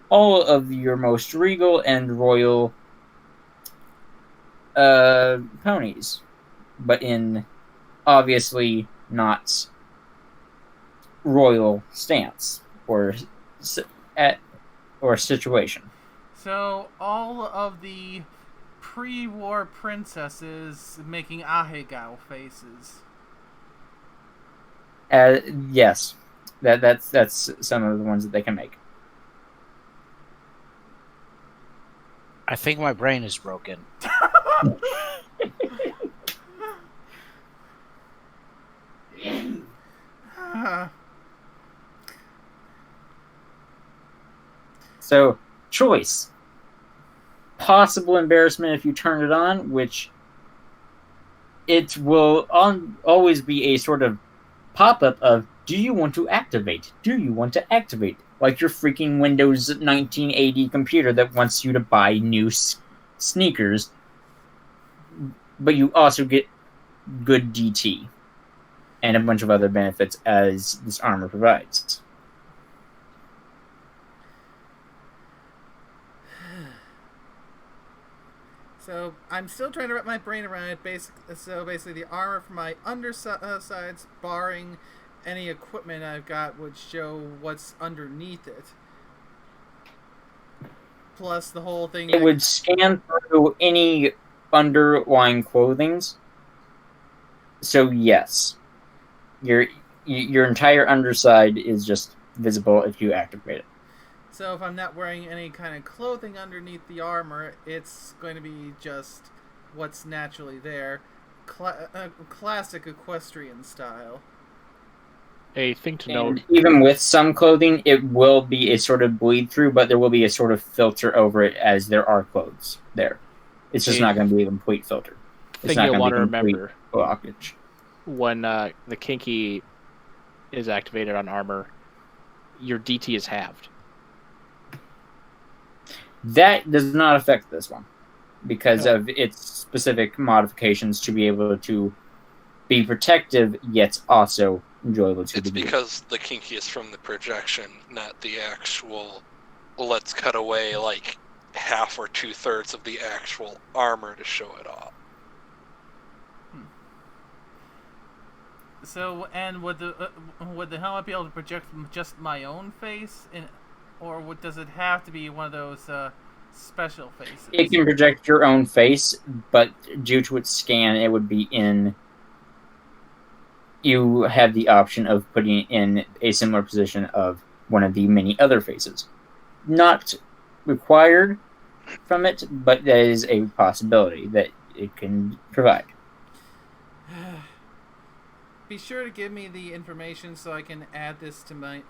all of your most regal and royal ponies, but in obviously not royal stance or situation.
So, all of the pre-war princesses making ahegao faces.
Yes, that's some of the ones that they can make.
I think my brain is broken.
So, choice. Possible embarrassment if you turn it on, which it will always be a sort of pop-up of, do you want to activate? Do you want to activate? Like your freaking Windows 1980 computer that wants you to buy new sneakers, but you also get good DT and a bunch of other benefits as this armor provides.
So I'm still trying to wrap my brain around it. Basically, the armor for my undersides, barring any equipment I've got, would show what's underneath it. Plus the whole thing.
It would scan through any underlying clothings. So yes, your entire underside is just visible if you activate it.
So if I'm not wearing any kind of clothing underneath the armor, it's going to be just what's naturally there. Classic equestrian style.
A thing to note.
Even with some clothing, it will be a sort of bleed through, but there will be a sort of filter over it as there are clothes there. It's just not going to be a complete filter.
Thing you'll want to remember
blockage.
When the Kinky is activated on armor, your DT is halved.
That does not affect this one because of its specific modifications to be able to be protective, yet also enjoyable to
It's
the
because the Kinky is from the projection, not the actual, let's cut away like half or 2/3 of the actual armor to show it off.
So, and would the helmet be able to project just my own face, or does it have to be one of those special faces?
It can project your own face, but due to its scan, it would be in. You have the option of putting it in a similar position of one of the many other faces. Not required from it, but that is a possibility that it can provide.
Be sure to give me the information so I can add this to my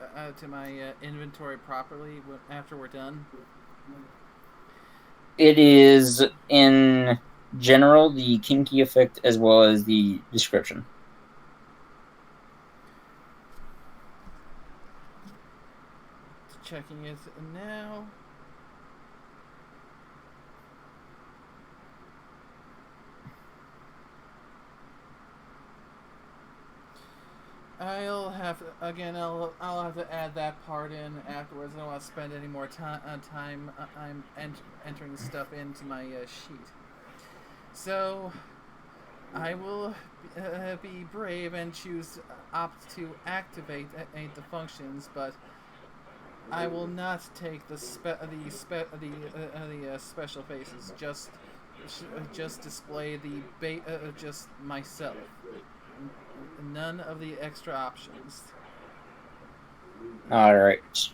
inventory properly after we're done.
It is in general the Kinky effect as well as the description.
Checking it now. I'll have to add that part in afterwards. I don't want to spend any more time I'm entering stuff into my sheet. So I will be brave and opt to activate the functions, but I will not take the special faces. Just display just myself. None of the extra options.
Alright.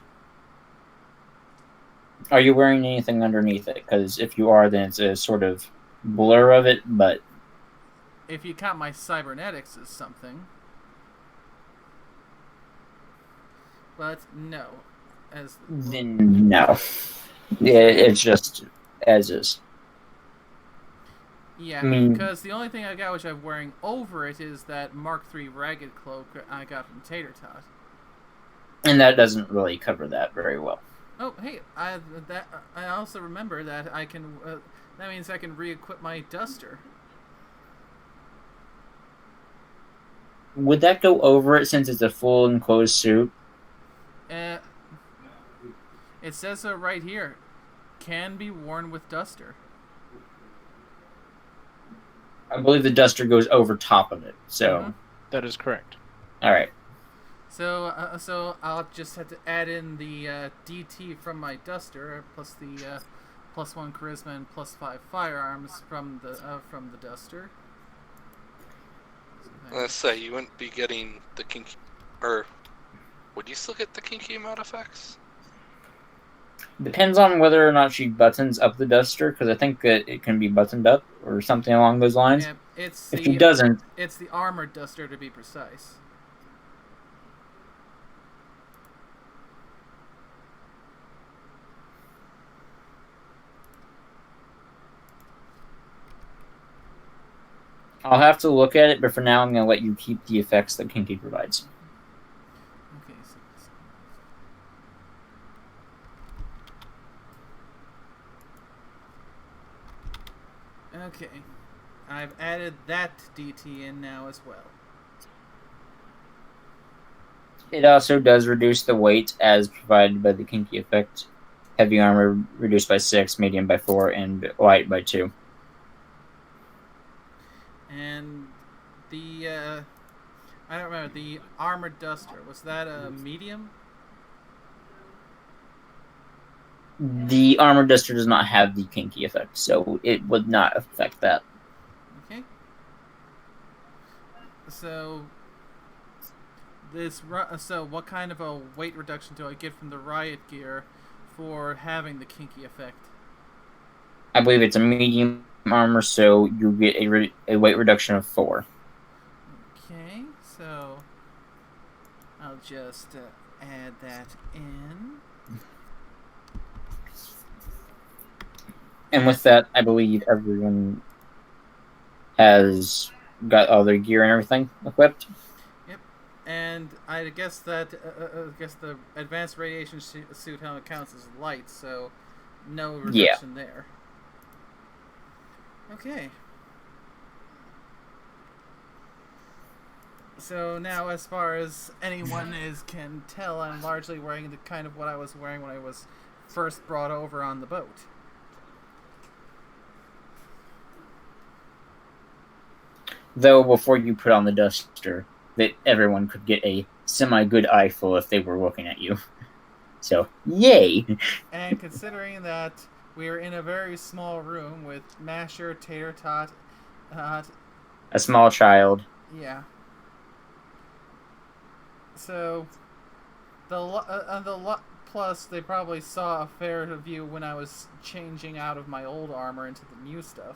Are you wearing anything underneath it? Because if you are, then it's a sort of blur of it, but...
If you count my cybernetics as something. But no.
Then no. Yeah, it's just as is.
Yeah,
I mean,
because the only thing I got which I'm wearing over it is that Mark III ragged cloak I got from Tater Tot.
And that doesn't really cover that very well.
Oh, hey, I also remember that I can. That means I can re-equip my duster.
Would that go over it since it's a full enclosed suit?
It says so right here. Can be worn with duster.
I believe the duster goes over top of it, so...
Mm-hmm.
That is correct.
Alright.
So I'll just have to add in the DT from my duster, plus the +1 charisma and +5 firearms from the duster.
Let's say you wouldn't be getting the kinky, or would you still get the kinky mod effects?
Depends on whether or not she buttons up the duster, because I think that it can be buttoned up or something along those lines.
Yeah,
if she doesn't...
It's the armored duster, to be precise.
I'll have to look at it, but for now I'm going to let you keep the effects that Kinky provides.
Okay, okay. I've added that DT in now as well.
It also does reduce the weight as provided by the Kinky effect. Heavy armor reduced by 6, medium by 4, and light by 2.
And the, I don't remember, the armored duster, was that a medium?
The armored duster does not have the Kinky effect, so it would not affect that.
Okay. So what kind of a weight reduction do I get from the riot gear for having the Kinky effect?
I believe it's a medium armor, so you get a weight reduction of 4.
Okay, so I'll just add that in.
And with that, I believe everyone has got all their gear and everything equipped.
Yep, and I guess that the advanced radiation suit helmet counts as light, so no reduction there. Okay. So now, as far as anyone can tell, I'm largely wearing the kind of what I was wearing when I was first brought over on the boat.
Though before you put on the duster, that everyone could get a semi-good eyeful if they were looking at you. So, yay!
And considering that we're in a very small room with Masher, Tater Tot,
a small child.
Yeah. So, plus they probably saw a fair view when I was changing out of my old armor into the new stuff.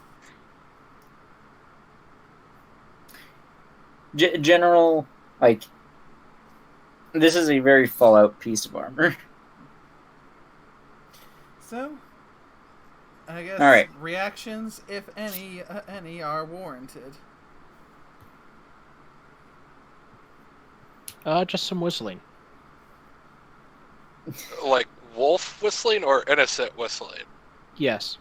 General, like, this is a very Fallout piece of armor.
So, I guess
Alright.
Reactions, if any, are warranted.
Just some whistling.
Like wolf whistling or innocent whistling?
Yes.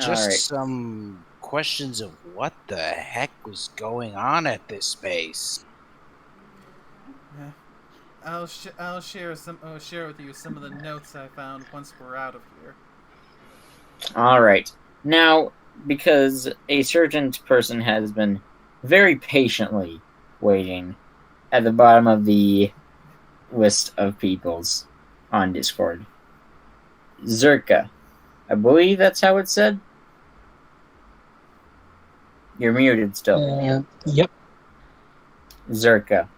Just some questions of what the heck was going on at this base.
I'll share with you some of the notes I found once we're out of here.
Alright. Now, because a certain person has been very patiently waiting at the bottom of the list of peoples on Discord. Zerka. I believe that's how it's said. You're muted still.
Yep.
Zerka.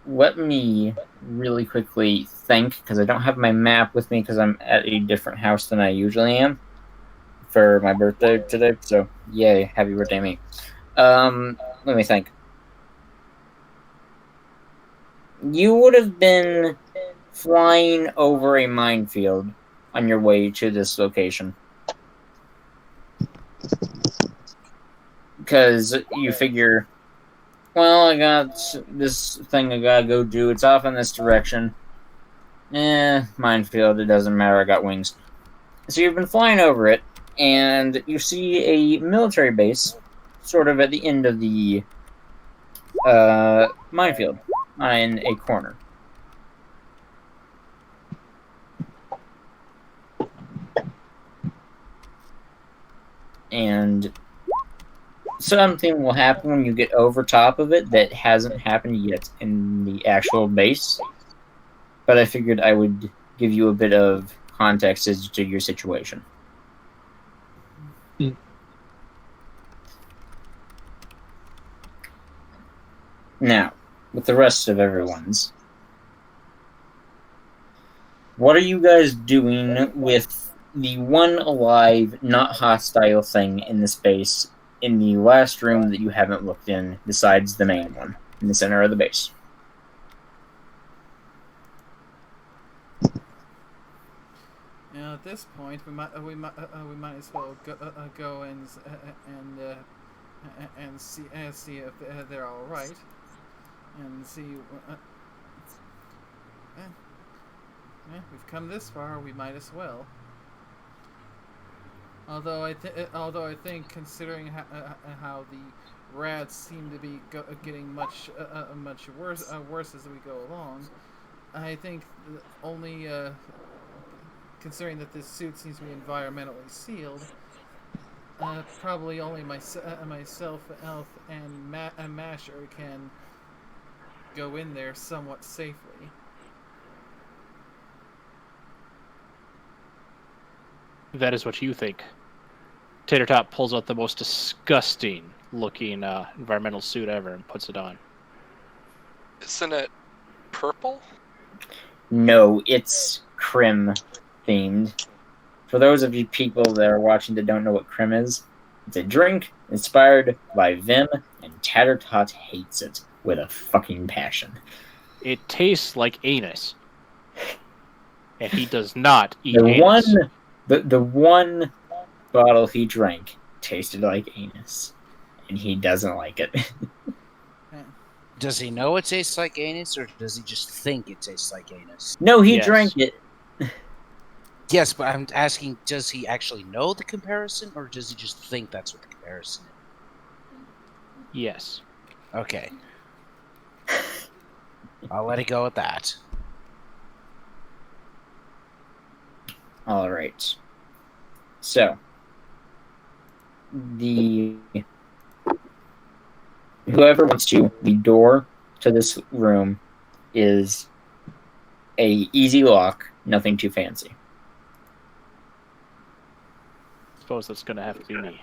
Let me really quickly think, because I don't have my map with me because I'm at a different house than I usually am for my birthday today. So, yay, happy birthday me. Let me think. You would have been flying over a minefield on your way to this location. Because you figure, well, I got this thing I gotta go do. It's off in this direction. Minefield, it doesn't matter. I got wings. So you've been flying over it, and you see a military base sort of at the end of the minefield in a corner. And something will happen when you get over top of it that hasn't happened yet in the actual base. But I figured I would give you a bit of context as to your situation. Now, with the rest of everyone's, what are you guys doing with the one alive, not hostile thing in the space in the last room that you haven't looked in, besides the main one, in the center of the base?
At this point, we might as well go and see if they're all right, and see. We've come this far, we might as well. Although I think, considering how the rats seem to be getting much worse as we go along, I think only. Considering that this suit seems to be environmentally sealed, probably only myself, Elf, and Masher can go in there somewhat safely.
That is what you think. Tatertop pulls out the most disgusting looking environmental suit ever and puts it on.
Isn't it purple?
No, it's Crim themed. For those of you people that are watching that don't know what Crim is, it's a drink inspired by Vim, and Tattertot hates it with a fucking passion.
It tastes like anus. And he does not eat anus.
The one bottle he drank tasted like anus, and he doesn't like it.
Does he know it tastes like anus, or does he just think it tastes like anus?
No, he drank it.
Yes, but I'm asking, does he actually know the comparison, or does he just think that's what the comparison is?
Yes.
Okay. I'll let it go at that.
All right. So, whoever wants to, the door to this room is a easy lock, nothing too fancy.
I suppose that's going to have to be me.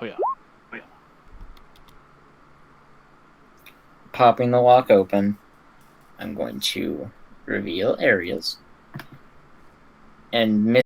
Oh yeah.
Popping the lock open, I'm going to reveal areas. And